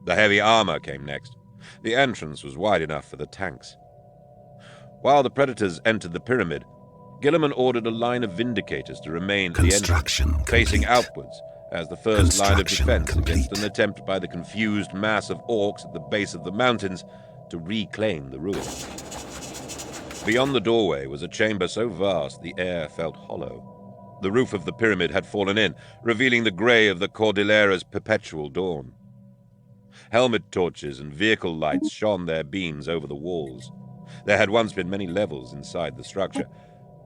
Speaker 1: The heavy armor came next. The entrance was wide enough for the tanks. While the predators entered the pyramid, Gilliman ordered a line of vindicators to remain at the entrance, facing outwards, as the first line of defense against an attempt by the confused mass of orcs at the base of the mountains to reclaim the ruins. Beyond the doorway was a chamber so vast the air felt hollow. The roof of the pyramid had fallen in, revealing the grey of the Cordillera's perpetual dawn. Helmet torches and vehicle lights shone their beams over the walls. There had once been many levels inside the structure,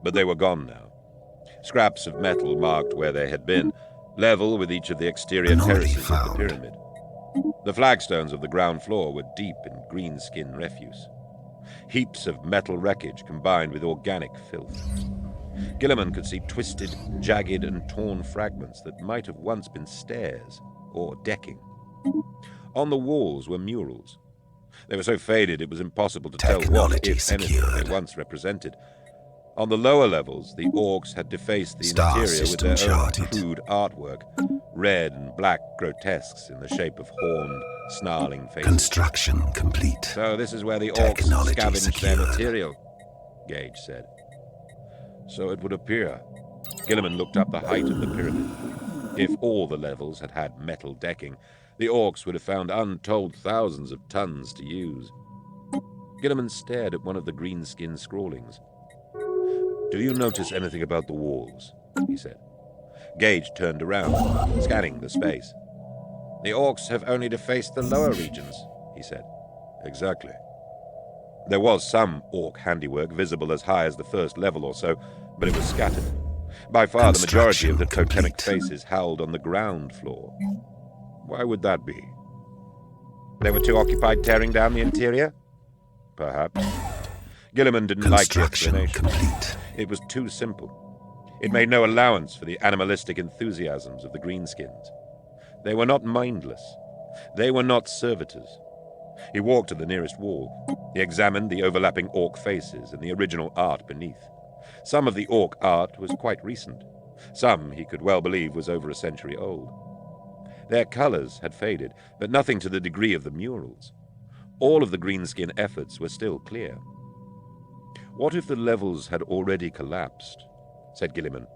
Speaker 1: but they were gone now. Scraps of metal marked where they had been, level with each of the exterior terraces of the pyramid. The flagstones of the ground floor were deep in greenskin refuse. Heaps of metal wreckage combined with organic filth. Gilliman could see twisted, jagged, and torn fragments that might have once been stairs or decking. On the walls were murals. They were so faded it was impossible to tell what, if anything, they once represented. On the lower levels, the orcs had defaced the interior with their own crude artwork, red and black grotesques in the shape of horned, snarling faces.
Speaker 2: Construction complete.
Speaker 1: So this is where the orcs scavenged their material, Gage said. So it would appear. Gilliman looked up the height of the pyramid. If all the levels had had metal decking, the orcs would have found untold thousands of tons to use. Gilliman stared at one of the greenskin scrawlings. Do you notice anything about the walls? He said. Gage turned around, scanning the space. The orcs have only defaced the lower regions, he said. Exactly. There was some orc handiwork visible as high as the first level or so, but it was scattered. By far the majority of the totemic faces howled on the ground floor. Why would that be? They were too occupied tearing down the interior? Perhaps. Gilliman didn't like the explanation. It was too simple. It made no allowance for the animalistic enthusiasms of the greenskins. They were not mindless. They were not servitors. He walked to the nearest wall. He examined the overlapping orc faces and the original art beneath. Some of the orc art was quite recent. Some, he could well believe, was over a century old. Their colors had faded, but nothing to the degree of the murals. All of the greenskin efforts were still clear. What if the levels had already collapsed? Said Gilliman.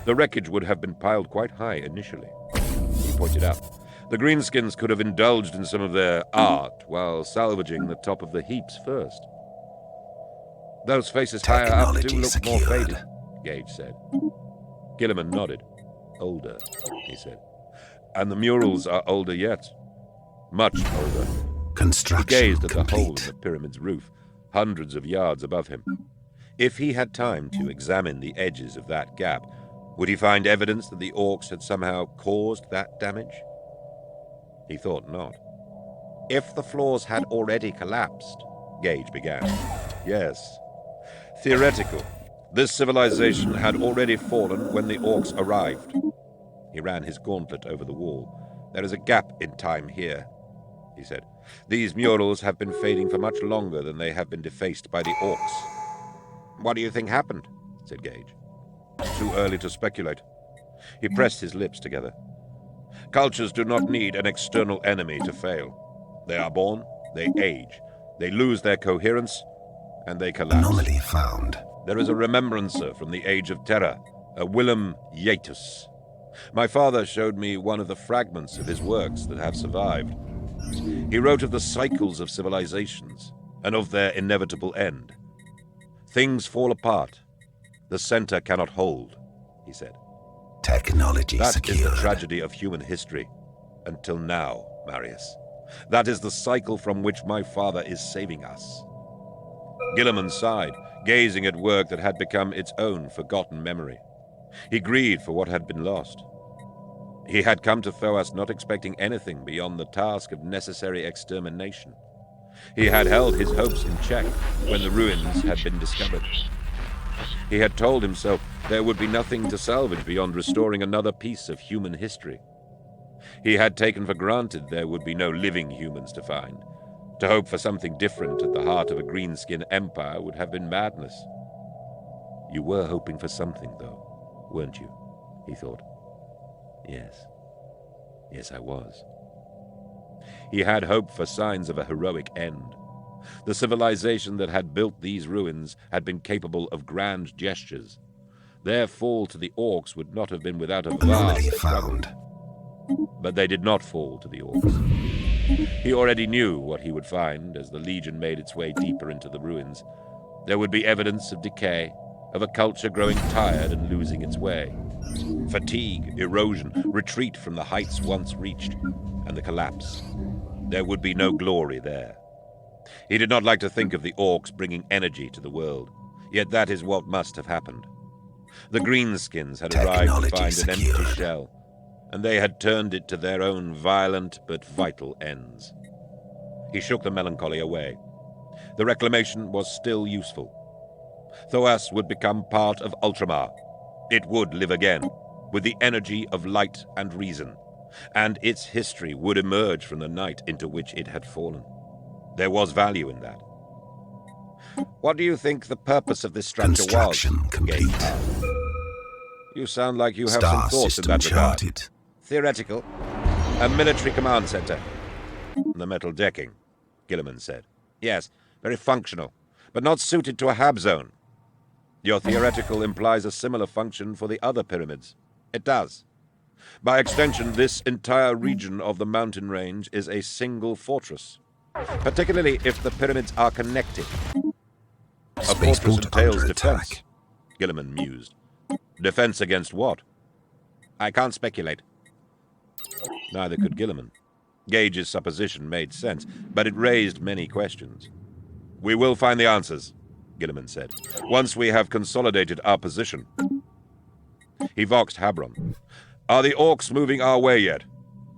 Speaker 1: The wreckage would have been piled quite high initially. He pointed out. The greenskins could have indulged in some of their art while salvaging the top of the heaps first. Those faces higher up do look more faded, Gage said. Gilliman nodded. Older, he said. And the murals are older yet. Much older. He gazed at the hole in the pyramid's roof, hundreds of yards above him. If he had time to examine the edges of that gap, would he find evidence that the orcs had somehow caused that damage? He thought not. If the floors had already collapsed, Gage began. Yes. Theoretical. This civilization had already fallen when the orcs arrived. He ran his gauntlet over the wall. There is a gap in time here. he said. "These murals have been fading for much longer than they have been defaced by the orcs." "What do you think happened?" said Gage. "Too early to speculate." He pressed his lips together. "Cultures do not need an external enemy to fail. They are born, they age, they lose their coherence, and they collapse.
Speaker 2: Anomaly found.
Speaker 1: There is a remembrancer from the Age of Terror, a Willem Yeatus. My father showed me one of the fragments of his works that have survived. He wrote of the cycles of civilizations and of their inevitable end. Things fall apart. The center cannot hold, he said.
Speaker 2: Technology
Speaker 1: That
Speaker 2: secured.
Speaker 1: is the tragedy of human history. Until now, Marius. That is the cycle from which my father is saving us. Gilliman sighed, gazing at work that had become its own forgotten memory. He grieved for what had been lost. He had come to Thoas not expecting anything beyond the task of necessary extermination. He had held his hopes in check when the ruins had been discovered. He had told himself there would be nothing to salvage beyond restoring another piece of human history. He had taken for granted there would be no living humans to find. To hope for something different at the heart of a greenskin empire would have been madness. You were hoping for something, though, weren't you? He thought. Yes. Yes, I was. He had hoped for signs of a heroic end. The civilization that had built these ruins had been capable of grand gestures. Their fall to the orcs would not have been without a
Speaker 2: Anomaly
Speaker 1: vast struggle.
Speaker 2: found.
Speaker 1: But they did not fall to the orcs. He already knew what he would find as the Legion made its way deeper into the ruins. There would be evidence of decay, of a culture growing tired and losing its way. Fatigue, erosion, retreat from the heights once reached, and the collapse. There would be no glory there. He did not like to think of the orcs bringing energy to the world, yet that is what must have happened. The greenskins had arrived to
Speaker 2: Technology
Speaker 1: find an empty
Speaker 2: secured.
Speaker 1: shell, and they had turned it to their own violent but vital ends. He shook the melancholy away. The reclamation was still useful. Thoas would become part of Ultramar. It would live again, with the energy of light and reason, and its history would emerge from the night into which it had fallen. There was value in that. "What do you think the purpose of this structure was?"
Speaker 2: Construction complete.
Speaker 1: Gage asked. "You sound like you have
Speaker 2: Star
Speaker 1: some thoughts in
Speaker 2: system
Speaker 1: that regard."
Speaker 2: charted.
Speaker 1: "Theoretical. A military command center." "The metal decking," Gilliman said. "Yes, very functional, but not suited to a hab zone." "Your theoretical implies a similar function for the other pyramids." "It does. By extension, this entire region of the mountain range is a single fortress, particularly if the pyramids are connected." "A fortress
Speaker 2: Spaceport
Speaker 1: entails
Speaker 2: under
Speaker 1: defense,"
Speaker 2: attack.
Speaker 1: Gilliman mused. "Defense against what?" "I can't speculate." Neither could Gilliman. Gage's supposition made sense, but it raised many questions. "We will find the answers," Gilliman said, "once we have consolidated our position." He voxed Habron. "Are the orcs moving our way yet?"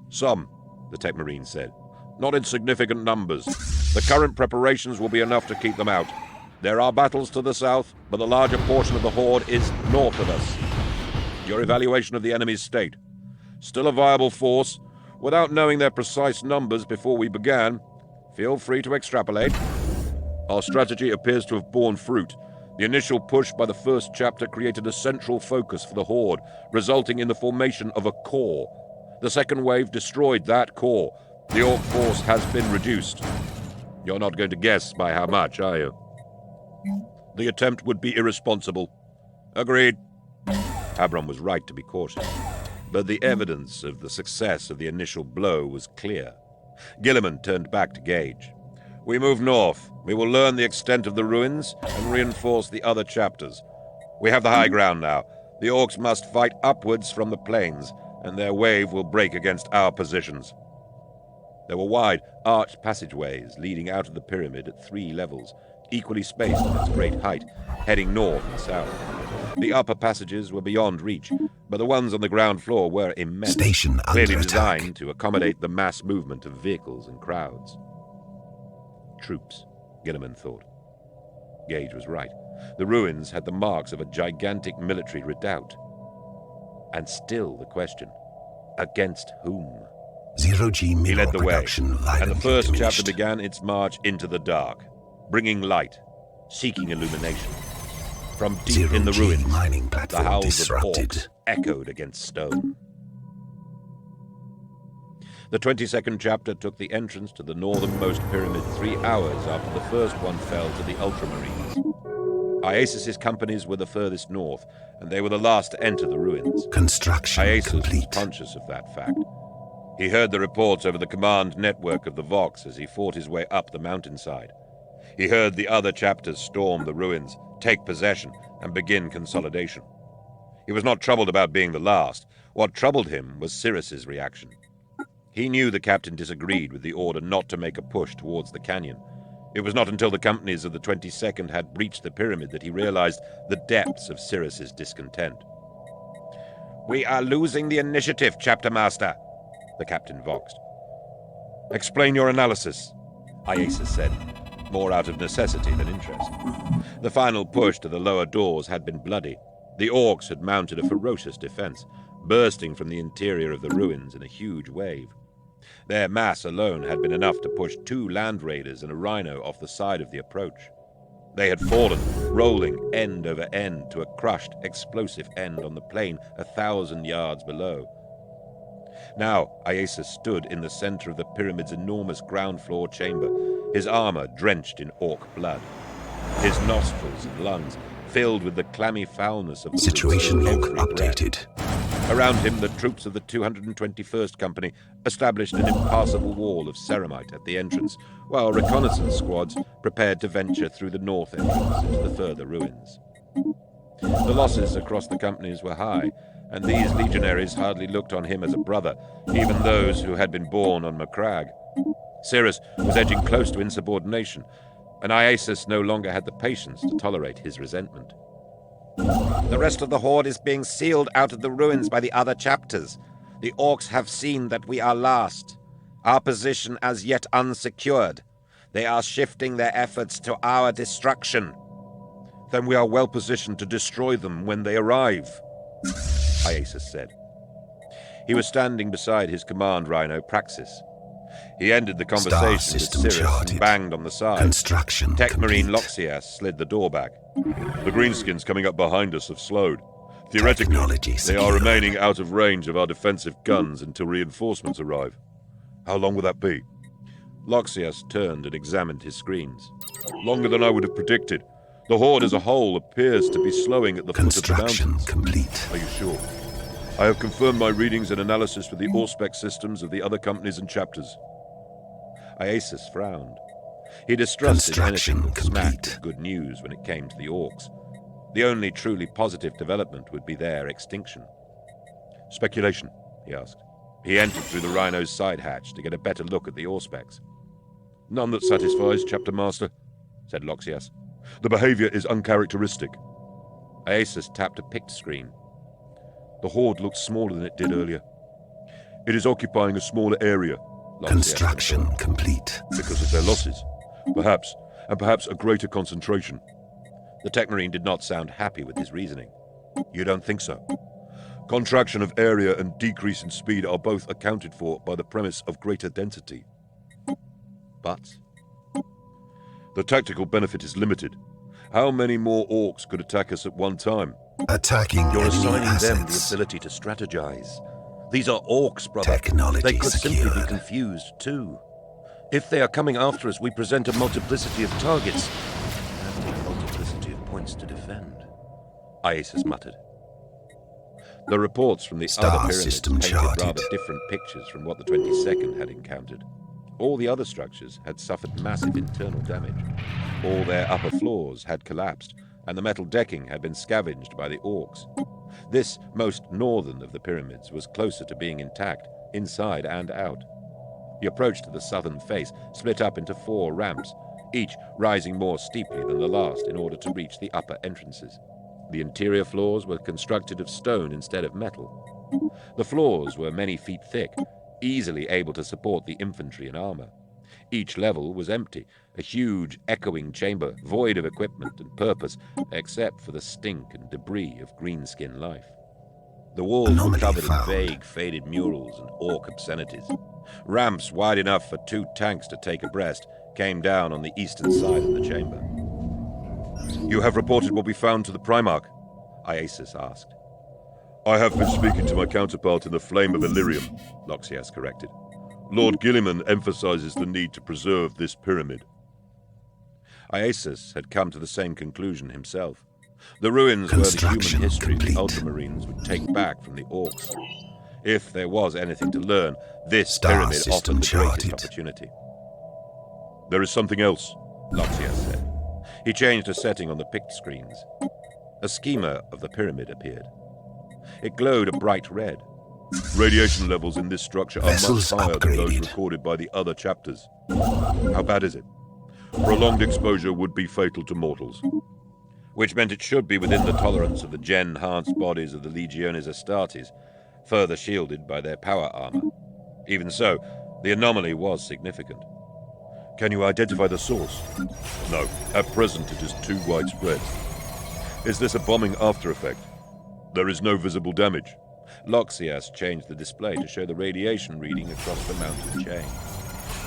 Speaker 1: "Some," the tech marine said. "Not in significant numbers. The current preparations will be enough to keep them out. There are battles to the south, but the larger portion of the horde is north of us. Your evaluation of the enemy's state. Still a viable force. Without knowing their precise numbers before we began, feel free to extrapolate. Our strategy appears to have borne fruit. The initial push by the first chapter created a central focus for the horde, resulting in the formation of a core. The second wave destroyed that core. The orc force has been reduced. You're not going to guess by how much, are you?" "The attempt would be irresponsible." "Agreed." Habron was right to be cautious, but the evidence of the success of the initial blow was clear. Gilliman turned back to Gage. "We move north. We will learn the extent of the ruins and reinforce the other chapters. We have the high ground now. The orcs must fight upwards from the plains, and their wave will break against our positions." There were wide, arched passageways leading out of the pyramid at 3 levels, equally spaced at its great height, heading north and south. The upper passages were beyond reach, but the ones on the ground floor were immense,
Speaker 2: Station
Speaker 1: clearly
Speaker 2: under attack.
Speaker 1: designed to accommodate the mass movement of vehicles and crowds. Troops, Gilliman thought. Gage was right. The ruins had the marks of a gigantic military redoubt. And still the question, against whom?
Speaker 2: Zero-G
Speaker 1: He
Speaker 2: mineral
Speaker 1: led the way,
Speaker 2: production
Speaker 1: and the
Speaker 2: violently
Speaker 1: first
Speaker 2: diminished.
Speaker 1: chapter began its march into the dark, bringing light, seeking illumination. From deep in the
Speaker 2: Zero-G
Speaker 1: ruins,
Speaker 2: mining
Speaker 1: the
Speaker 2: platform
Speaker 1: howls
Speaker 2: disrupted.
Speaker 1: of orcs echoed against stone. The 22nd chapter took the entrance to the northernmost pyramid 3 hours after the first one fell to the Ultramarines. Iasis's companies were the furthest north, and they were the last to enter the ruins.
Speaker 2: Construction
Speaker 1: Iasis was
Speaker 2: complete.
Speaker 1: conscious of that fact. He heard the reports over the command network of the Vox as he fought his way up the mountainside. He heard the other chapters storm the ruins, take possession, and begin consolidation. He was not troubled about being the last. What troubled him was Cyrus's reaction. He knew the captain disagreed with the order not to make a push towards the canyon. It was not until the companies of the 22nd had breached the pyramid that he realized the depths of Cyrus's discontent. "We are losing the initiative, Chapter Master," the captain voxed. "Explain your analysis," Iasis said, more out of necessity than interest. The final push to the lower doors had been bloody. The orcs had mounted a ferocious defense, bursting from the interior of the ruins in a huge wave. Their mass alone had been enough to push 2 land raiders and a rhino off the side of the approach. They had fallen, rolling end over end to a crushed, explosive end on the plain 1,000 yards below. Now, Iasis stood in the center of the pyramid's enormous ground floor chamber, his armor drenched in orc blood, his nostrils and lungs filled with the clammy foulness of the
Speaker 2: Situation
Speaker 1: brutes of
Speaker 2: log
Speaker 1: every breath.
Speaker 2: updated.
Speaker 1: Around him, the troops of the 221st Company established an impassable wall of ceramite at the entrance, while reconnaissance squads prepared to venture through the north entrance into the further ruins. The losses across the companies were high, and these legionaries hardly looked on him as a brother, even those who had been born on Macragge. Cyrus was edging close to insubordination, and Iasis no longer had the patience to tolerate his resentment. "The rest of the horde is being sealed out of the ruins by the other chapters. The orcs have seen that we are last. Our position as yet unsecured. They are shifting their efforts to our destruction." "Then we are well positioned to destroy them when they arrive," Iasis said. He was standing beside his command rhino, Praxis. He ended the conversation with
Speaker 2: system
Speaker 1: Cyrus
Speaker 2: charted.
Speaker 1: and banged on the side.
Speaker 2: Construction
Speaker 1: Tech Marine
Speaker 2: complete.
Speaker 1: Loxias slid the door back. "The greenskins coming up behind us have slowed. Theoretically,
Speaker 2: Technology
Speaker 1: they
Speaker 2: secure.
Speaker 1: are remaining out of range of our defensive guns until reinforcements arrive." "How long will that be?" Loxias turned and examined his screens. "Longer than I would have predicted. The horde as a whole appears to be slowing at the foot of the
Speaker 2: Construction
Speaker 1: mountains."
Speaker 2: complete.
Speaker 1: "Are you sure?" "I have confirmed my readings and analysis with the Allspec systems of the other companies and chapters." Iasis frowned. He distrusted anything
Speaker 2: Construction
Speaker 1: that smacked
Speaker 2: complete.
Speaker 1: of good news when it came to the orcs. The only truly positive development would be their extinction. "Speculation?" he asked. He entered through the rhino's side hatch to get a better look at the Allspecs. "None that satisfies, Chapter Master," said Loxias. "The behavior is uncharacteristic." Iasis tapped a pict screen. "The horde looks smaller than it did earlier." "It is occupying a smaller area," Loxias
Speaker 2: Construction
Speaker 1: confirmed,
Speaker 2: complete.
Speaker 1: "because of their losses. Perhaps, and perhaps a greater concentration." The Tech Marine did not sound happy with his reasoning. "You don't think so?" "Contraction of area and decrease in speed are both accounted for by the premise of greater density." "But?" "The tactical benefit is limited. How many more orcs could attack us at one time?"
Speaker 2: Attacking
Speaker 1: "You're
Speaker 2: enemy
Speaker 1: assigning them the
Speaker 2: assets.
Speaker 1: ability to strategize. These are orcs, brother.
Speaker 2: Technology
Speaker 1: They could simply be
Speaker 2: secured.
Speaker 1: confused, too. If they are coming after us, we present a multiplicity of targets and a multiplicity of points to defend," Iasis muttered. The reports from the
Speaker 2: Star
Speaker 1: other pyramids
Speaker 2: system
Speaker 1: painted
Speaker 2: charted.
Speaker 1: rather different pictures from what the 22nd had encountered. All the other structures had suffered massive internal damage. All their upper floors had collapsed, and the metal decking had been scavenged by the orcs. This most northern of the pyramids was closer to being intact, inside and out. The approach to the southern face split up into 4 ramps, each rising more steeply than the last in order to reach the upper entrances. The interior floors were constructed of stone instead of metal. The floors were many feet thick, easily able to support the infantry and armor. Each level was empty, a huge, echoing chamber, void of equipment and purpose, except for the stink and debris of greenskin life. The walls were
Speaker 2: Anomaly
Speaker 1: covered in
Speaker 2: found.
Speaker 1: vague, faded murals and orc obscenities. Ramps wide enough for 2 tanks to take abreast came down on the eastern side of the chamber. "You have reported what we found to the Primarch?" Iasus asked. "I have been speaking to my counterpart in the Flame of Illyrium," Loxias corrected. "Lord Gilliman emphasizes the need to preserve this pyramid." Iasus had come to the same conclusion himself. The ruins were the human history the Ultramarines would take back from the orcs. If there was anything to learn, this pyramid offered the greatest opportunity. "There is something else," Loxias said. He changed a setting on the pict screens. A schema of the pyramid appeared. It glowed a bright red. "Radiation levels in this structure are much higher than those recorded by the other chapters." "How bad is it?" "Prolonged exposure would be fatal to mortals." Which meant it should be within the tolerance of the gen-enhanced bodies of the Legiones Astartes, further shielded by their power armor. Even so, the anomaly was significant. "Can you identify the source?" "No, at present it is too widespread." "Is this a bombing after effect?" "There is no visible damage." Loxias changed the display to show the radiation reading across the mountain chain.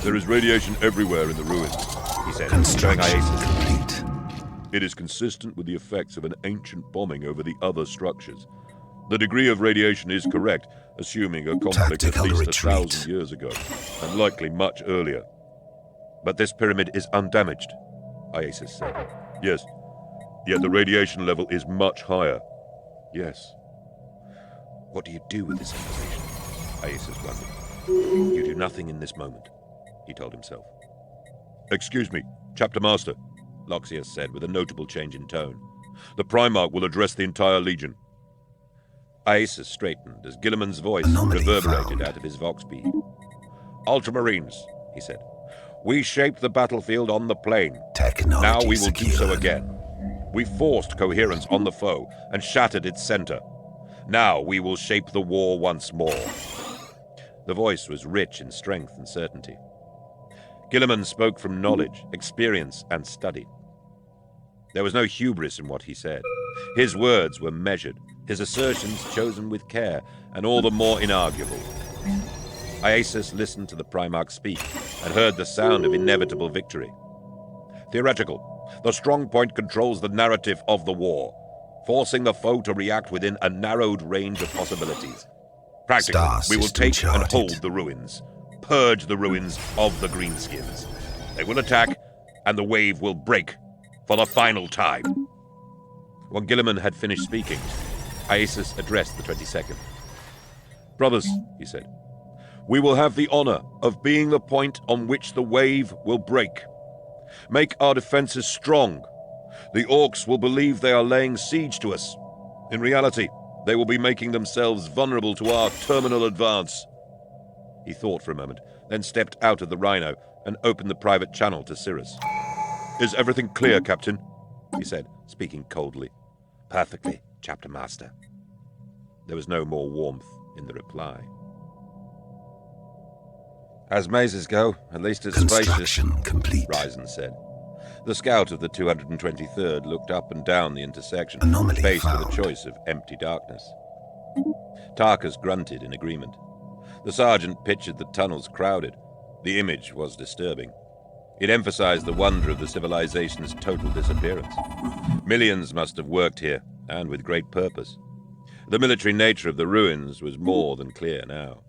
Speaker 1: "There is radiation everywhere in the ruins," he said, showing Iasus.
Speaker 2: Complete.
Speaker 1: "It is consistent with the effects of an ancient bombing over the other structures. The degree of radiation is correct, assuming a conflict at least 1,000 years ago, and likely much earlier." "But this pyramid is undamaged," Iasus said. "Yes, yet the radiation level is much higher." "Yes." "What do you do with this information?" Iasus wondered. "You do nothing in this moment," he told himself. "Excuse me, Chapter Master," Loxias said with a notable change in tone. "The Primarch will address the entire Legion." Iasus straightened as Gilliman's voice reverberated out of his vox bead. "Ultramarines," he said, "we shaped the battlefield on the plain. Now we will do so again. We forced coherence on the foe and shattered its center. Now we will shape the war once more." The voice was rich in strength and certainty. Gilliman spoke from knowledge, experience, and study. There was no hubris in what he said. His words were measured, his assertions chosen with care, and all the more inarguable. Iasus listened to the Primarch speak and heard the sound of inevitable victory. "Theoretical. The strong point controls the narrative of the war, forcing the foe to react within a narrowed range of possibilities. Practical. We will take and hold the ruins. Purge the ruins of the greenskins. They will attack, and the wave will break for the final time." When Gilliman had finished speaking, Iasus addressed the 22nd. "Brothers," he said, "we will have the honor of being the point on which the wave will break. Make our defenses strong. The orcs will believe they are laying siege to us. In reality, they will be making themselves vulnerable to our terminal advance." He thought for a moment, then stepped out of the Rhino and opened the private channel to Cirrus. "Is everything clear, Captain?" he said, speaking coldly. "Perfectly, Chapter Master." There was no more warmth in the reply. "As mazes go, at least it's spacious,"
Speaker 2: Construction complete.
Speaker 1: Ryzen said. The scout of the 223rd looked up and down the intersection,
Speaker 2: Anomaly
Speaker 1: faced with a
Speaker 2: found.
Speaker 1: choice of empty darkness. Tarkus grunted in agreement. The sergeant pictured the tunnels crowded. The image was disturbing. It emphasized the wonder of the civilization's total disappearance. Millions must have worked here, and with great purpose. The military nature of the ruins was more than clear now.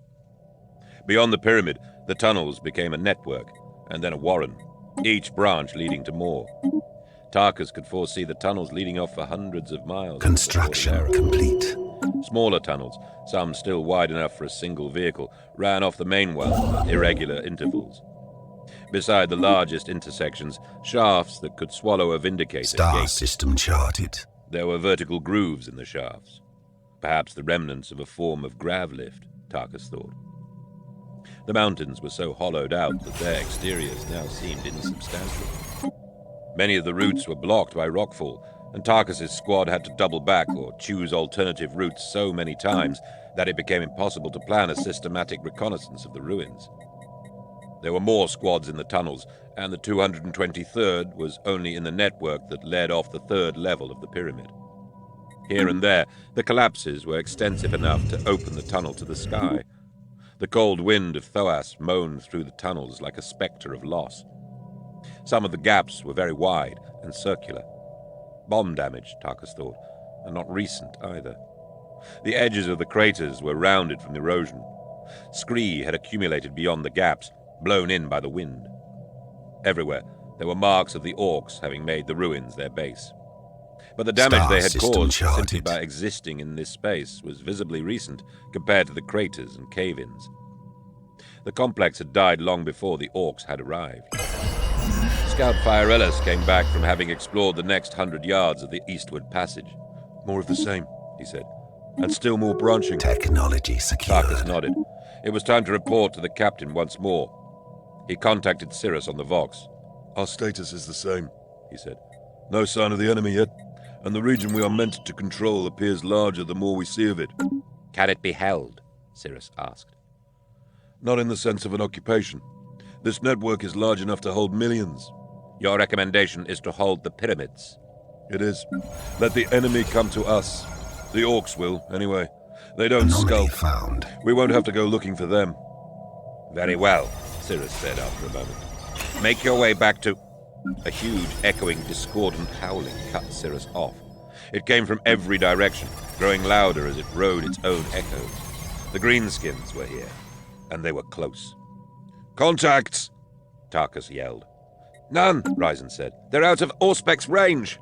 Speaker 1: Beyond the pyramid, the tunnels became a network, and then a warren, each branch leading to more. Tarkus could foresee the tunnels leading off for hundreds of miles.
Speaker 2: Construction complete.
Speaker 1: Smaller tunnels, some still wide enough for a single vehicle, ran off the main one at irregular intervals. Beside the largest intersections, shafts that could swallow a Vindicator
Speaker 2: Star
Speaker 1: gaped.
Speaker 2: system charted.
Speaker 1: There were vertical grooves in the shafts. Perhaps the remnants of a form of grav lift, Tarkus thought. The mountains were so hollowed out that their exteriors now seemed insubstantial. Many of the routes were blocked by rockfall, and Tarkus's squad had to double back or choose alternative routes so many times that it became impossible to plan a systematic reconnaissance of the ruins. There were more squads in the tunnels, and the 223rd was only in the network that led off the third level of the pyramid. Here and there, the collapses were extensive enough to open the tunnel to the sky. The cold wind of Thoas moaned through the tunnels like a spectre of loss. Some of the gaps were very wide and circular. Bomb damage, Tarkus thought, and not recent either. The edges of the craters were rounded from erosion. Scree had accumulated beyond the gaps, blown in by the wind. Everywhere, there were marks of the orcs having made the ruins their base. But the damage they had caused simply by existing in this space was visibly recent compared to the craters and cave-ins. The complex had died long before the orcs had arrived. Scout Firellis came back from having explored the next 100 yards of the eastward passage. "More of the same," he said. "And still more branching."
Speaker 2: Technology secured.
Speaker 1: Tarkus nodded. It was time to report to the captain once more. He contacted Cirrus on the Vox. "Our status is the same," he said. "No sign of the enemy yet, and the region we are meant to control appears larger the more we see of it." "Can it be held?" Cirrus asked. "Not in the sense of an occupation. This network is large enough to hold millions." "Your recommendation is to hold the pyramids?" "It is. Let the enemy come to us. The orcs will, anyway. They don't
Speaker 2: Anomaly
Speaker 1: skulk.
Speaker 2: found.
Speaker 1: We won't have to go looking for them." "Very well," Cirrus said after a moment. "Make your way back to—" A huge, echoing, discordant howling cut Cirrus off. It came from every direction, growing louder as it rode its own echoes. The greenskins were here, and they were close. "Contacts!" Tarkus yelled. "None," Ryzen said. "They're out of Auspec's range."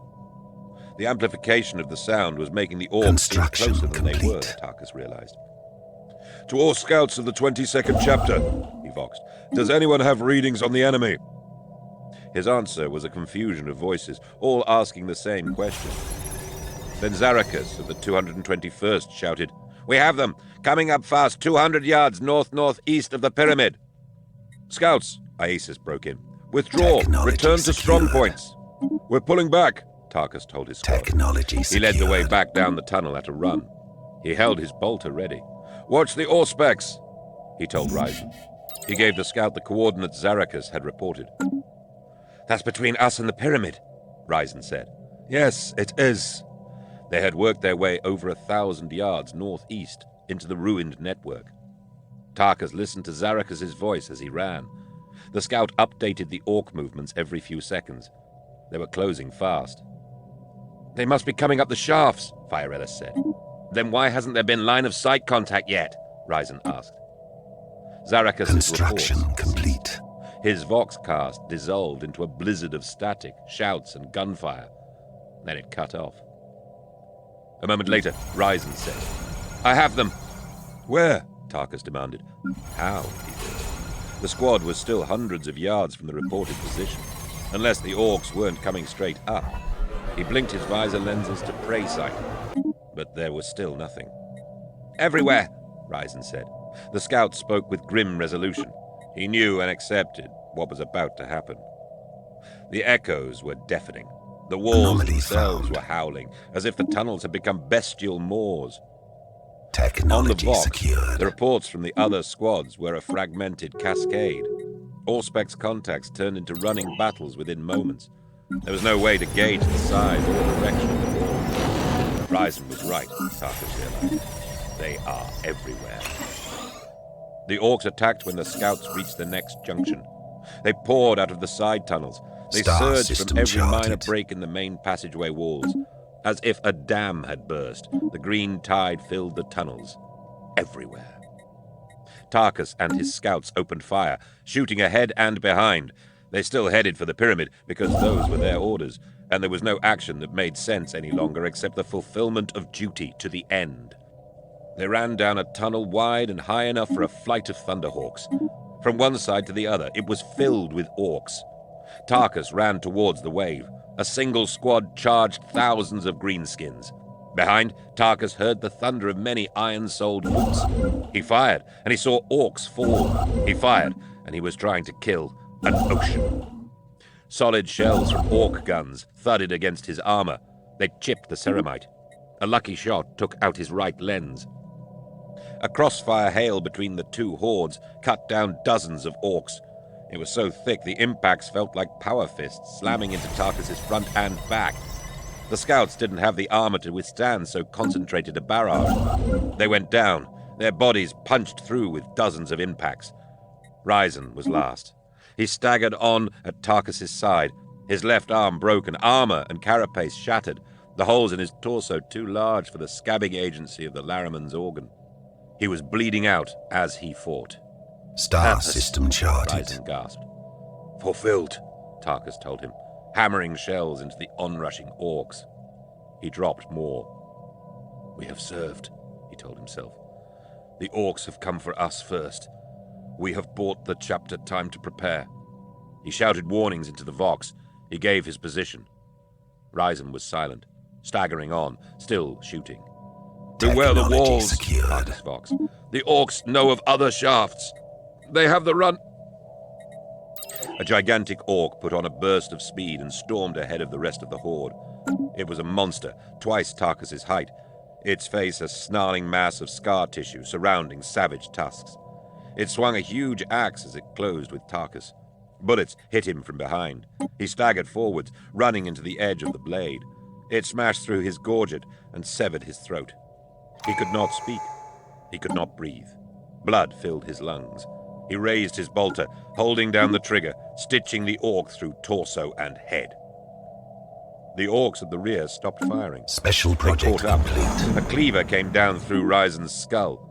Speaker 1: The amplification of the sound was making the orcs seem closer than they were, Tarkus realized. "To all scouts of the 22nd chapter," he voxed, "does anyone have readings on the enemy?" His answer was a confusion of voices, all asking the same question. Then Zarakas of the 221st shouted, "We have them! Coming up fast, 200 yards north-northeast of the pyramid!" "Scouts," Iasis broke in. "Withdraw! Return to strong points!" "We're pulling back," Tarkus told his squad. He led the way back down the tunnel at a run. He held his bolter ready. "Watch the Auspex," he told Ryzen. He gave the scout the coordinates Zarakas had reported. "That's between us and the pyramid," Ryzen said. "Yes, it is." They had worked their way over 1,000 yards northeast into the ruined network. Tarkus listened to Zarakas' voice as he ran. The scout updated the orc movements every few seconds. They were closing fast. "They must be coming up the shafts," Firellis said. "Then why hasn't there been line-of-sight contact yet?" Ryzen asked. Zarakas'
Speaker 2: Construction
Speaker 1: reports.
Speaker 2: complete.
Speaker 1: His voxcast dissolved into a blizzard of static, shouts, and gunfire. Then it cut off. A moment later, Ryzen said, "I have them." "Where?" Tarkus demanded. "How?" he said. The squad was still hundreds of yards from the reported position, unless the orcs weren't coming straight up. He blinked his visor lenses to prey sight, but there was still nothing. "Everywhere," Ryzen said. The scout spoke with grim resolution. He knew and accepted what was about to happen. The echoes were deafening. The walls themselves were howling, as if the tunnels had become bestial maws. On the Vox, the reports from the other squads were a fragmented cascade. Auspec's contacts turned into running battles within moments. There was no way to gauge the size or direction of the war. Ryzen was right, Tarkus realized. They are everywhere. The orcs attacked when the scouts reached the next junction. They poured out of the side tunnels. They surged from every minor break in the main passageway walls. As if a dam had burst, the green tide filled the tunnels. Everywhere. Tarkus and his scouts opened fire, shooting ahead and behind. They still headed for the pyramid because those were their orders, and there was no action that made sense any longer except the fulfillment of duty to the end. They ran down a tunnel wide and high enough for a flight of thunderhawks. From one side to the other, it was filled with orcs. Tarkus ran towards the wave. A single squad charged thousands of greenskins. Behind, Tarkus heard the thunder of many iron-souled hoots. He fired, and he saw orcs fall. He fired, and he was trying to kill an ocean. Solid shells from orc guns thudded against his armor. They chipped the ceramite. A lucky shot took out his right lens. A crossfire hail between the two hordes cut down dozens of orcs. It was so thick the impacts felt like power fists slamming into Tarkus' front and back. The scouts didn't have the armor to withstand so concentrated a barrage. They went down, their bodies punched through with dozens of impacts. Ryzen was last. He staggered on at Tarkus's side, his left arm broken, armor and carapace shattered, the holes in his torso too large for the scabbing agency of the Laraman's organ. He was bleeding out as he fought.
Speaker 2: Star system charted.
Speaker 1: Ryzen gasped. Fulfilled, Tarkus told him, hammering shells into the onrushing orcs. He dropped more. We have served, he told himself. The orcs have come for us first. We have bought the chapter time to prepare. He shouted warnings into the Vox. He gave his position. Ryzen was silent, staggering on, still shooting. Beware the walls, Tarkus Vox. The orcs know of other shafts. They have the run. A gigantic orc put on a burst of speed and stormed ahead of the rest of the horde. It was a monster, twice Tarkus's height, its face a snarling mass of scar tissue surrounding savage tusks. It swung a huge axe as it closed with Tarkus. Bullets hit him from behind. He staggered forwards, running into the edge of the blade. It smashed through his gorget and severed his throat. He could not speak. He could not breathe. Blood filled his lungs. He raised his bolter, holding down the trigger, stitching the orc through torso and head. The orcs at the rear stopped firing.
Speaker 2: Special project complete.
Speaker 1: A cleaver came down through Ryzen's skull.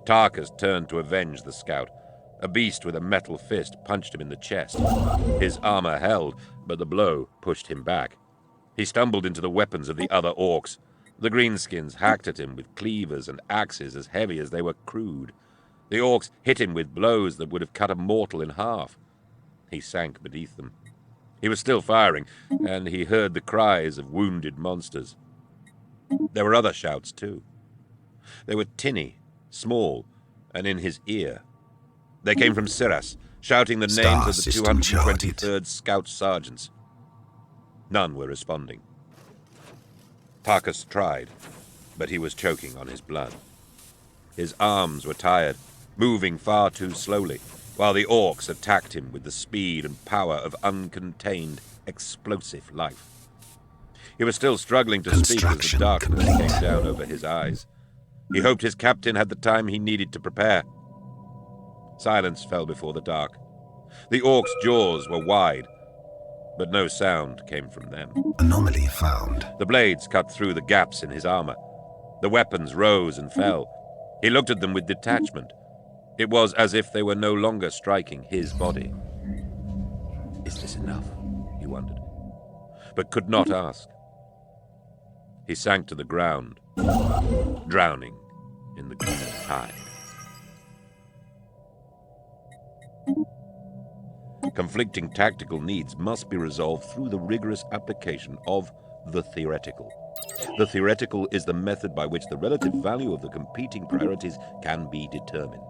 Speaker 1: Tarkus turned to avenge the scout. A beast with a metal fist punched him in the chest. His armor held, but the blow pushed him back. He stumbled into the weapons of the other orcs. The greenskins hacked at him with cleavers and axes as heavy as they were crude. The orcs hit him with blows that would have cut a mortal in half. He sank beneath them. He was still firing, and he heard the cries of wounded monsters. There were other shouts, too. They were tinny, small, and in his ear. They came from Siras, shouting the names of the 223rd Scout Sergeants. None were responding. Tarkus tried, but he was choking on his blood. His arms were tired, moving far too slowly, while the orcs attacked him with the speed and power of uncontained, explosive life. He was still struggling to speak as the darkness came down over his eyes. He hoped his captain had the time he needed to prepare. Silence fell before the dark. The orcs' jaws were wide, but no sound came from them.
Speaker 2: Anomaly found.
Speaker 1: The blades cut through the gaps in his armor. The weapons rose and fell. He looked at them with detachment. It was as if they were no longer striking his body. Is this enough? He wondered, but could not ask. He sank to the ground, drowning in the green tide. Conflicting tactical needs must be resolved through the rigorous application of the theoretical. The theoretical is the method by which the relative value of the competing priorities can be determined.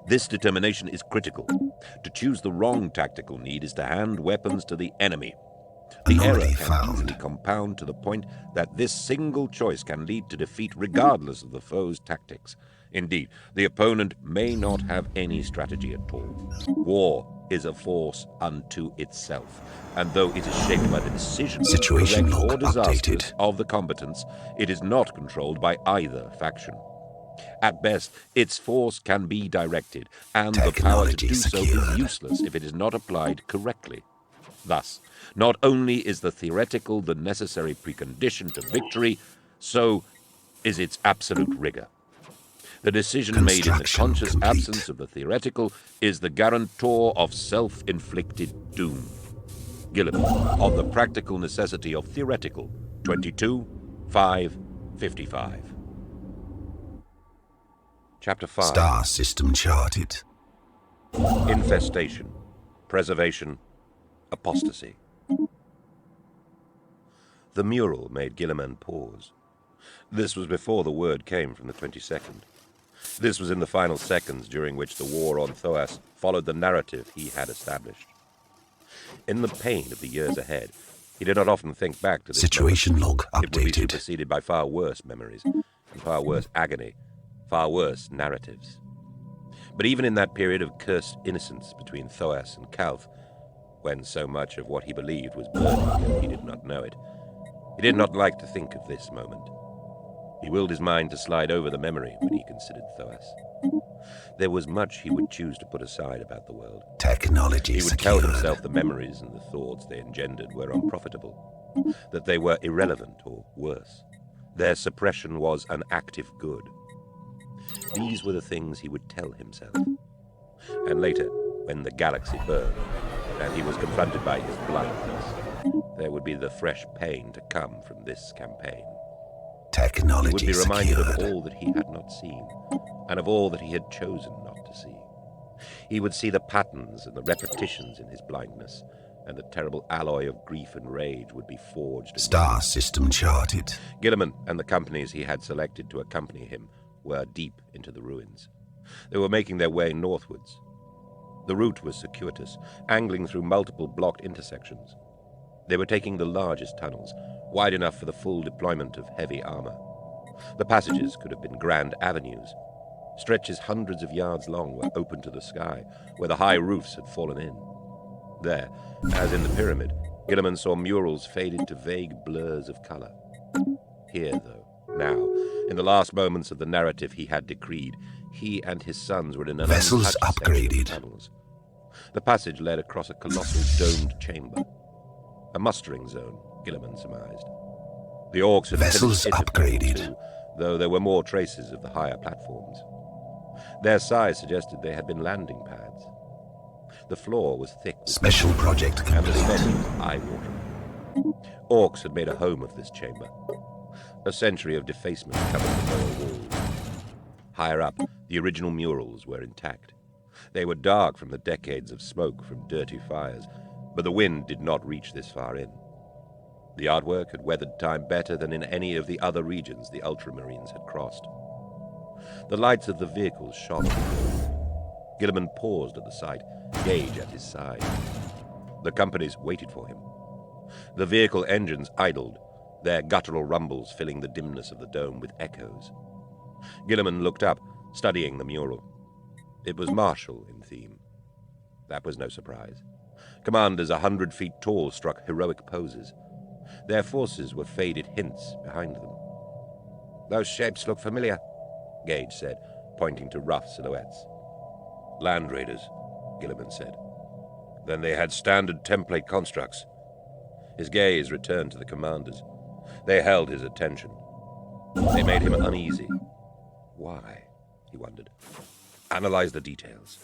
Speaker 1: This determination is critical. To choose the wrong tactical need is to hand weapons to the enemy. The error can easily compound to the point that this single choice can lead to defeat regardless of the foe's tactics. Indeed, the opponent may not have any strategy at all. War is a force unto itself, and though it is shaped by the decision,
Speaker 2: situation
Speaker 1: correct
Speaker 2: log
Speaker 1: or disastrous,
Speaker 2: updated,
Speaker 1: of the combatants, it is not controlled by either faction. At best, its force can be directed, and the power to do so is useless if it is not applied correctly. Thus, not only is the theoretical the necessary precondition to victory, so is its absolute rigor. The decision made in the conscious absence of the theoretical is the guarantor of self-inflicted doom. Gilliman, on the practical necessity of theoretical, 22/5/55. Chapter 5.
Speaker 2: Star system charted.
Speaker 1: Infestation, preservation, apostasy. The mural made Gilliman pause. This was before the word came from the 22nd. This was in the final seconds during which the war on Thoas followed the narrative he had established. In the pain of the years ahead, he did not often think back to this
Speaker 2: situation
Speaker 1: moment.
Speaker 2: log
Speaker 1: It would be
Speaker 2: updated.
Speaker 1: superseded by far worse memories, and far worse agony, far worse narratives. But even in that period of cursed innocence between Thoas and Calth, when so much of what he believed was burning and he did not know it, He did not like to think of this moment. He willed his mind to slide over the memory when he considered Thoas. There was much he would choose to put aside about the world.
Speaker 2: Technology
Speaker 1: He would
Speaker 2: secured.
Speaker 1: tell himself the memories and the thoughts they engendered were unprofitable, that they were irrelevant or worse. Their suppression was an active good. These were the things he would tell himself. And later, when the galaxy burned, and he was confronted by his blindness, there would be the fresh pain to come from this campaign.
Speaker 2: Technology
Speaker 1: He would be reminded
Speaker 2: secured.
Speaker 1: of all that he had not seen, and of all that he had chosen not to see. He would see the patterns and the repetitions in his blindness, and the terrible alloy of grief and rage would be forged.
Speaker 2: Star system charted.
Speaker 1: Gilliman and the companies he had selected to accompany him were deep into the ruins. They were making their way northwards. The route was circuitous, angling through multiple blocked intersections. They were taking the largest tunnels, wide enough for the full deployment of heavy armor. The passages could have been grand avenues. Stretches hundreds of yards long were open to the sky, where the high roofs had fallen in. There, as in the pyramid, Gilliman saw murals faded to vague blurs of color. Here, though, now, in the last moments of the narrative he had decreed, he and his sons were in an
Speaker 2: Vessels
Speaker 1: untouched section of
Speaker 2: upgraded.
Speaker 1: tunnels. The passage led across a colossal domed chamber. A mustering zone, Gilliman surmised. The orcs had
Speaker 2: Vessels
Speaker 1: finished it
Speaker 2: upgraded.
Speaker 1: too, though there were more traces of the higher platforms. Their size suggested they had been landing pads. The floor was thick with
Speaker 2: Special project
Speaker 1: and the
Speaker 2: complete.
Speaker 1: smell was eye-watering. Orcs had made a home of this chamber. A century of defacement covered the lower walls. Higher up, the original murals were intact. They were dark from the decades of smoke from dirty fires, but the wind did not reach this far in. The artwork had weathered time better than in any of the other regions the Ultramarines had crossed. The lights of the vehicles shone. Gilliman paused at the sight, Gage at his side. The companies waited for him. The vehicle engines idled, their guttural rumbles filling the dimness of the dome with echoes. Gilliman looked up, studying the mural. It was martial in theme. That was no surprise. Commanders 100 feet tall struck heroic poses. Their forces were faded hints behind them. "Those shapes look familiar," Gage said, pointing to rough silhouettes. "Land raiders," Gilliman said. Then they had standard template constructs. His gaze returned to the commanders. They held his attention. They made him uneasy. Why? He wondered. Analyze the details.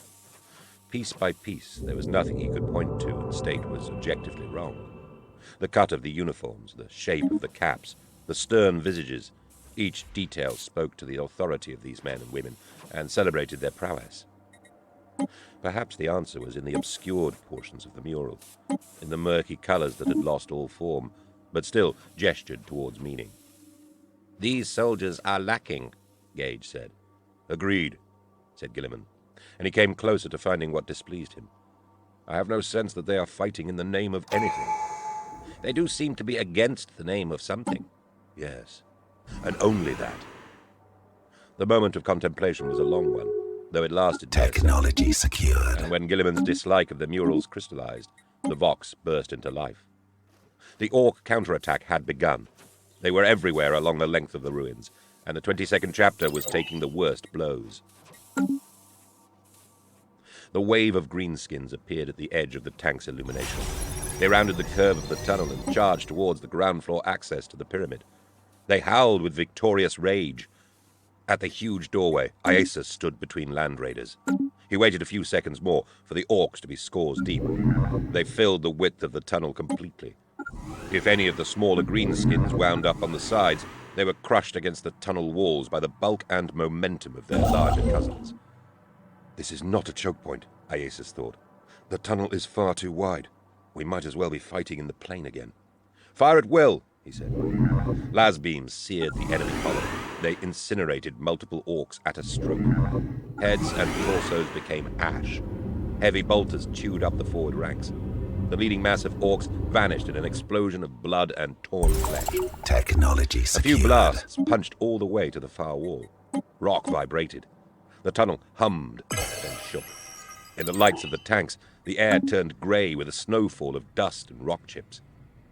Speaker 1: Piece by piece, there was nothing he could point to and state was objectively wrong. The cut of the uniforms, the shape of the caps, the stern visages, each detail spoke to the authority of these men and women and celebrated their prowess. Perhaps the answer was in the obscured portions of the mural, in the murky colors that had lost all form, but still gestured towards meaning. "These soldiers are lacking," Gage said. "Agreed," said Gilliman, and he came closer to finding what displeased him. "I have no sense that they are fighting in the name of anything." "They do seem to be against the name of something." "Yes, and only that." The moment of contemplation was a long one, though it lasted mere seconds.
Speaker 2: Technology secured.
Speaker 1: And when Gilliman's dislike of the murals crystallized, the Vox burst into life. The Orc counterattack had begun. They were everywhere along the length of the ruins, and the 22nd chapter was taking the worst blows. The wave of greenskins appeared at the edge of the tank's illumination. They rounded the curve of the tunnel and charged towards the ground floor access to the pyramid. They howled with victorious rage. At the huge doorway, Iasus stood between land raiders. He waited a few seconds more for the orcs to be scores deep. They filled the width of the tunnel completely. If any of the smaller greenskins wound up on the sides, they were crushed against the tunnel walls by the bulk and momentum of their larger cousins. "This is not a choke point," Iasus thought. "The tunnel is far too wide. We might as well be fighting in the plain again." "Fire at will," he said. Las beams seared the enemy column. They incinerated multiple orcs at a stroke. Heads and torsos became ash. Heavy bolters chewed up the forward ranks. The leading mass of orcs vanished in an explosion of blood and torn flesh.
Speaker 2: Technology
Speaker 1: A
Speaker 2: secured.
Speaker 1: few blasts punched all the way to the far wall. Rock vibrated. The tunnel hummed, then shook. In the lights of the tanks, the air turned grey with a snowfall of dust and rock chips.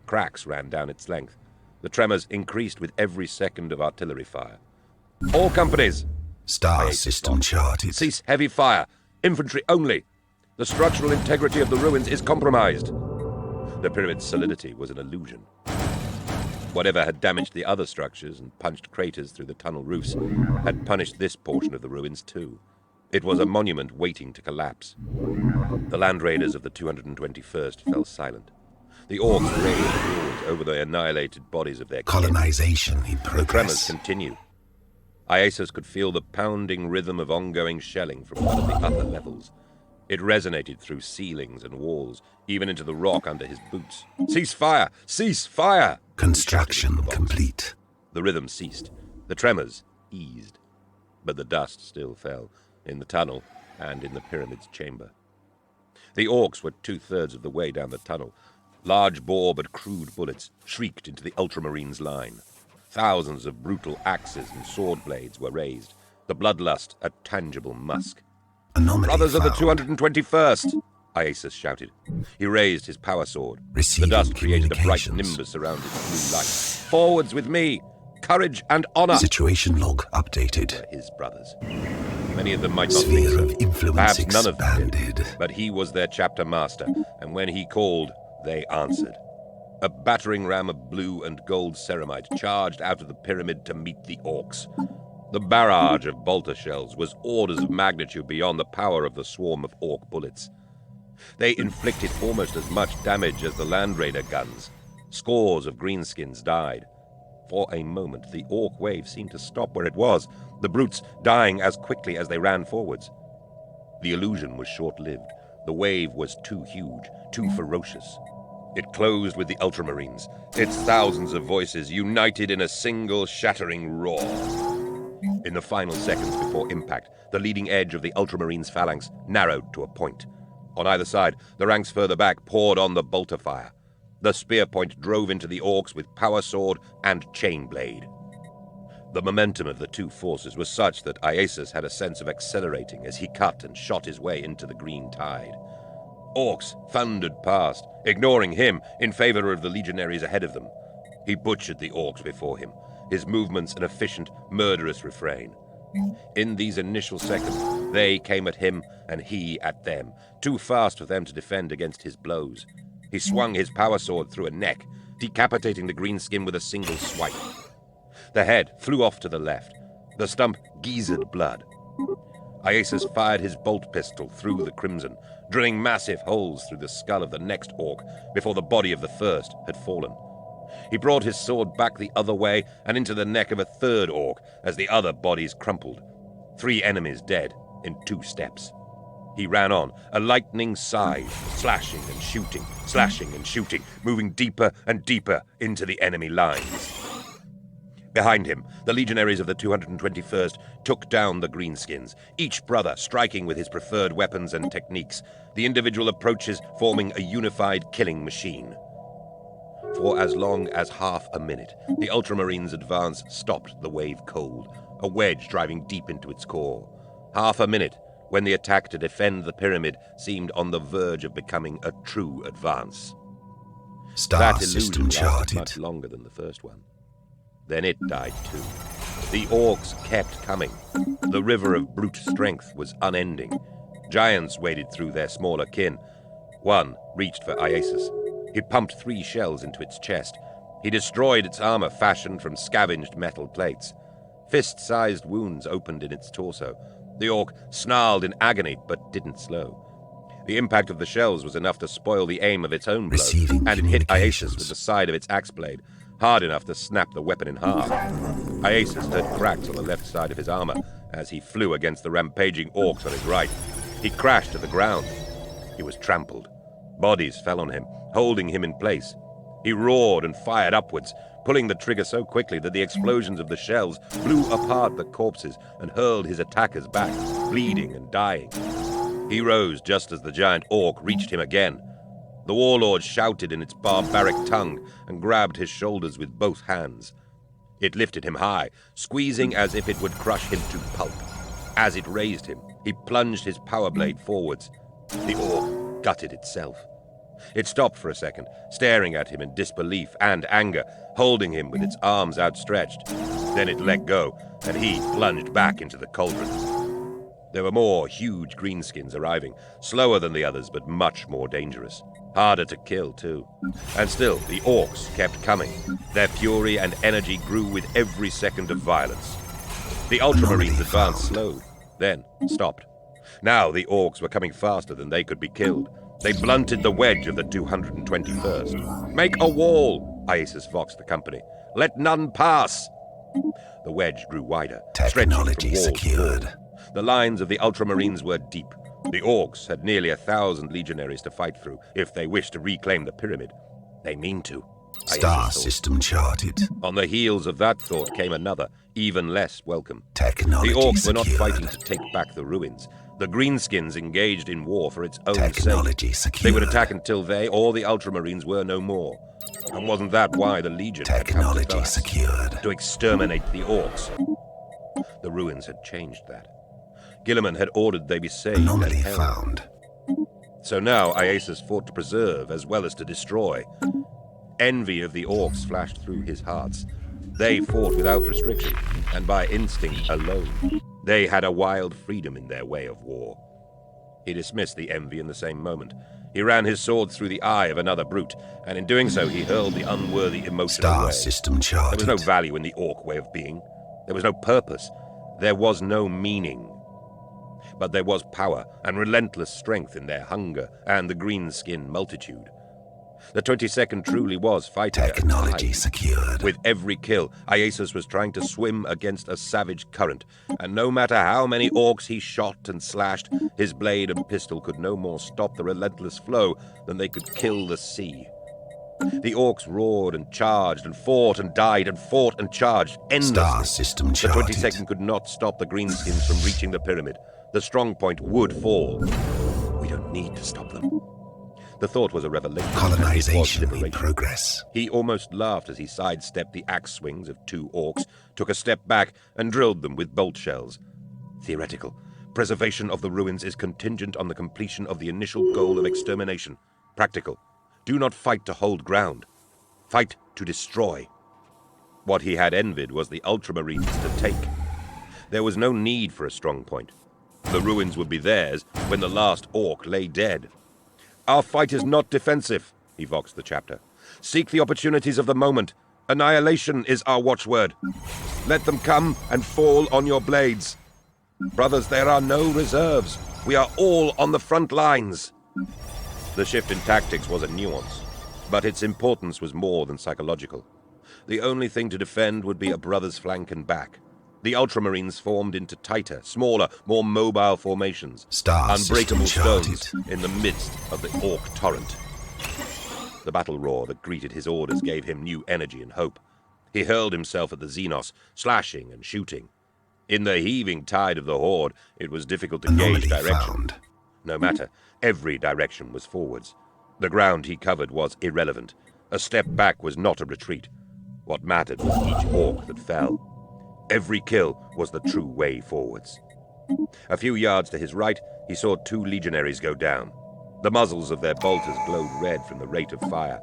Speaker 1: Cracks ran down its length. The tremors increased with every second of artillery fire. All companies!
Speaker 2: Star system charted.
Speaker 1: Cease heavy fire. Infantry only. The structural integrity of the ruins is compromised. The pyramid's solidity was an illusion. Whatever had damaged the other structures and punched craters through the tunnel roofs had punished this portion of the ruins too. It was a monument waiting to collapse. The land raiders of the 221st fell silent. The orcs raised ruins over the annihilated bodies of their
Speaker 2: Colonization in
Speaker 1: progress. The tremors
Speaker 2: progress.
Speaker 1: continued. Iasus could feel the pounding rhythm of ongoing shelling from one of the upper levels. It resonated through ceilings and walls, even into the rock under his boots. Cease fire! Cease fire!
Speaker 2: Construction complete.
Speaker 1: The rhythm ceased. The tremors eased. But the dust still fell, in the tunnel and in the pyramid's chamber. The orcs were 2/3 of the way down the tunnel. Large-bore but crude bullets shrieked into the ultramarines' line. Thousands of brutal axes and sword blades were raised, the bloodlust a tangible musk.
Speaker 2: Anomaly
Speaker 1: Brothers of the
Speaker 2: found.
Speaker 1: 221st! Iasus shouted. He raised his power sword.
Speaker 2: Receiving
Speaker 1: The dust created a bright
Speaker 2: communications.
Speaker 1: nimbus around its blue light. Forwards with me! Courage and honor!
Speaker 2: Situation log updated.
Speaker 1: Were his brothers. Many of them might not think
Speaker 2: Sphere
Speaker 1: so.
Speaker 2: of influence
Speaker 1: Perhaps none of them
Speaker 2: expanded.
Speaker 1: did. But he was their chapter master, and when he called, they answered. A battering ram of blue and gold ceramite charged out of the pyramid to meet the orcs. The barrage of bolter shells was orders of magnitude beyond the power of the swarm of orc bullets. They inflicted almost as much damage as the land raider guns. Scores of greenskins died. For a moment, the orc wave seemed to stop where it was, the brutes dying as quickly as they ran forwards. The illusion was short-lived. The wave was too huge, too ferocious. It closed with the ultramarines, its thousands of voices united in a single shattering roar. In the final seconds before impact, the leading edge of the ultramarines' phalanx narrowed to a point. On either side, the ranks further back poured on the bolter fire. The spear point drove into the orcs with power sword and chain blade. The momentum of the two forces was such that Iasus had a sense of accelerating as he cut and shot his way into the green tide. Orcs thundered past, ignoring him in favor of the legionaries ahead of them. He butchered the orcs before him, his movements an efficient, murderous refrain. In these initial seconds, they came at him and he at them, too fast for them to defend against his blows. He swung his power sword through a neck, decapitating the greenskin with a single swipe. The head flew off to the left. The stump geysered blood. Iasus fired his bolt pistol through the crimson, drilling massive holes through the skull of the next orc before the body of the first had fallen. He brought his sword back the other way and into the neck of a third orc as the other bodies crumpled. 3 enemies dead in 2 steps. He ran on, a lightning scythe, slashing and shooting, moving deeper and deeper into the enemy lines. Behind him, the legionaries of the 221st took down the greenskins, each brother striking with his preferred weapons and techniques, the individual approaches forming a unified killing machine. For as long as half a minute, the Ultramarines' advance stopped the wave cold, a wedge driving deep into its core. Half a minute, when the attack to defend the pyramid seemed on the verge of becoming a true advance.
Speaker 2: Star
Speaker 1: That
Speaker 2: system
Speaker 1: illusion lasted
Speaker 2: charted.
Speaker 1: much longer than the first one. Then it died too. The orcs kept coming. The river of brute strength was unending. Giants waded through their smaller kin. One reached for Iasus. He pumped 3 shells into its chest. He destroyed its armor fashioned from scavenged metal plates. Fist-sized wounds opened in its torso. The orc snarled in agony, but didn't slow. The impact of the shells was enough to spoil the aim of its own blow,
Speaker 2: Receiving
Speaker 1: and it hit Iasus
Speaker 2: communications.
Speaker 1: with the side of its axe blade, hard enough to snap the weapon in half. Iasus heard cracks on the left side of his armor as he flew against the rampaging orcs on his right. He crashed to the ground. He was trampled. Bodies fell on him, holding him in place. He roared and fired upwards, pulling the trigger so quickly that the explosions of the shells blew apart the corpses and hurled his attackers back, bleeding and dying. He rose just as the giant orc reached him again. The warlord shouted in its barbaric tongue and grabbed his shoulders with both hands. It lifted him high, squeezing as if it would crush him to pulp. As it raised him, he plunged his power blade forwards. The orc gutted itself. It stopped for a second, staring at him in disbelief and anger, holding him with its arms outstretched. Then it let go, and he plunged back into the cauldron. There were more huge greenskins arriving, slower than the others, but much more dangerous. Harder to kill, too. And still, the orcs kept coming. Their fury and energy grew with every second of violence. The ultramarines advanced slowly, then stopped. Now the orcs were coming faster than they could be killed. They blunted the wedge of the 221st. "Make a wall!" Iasus voxed the company. "Let none pass!" The wedge grew wider,
Speaker 2: Technology
Speaker 1: stretching from wall to
Speaker 2: secured.
Speaker 1: wall. The lines of the ultramarines were deep. The orcs had nearly 1,000 legionaries to fight through if they wished to reclaim the pyramid. They mean to.
Speaker 2: Star
Speaker 1: Iasus thought.
Speaker 2: system charted.
Speaker 1: On the heels of that thought came another, even less welcome.
Speaker 2: Technology
Speaker 1: The orcs were
Speaker 2: secured.
Speaker 1: not fighting to take back the ruins. The greenskins engaged in war for its own
Speaker 2: Technology
Speaker 1: sake.
Speaker 2: secured.
Speaker 1: They would attack until they or the ultramarines were no more. And wasn't that why the Legion had come to
Speaker 2: Technology
Speaker 1: Thalass?
Speaker 2: secured.
Speaker 1: To exterminate the orcs? The ruins had changed that. Guilliman had ordered they be saved.
Speaker 2: Anomaly
Speaker 1: and held.
Speaker 2: found.
Speaker 1: So now Iasus fought to preserve as well as to destroy. Envy of the orcs flashed through his hearts. They fought without restriction, and by instinct alone. They had a wild freedom in their way of war. He dismissed the envy in the same moment. He ran his sword through the eye of another brute, and in doing so he hurled the unworthy emotion
Speaker 2: Star
Speaker 1: away.
Speaker 2: system
Speaker 1: There
Speaker 2: charted.
Speaker 1: was no value in the orc way of being. There was no purpose. There was no meaning. But there was power and relentless strength in their hunger and the green-skinned multitude. The 22nd truly was fighting at a
Speaker 2: Technology
Speaker 1: tide.
Speaker 2: secured.
Speaker 1: With every kill, Iasus was trying to swim against a savage current, and no matter how many orcs he shot and slashed, his blade and pistol could no more stop the relentless flow than they could kill the sea. The orcs roared and charged and fought and died and fought and charged endlessly.
Speaker 2: Star system
Speaker 1: The
Speaker 2: charted.
Speaker 1: 22nd could not stop the greenskins from reaching the pyramid. The strong point would fall. We don't need to stop them. The thought was a revelation.
Speaker 2: Colonization
Speaker 1: It was
Speaker 2: in
Speaker 1: liberation.
Speaker 2: progress.
Speaker 1: He almost laughed as he sidestepped the axe swings of two orcs, took a step back, and drilled them with bolt shells. Theoretical. Preservation of the ruins is contingent on the completion of the initial goal of extermination. Practical. Do not fight to hold ground. Fight to destroy. What he had envied was the ultramarines to take. There was no need for a strong point. The ruins would be theirs when the last orc lay dead. Our fight is not defensive, he voxed the chapter. Seek the opportunities of the moment. Annihilation is our watchword. Let them come and fall on your blades. Brothers, there are no reserves. We are all on the front lines. The shift in tactics was a nuance, but its importance was more than psychological. The only thing to defend would be a brother's flank and back. The ultramarines formed into tighter, smaller, more mobile formations,
Speaker 2: Star
Speaker 1: unbreakable
Speaker 2: system charted.
Speaker 1: stones in the midst of the orc torrent. The battle roar that greeted his orders gave him new energy and hope. He hurled himself at the Xenos, slashing and shooting. In the heaving tide of the horde, it was difficult to
Speaker 2: Anomaly
Speaker 1: gauge direction.
Speaker 2: found.
Speaker 1: No matter, every direction was forwards. The ground he covered was irrelevant. A step back was not a retreat. What mattered was each orc that fell. Every kill was the true way forwards. A few yards to his right, he saw two legionaries go down. The muzzles of their bolters glowed red from the rate of fire.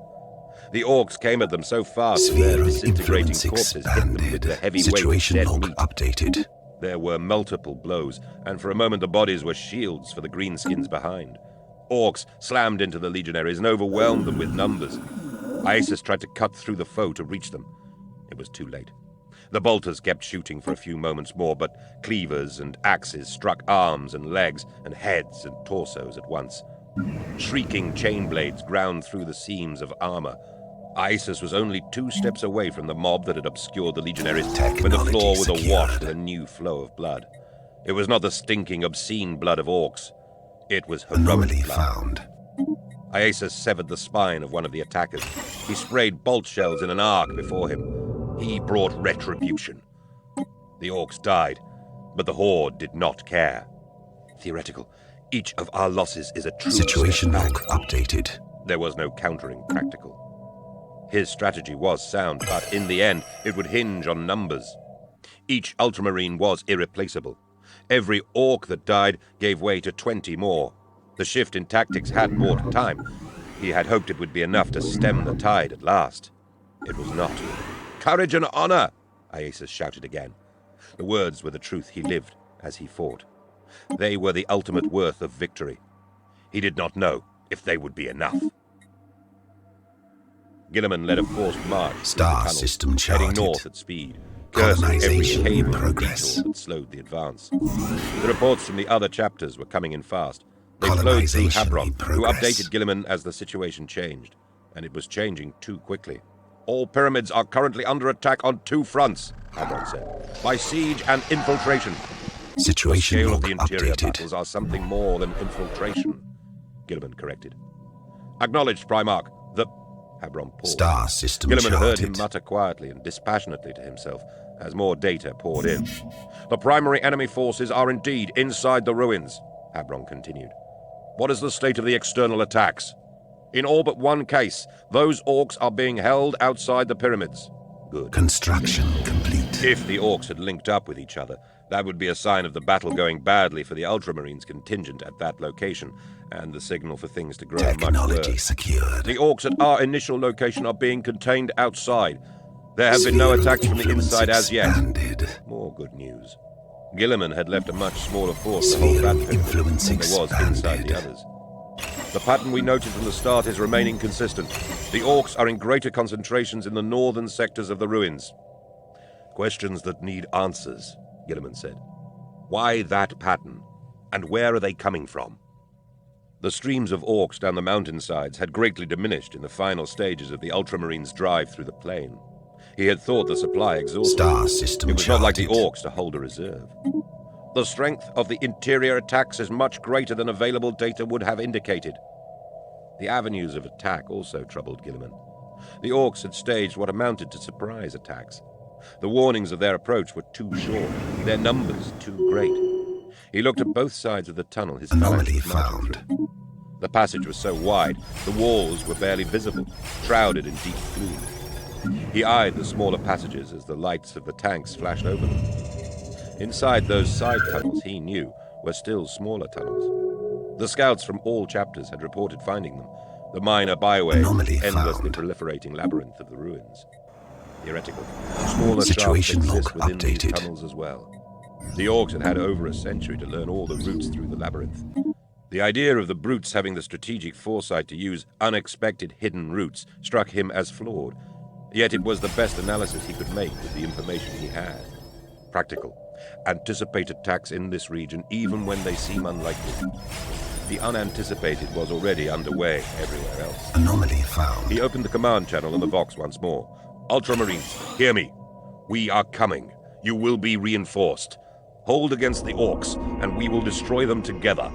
Speaker 1: The orcs came at them so fast that their
Speaker 2: Sphere of
Speaker 1: disintegrating
Speaker 2: influence
Speaker 1: corpses hit them with
Speaker 2: expanded.
Speaker 1: the heavy weight of
Speaker 2: Situation
Speaker 1: dead
Speaker 2: log
Speaker 1: meat.
Speaker 2: updated.
Speaker 1: There were multiple blows, and for a moment the bodies were shields for the greenskins behind. Orcs slammed into the legionaries and overwhelmed them with numbers. Iasus tried to cut through the foe to reach them. It was too late. The bolters kept shooting for a few moments more, but cleavers and axes struck arms and legs and heads and torsos at once. Shrieking chain blades ground through the seams of armor. Iasus was only 2 steps away from the mob that had obscured the legionaries when the floor was awash with a new flow of blood. It was not the stinking, obscene blood of orcs. It was heroic
Speaker 2: Anomaly
Speaker 1: blood.
Speaker 2: found.
Speaker 1: Iasus severed the spine of one of the attackers. He sprayed bolt shells in an arc before him. He brought retribution. The orcs died, but the horde did not care. Theoretical. Each of our losses is a true
Speaker 2: Situation
Speaker 1: step
Speaker 2: log
Speaker 1: back.
Speaker 2: updated.
Speaker 1: There was no countering practical. His strategy was sound, but in the end, it would hinge on numbers. Each ultramarine was irreplaceable. Every orc that died gave way to 20 more. The shift in tactics had bought time, He had hoped it would be enough to stem the tide at last. It was not. "Courage and honor!" Iasus shouted again. The words were the truth he lived as he fought. They were the ultimate worth of victory. He did not know if they would be enough. Gilliman led a forced march through
Speaker 2: Star
Speaker 1: the tunnel,
Speaker 2: system
Speaker 1: heading
Speaker 2: charted.
Speaker 1: north at speed, cursing every
Speaker 2: Colonization
Speaker 1: cave
Speaker 2: in
Speaker 1: and
Speaker 2: progress.
Speaker 1: detour that slowed the advance. The reports from the other chapters were coming in fast. They flowed through
Speaker 2: Colonization
Speaker 1: Habron,
Speaker 2: in
Speaker 1: who
Speaker 2: progress.
Speaker 1: updated Gilliman as the situation changed, and it was changing too quickly. "All pyramids are currently under attack on 2 fronts," Habron said, "by siege and infiltration. The
Speaker 2: Situation
Speaker 1: scale of
Speaker 2: log
Speaker 1: the interior
Speaker 2: updated.
Speaker 1: battles are something more than infiltration," Gilliman corrected. "Acknowledged, Primarch. The..." Habron paused.
Speaker 2: Star system
Speaker 1: Gilliman heard him
Speaker 2: charted.
Speaker 1: mutter quietly and dispassionately to himself as more data poured in. "The primary enemy forces are indeed inside the ruins," Habron continued. "What is the state of the external attacks?" "In all but one case, those orcs are being held outside the pyramids." "Good."
Speaker 2: Construction complete.
Speaker 1: If the orcs had linked up with each other, that would be a sign of the battle going badly for the Ultramarines contingent at that location, and the signal for things to grow much
Speaker 2: Technology
Speaker 1: worse.
Speaker 2: secured.
Speaker 1: "The orcs at our initial location are being contained outside. There have been no
Speaker 2: Sphere of
Speaker 1: attacks from the
Speaker 2: influence
Speaker 1: inside as yet."
Speaker 2: expanded.
Speaker 1: More good news. Gilliman had left a much smaller force to hold
Speaker 2: Sphere
Speaker 1: that
Speaker 2: of
Speaker 1: pyramid
Speaker 2: influence
Speaker 1: than there was inside the
Speaker 2: expanded.
Speaker 1: others. "The pattern we noted from the start is remaining consistent. The orcs are in greater concentrations in the northern sectors of the ruins." "Questions that need answers," Gilliman said. "Why that pattern? And where are they coming from?" The streams of orcs down the mountainsides had greatly diminished in the final stages of the Ultramarines' drive through the plain. He had thought the supply exhausted.
Speaker 2: Star system
Speaker 1: It was not like the
Speaker 2: charted.
Speaker 1: orcs to hold a reserve. "The strength of the interior attacks is much greater than available data would have indicated." The avenues of attack also troubled Gilliman. The orcs had staged what amounted to surprise attacks. The warnings of their approach were too short, their numbers too great. He looked at both sides of the tunnel his phalanx
Speaker 2: Anomaly
Speaker 1: was marching
Speaker 2: found.
Speaker 1: through. The passage was so wide, the walls were barely visible, shrouded in deep gloom. He eyed the smaller passages as the lights of the tanks flashed over them. Inside those side tunnels, he knew, were still smaller tunnels. The scouts from all chapters had reported finding them, the minor byway,
Speaker 2: Anomaly
Speaker 1: endlessly
Speaker 2: found.
Speaker 1: proliferating labyrinth of the ruins. Theoretical. Smaller
Speaker 2: Situation
Speaker 1: shafts
Speaker 2: log
Speaker 1: exist within these
Speaker 2: updated.
Speaker 1: tunnels as well. The orcs had had over a century to learn all the routes through the labyrinth. The idea of the brutes having the strategic foresight to use unexpected hidden routes struck him as flawed, yet it was the best analysis he could make with the information he had. Practical. Anticipate attacks in this region even when they seem unlikely. The unanticipated was already underway everywhere else.
Speaker 2: Anomaly found.
Speaker 1: He opened the command channel on the Vox once more. "Ultramarines, hear me. We are coming. You will be reinforced. Hold against the orcs, and we will destroy them together.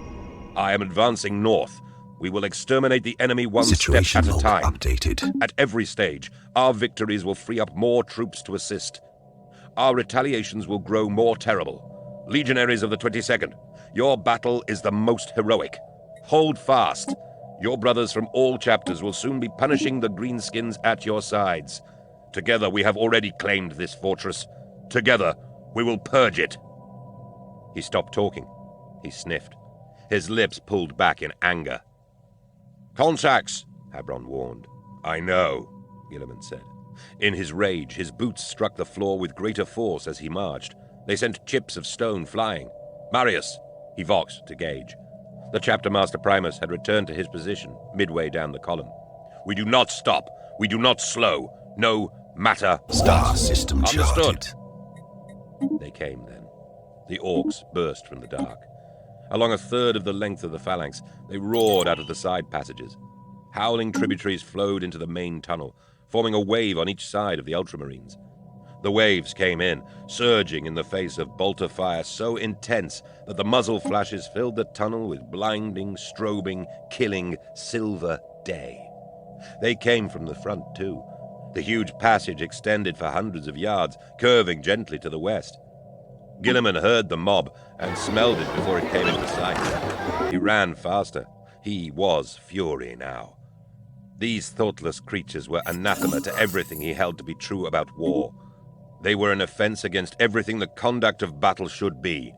Speaker 1: I am advancing north. We will exterminate the enemy one
Speaker 2: Situation
Speaker 1: step at a
Speaker 2: log
Speaker 1: time.
Speaker 2: updated.
Speaker 1: At every stage, our victories will free up more troops to assist. Our retaliations will grow more terrible. Legionaries of the 22nd, your battle is the most heroic. Hold fast. Your brothers from all chapters will soon be punishing the greenskins at your sides. Together we have already claimed this fortress. Together we will purge it." He stopped talking. He sniffed. His lips pulled back in anger. "Contacts," Habron warned. "I know," Gilliman said. In his rage, his boots struck the floor with greater force as he marched. They sent chips of stone flying. "Marius," he voxed to Gage. The chapter master Primus had returned to his position, midway down the column. "We do not stop. We do not slow. No matter
Speaker 2: Star
Speaker 1: what.
Speaker 2: system
Speaker 1: Understood."
Speaker 2: charted.
Speaker 1: They came then. The orcs burst from the dark. Along a third of the length of the phalanx, they roared out of the side passages. Howling tributaries flowed into the main tunnel, forming a wave on each side of the Ultramarines. The waves came in, surging in the face of bolter fire so intense that the muzzle flashes filled the tunnel with blinding, strobing, killing, silver day. They came from the front, too. The huge passage extended for hundreds of yards, curving gently to the west. Gilliman heard the mob and smelled it before it came into sight. He ran faster. He was fury now. These thoughtless creatures were anathema to everything he held to be true about war. They were an offense against everything the conduct of battle should be.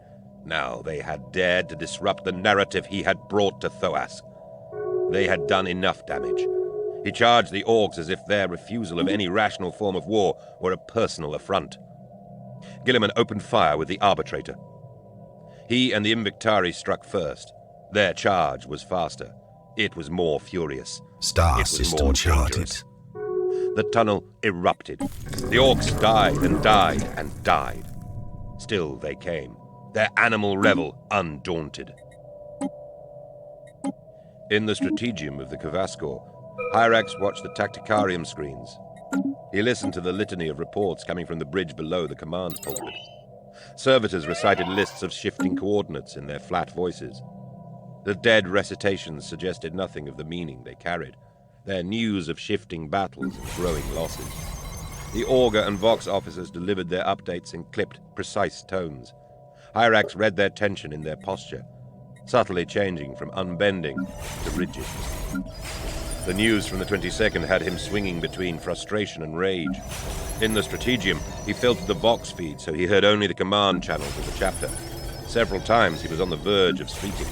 Speaker 1: Now they had dared to disrupt the narrative he had brought to Thoas. They had done enough damage. He charged the orcs as if their refusal of any rational form of war were a personal affront. Gilliman opened fire with the arbitrator. He and the Invictari struck first. Their charge was faster. It was more furious.
Speaker 2: Star
Speaker 1: It was
Speaker 2: system
Speaker 1: more
Speaker 2: charted.
Speaker 1: dangerous. The tunnel erupted. The orcs died and died and died. Still they came, their animal revel undaunted. In the strategium of the Kvaskor, Hyrax watched the tacticarium screens. He listened to the litany of reports coming from the bridge below the command pulpit. Servitors recited lists of shifting coordinates in their flat voices. The dead recitations suggested nothing of the meaning they carried, their news of shifting battles and growing losses. The Augur and Vox officers delivered their updates in clipped, precise tones. Hyrax read their tension in their posture, subtly changing from unbending to rigid. The news from the 22nd had him swinging between frustration and rage. In the strategium, he filtered the Vox feed so he heard only the command channels of the chapter. Several times he was on the verge of speaking.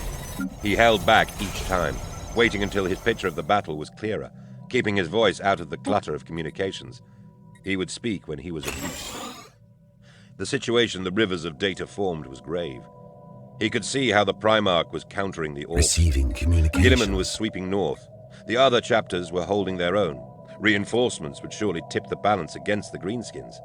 Speaker 1: He held back each time, waiting until his picture of the battle was clearer, keeping his voice out of the clutter of communications. He would speak when he was of use. The situation the rivers of data formed was grave. He could see how the Primarch was countering the orcs.
Speaker 2: Receiving communication.
Speaker 1: Gilliman was sweeping north. The other chapters were holding their own. Reinforcements would surely tip the balance against the Greenskins.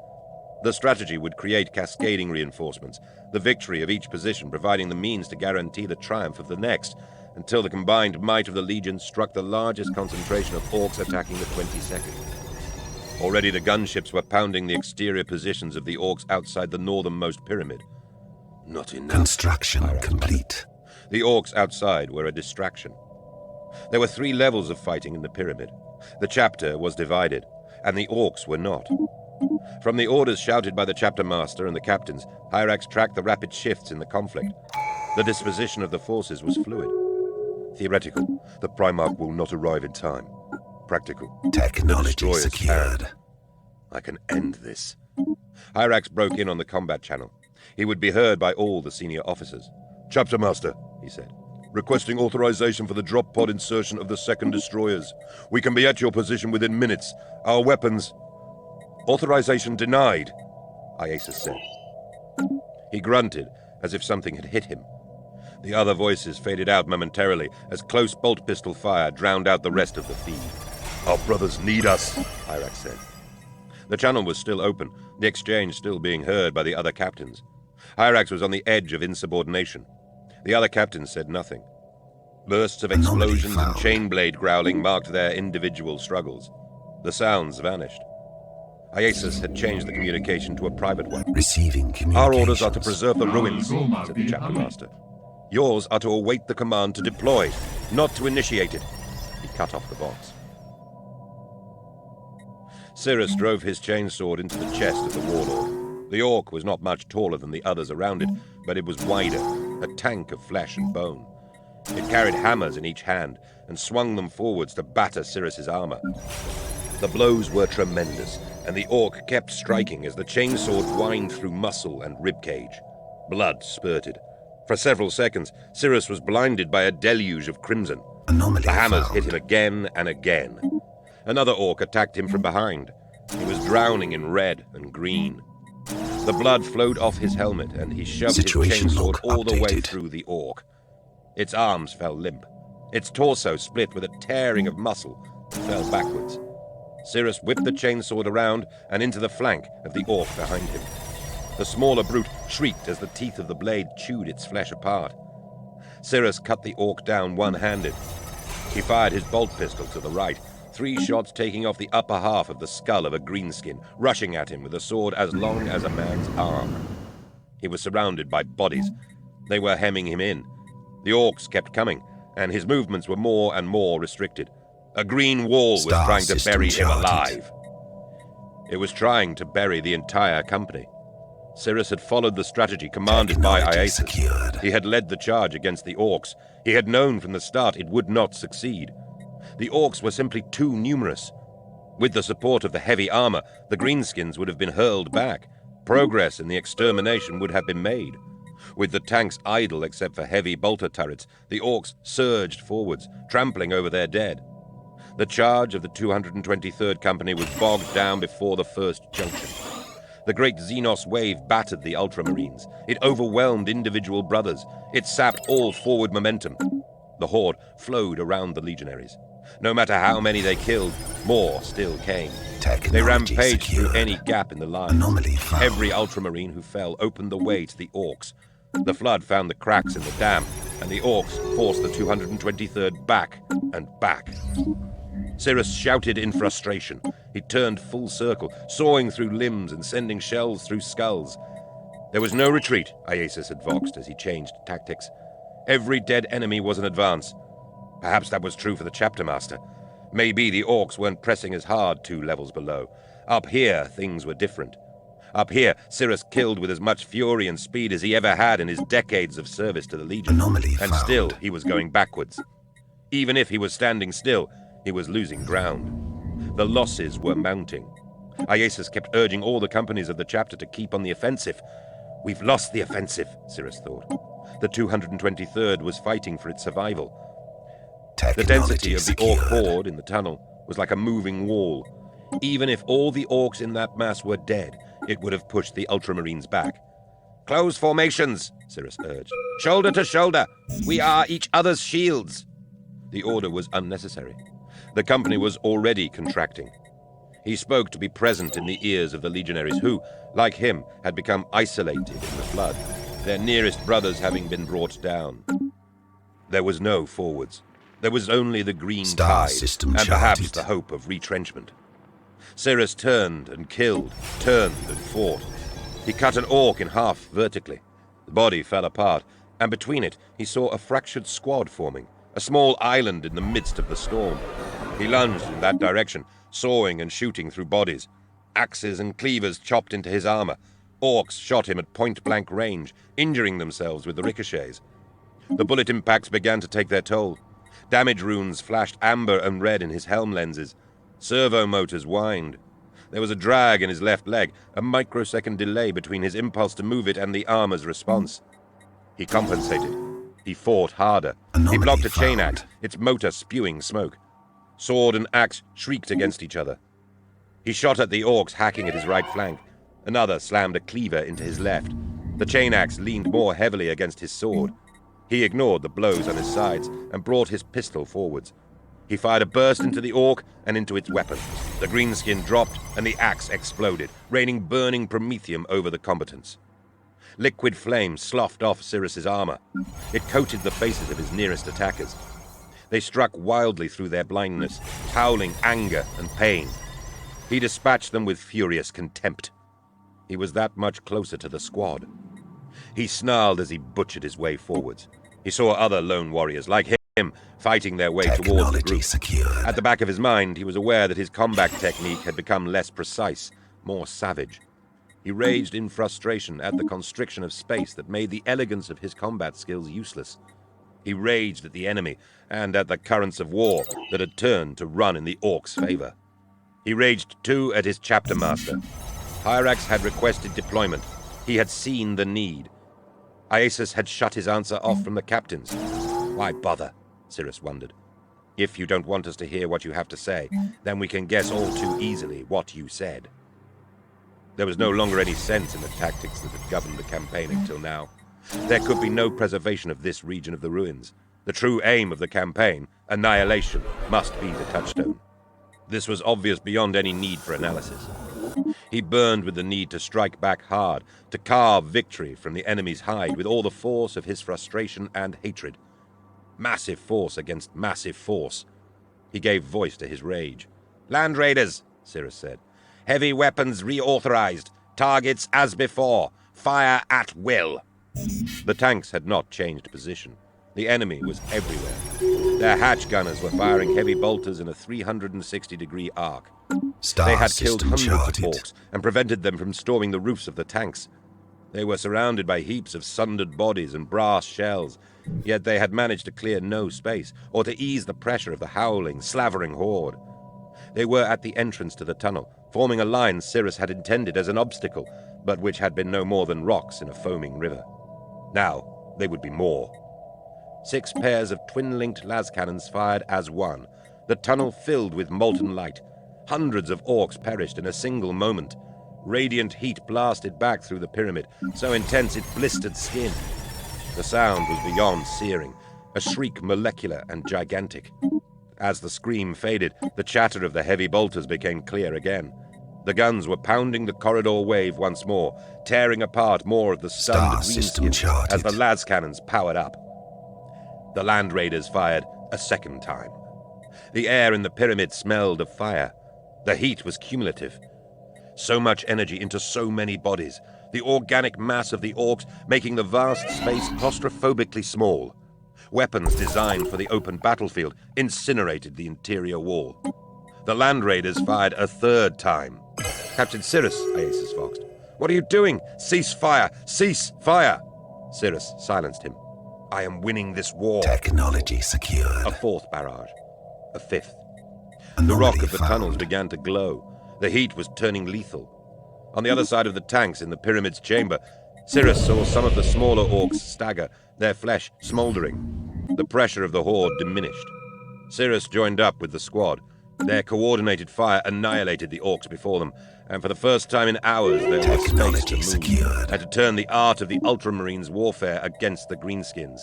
Speaker 1: The strategy would create cascading reinforcements, the victory of each position providing the means to guarantee the triumph of the next, until the combined might of the Legion struck the largest concentration of orcs attacking the 22nd. Already the gunships were pounding the exterior positions of the orcs outside the northernmost pyramid. Not enough.
Speaker 2: Construction complete.
Speaker 1: The orcs outside were a distraction. There were 3 levels of fighting in the pyramid. The chapter was divided, and the orcs were not. From the orders shouted by the chapter master and the captains, Hyrax tracked the rapid shifts in the conflict. The disposition of the forces was fluid. Theoretical, the Primarch will not arrive in time. Practical,
Speaker 2: Technology
Speaker 1: the destroyers
Speaker 2: secured.
Speaker 1: can. I can end this. Hyrax broke in on the combat channel. He would be heard by all the senior officers. Chapter master, he said, requesting authorization for the drop pod insertion of the second destroyers. We can be at your position within minutes. Our weapons... Authorization denied, Iasus said. He grunted, as if something had hit him. The other voices faded out momentarily as close bolt pistol fire drowned out the rest of the feed. Our brothers need us, Hyrax said. The channel was still open, the exchange still being heard by the other captains. Hyrax was on the edge of insubordination. The other captains said nothing. Bursts of explosions and chain blade growling marked their individual struggles. The sounds vanished. Iasus had changed the communication to a private one.
Speaker 2: Receiving communications.
Speaker 1: Our orders are to preserve the ruins, said the chapter master. Yours are to await the command to deploy, not to initiate it. He cut off the box. Cirrus drove his chainsword into the chest of the warlord. The orc was not much taller than the others around it, but it was wider, a tank of flesh and bone. It carried hammers in each hand and swung them forwards to batter Cirrus's armor. The blows were tremendous, and the orc kept striking as the chainsword whined through muscle and ribcage. Blood spurted. For several seconds, Cirrus was blinded by a deluge of crimson.
Speaker 2: Anomaly
Speaker 1: The hammers
Speaker 2: found.
Speaker 1: hit him again and again. Another orc attacked him from behind. He was drowning in red and green. The blood flowed off his helmet, and he shoved
Speaker 2: Situation
Speaker 1: his chainsword
Speaker 2: log
Speaker 1: all the way
Speaker 2: updated.
Speaker 1: through the orc. Its arms fell limp. Its torso split with a tearing of muscle and fell backwards. Cirrus whipped the chainsword around and into the flank of the orc behind him. The smaller brute shrieked as the teeth of the blade chewed its flesh apart. Cirrus cut the orc down one-handed. He fired his bolt pistol to the right, 3 shots taking off the upper half of the skull of a greenskin, rushing at him with a sword as long as a man's arm. He was surrounded by bodies. They were hemming him in. The orcs kept coming, and his movements were more and more restricted. A green wall was
Speaker 2: Star
Speaker 1: trying to
Speaker 2: system
Speaker 1: bury him
Speaker 2: charted.
Speaker 1: alive. It was trying to bury the entire company. Cirrus had followed the strategy commanded by
Speaker 2: Technology
Speaker 1: Iasus.
Speaker 2: secured.
Speaker 1: He had led the charge against the orcs. He had known from the start it would not succeed. The orcs were simply too numerous. With the support of the heavy armor, the greenskins would have been hurled back. Progress in the extermination would have been made. With the tanks idle except for heavy bolter turrets, the orcs surged forwards, trampling over their dead. The charge of the 223rd Company was bogged down before the first junction. The great Xenos wave battered the Ultramarines. It overwhelmed individual brothers. It sapped all forward momentum. The horde flowed around the legionaries. No matter how many they killed, more still came. They rampaged through any gap in the line. Every Ultramarine who fell opened the way to the orcs. The flood found the cracks in the dam, and the orcs forced the 223rd back and back. Cirrus shouted in frustration. He turned full circle, sawing through limbs and sending shells through skulls. There was no retreat, Iasus had voxed as he changed tactics. Every dead enemy was an advance. Perhaps that was true for the chapter master. Maybe the orcs weren't pressing as hard 2 levels below. Up here, things were different. Up here, Cirrus killed with as much fury and speed as he ever had in his decades of service to the Legion. And still, he was going backwards. Even if he was standing still, he was losing ground. The losses were mounting. Iasus kept urging all the companies of the chapter to keep on the offensive. We've lost the offensive, Cirrus thought. The 223rd was fighting for its survival. The density of the orc horde in the tunnel was like a moving wall. Even if all the orcs in that mass were dead, it would have pushed the Ultramarines back. Close formations, Cirrus urged. Shoulder to shoulder. We are each other's shields. The order was unnecessary. The company was already contracting. He spoke to be present in the ears of the legionaries who, like him, had become isolated in the flood, their nearest brothers having been brought down. There was no forwards. There was only the green tide, and perhaps the hope of retrenchment. Cirrus turned and killed, turned and fought. He cut an orc in half vertically. The body fell apart, and between it he saw a fractured squad forming, a small island in the midst of the storm. He lunged in that direction, sawing and shooting through bodies. Axes and cleavers chopped into his armor. Orcs shot him at point-blank range, injuring themselves with the ricochets. The bullet impacts began to take their toll. Damage runes flashed amber and red in his helm lenses. Servo motors whined. There was a drag in his left leg, a microsecond delay between his impulse to move it and the armor's response. He compensated. He fought harder. He blocked a chain axe, its motor spewing smoke. Sword and axe shrieked against each other. He shot at the orcs hacking at his right flank. Another slammed a cleaver into his left. The chain axe leaned more heavily against his sword. He ignored the blows on his sides and brought his pistol forwards. He fired a burst into the orc and into its weapon. The greenskin dropped and the axe exploded, raining burning promethium over the combatants. Liquid flame sloughed off Cirrus's armor. It coated the faces of his nearest attackers. They struck wildly through their blindness, howling anger and pain. He dispatched them with furious contempt. He was that much closer to the squad. He snarled as he butchered his way forwards. He saw other lone warriors like him fighting their way towards the group.
Speaker 2: Secured.
Speaker 1: At the back of his mind, he was aware that his combat technique had become less precise, more savage. He raged in frustration at the constriction of space that made the elegance of his combat skills useless. He raged at the enemy and at the currents of war that had turned to run in the orcs' favor. He raged, too, at his chapter master. Hyrax had requested deployment. He had seen the need. Iasus had shut his answer off from the captains. Why bother? Cirrus wondered. If you don't want us to hear what you have to say, then we can guess all too easily what you said. There was no longer any sense in the tactics that had governed the campaign until now. There could be no preservation of this region of the ruins. The true aim of the campaign, annihilation, must be the touchstone. This was obvious beyond any need for analysis. He burned with the need to strike back hard, to carve victory from the enemy's hide with all the force of his frustration and hatred. Massive force against massive force. He gave voice to his rage. "Land raiders," Cirrus said. "Heavy weapons reauthorized. Targets as before. Fire at will." The tanks had not changed position. The enemy was everywhere. Their hatch gunners were firing heavy bolters in a 360-degree arc. They had killed hundreds of orcs and prevented them from storming the roofs of the tanks. They were surrounded by heaps of sundered bodies and brass shells, yet they had managed to clear no space or to ease the pressure of the howling, slavering horde. They were at the entrance to the tunnel, forming a line Cirrus had intended as an obstacle, but which had been no more than rocks in a foaming river. Now they would be more. 6 pairs of twin-linked las cannons fired as one. The tunnel filled with molten light. Hundreds of orcs perished in a single moment. Radiant heat blasted back through the pyramid, so intense it blistered skin. The sound was beyond searing, a shriek molecular and gigantic. As the scream faded, the chatter of the heavy bolters became clear again. The guns were pounding the corridor wave once more, tearing apart more of the stunned greenskins as the las cannons powered up. The land raiders fired a second time. The air in the pyramid smelled of fire. The heat was cumulative. So much energy into so many bodies, the organic mass of the orcs making the vast space claustrophobically small. Weapons designed for the open battlefield incinerated the interior wall. The land raiders fired a third time. "Captain Cirrus," Iasus foxed. "What are you doing? Cease fire! Cease fire!" Cirrus silenced him. "I am winning this war."
Speaker 2: Technology secured.
Speaker 1: A fourth barrage. A fifth.
Speaker 2: Anomaly
Speaker 1: The rock of the
Speaker 2: found.
Speaker 1: tunnels began to glow. The heat was turning lethal. On the other side of the tanks in the pyramid's chamber, Cirrus saw some of the smaller orcs stagger, their flesh smouldering. The pressure of the horde diminished. Cirrus joined up with the squad. Their coordinated fire annihilated the orcs before them, and for the first time in hours there was space to
Speaker 2: Technology
Speaker 1: move,
Speaker 2: secured.
Speaker 1: and to turn the art of the Ultramarines' warfare against the Greenskins.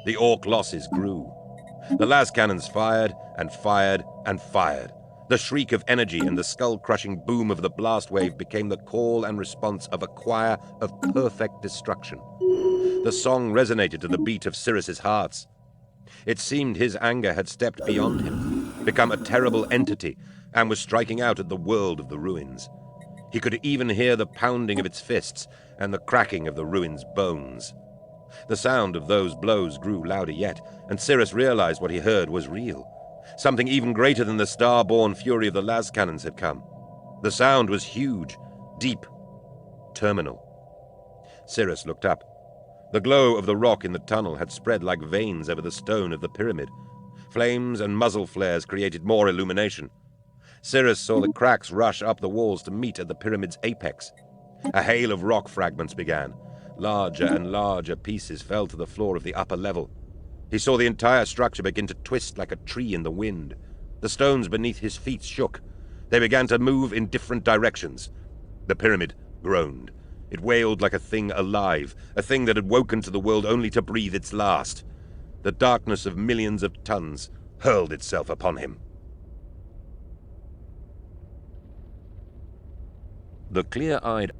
Speaker 1: The orc losses grew. The las cannons fired and fired and fired. The shriek of energy and the skull-crushing boom of the blast wave became the call and response of a choir of perfect destruction. The song resonated to the beat of Cirrus's hearts. It seemed his anger had stepped beyond him, become a terrible entity, and was striking out at the world of the ruins. He could even hear the pounding of its fists and the cracking of the ruins' bones. The sound of those blows grew louder yet, and Cirrus realized what he heard was real. Something even greater than the star-born fury of the las cannons had come. The sound was huge, deep, terminal. Cirrus looked up. The glow of the rock in the tunnel had spread like veins over the stone of the pyramid. Flames and muzzle flares created more illumination. Cirrus saw the cracks rush up the walls to meet at the pyramid's apex. A hail of rock fragments began. Larger and larger pieces fell to the floor of the upper level. He saw the entire structure begin to twist like a tree in the wind. The stones beneath his feet shook. They began to move in different directions. The pyramid groaned. It wailed like a thing alive, a thing that had woken to the world only to breathe its last. The darkness of millions of tons hurled itself upon him. The clear-eyed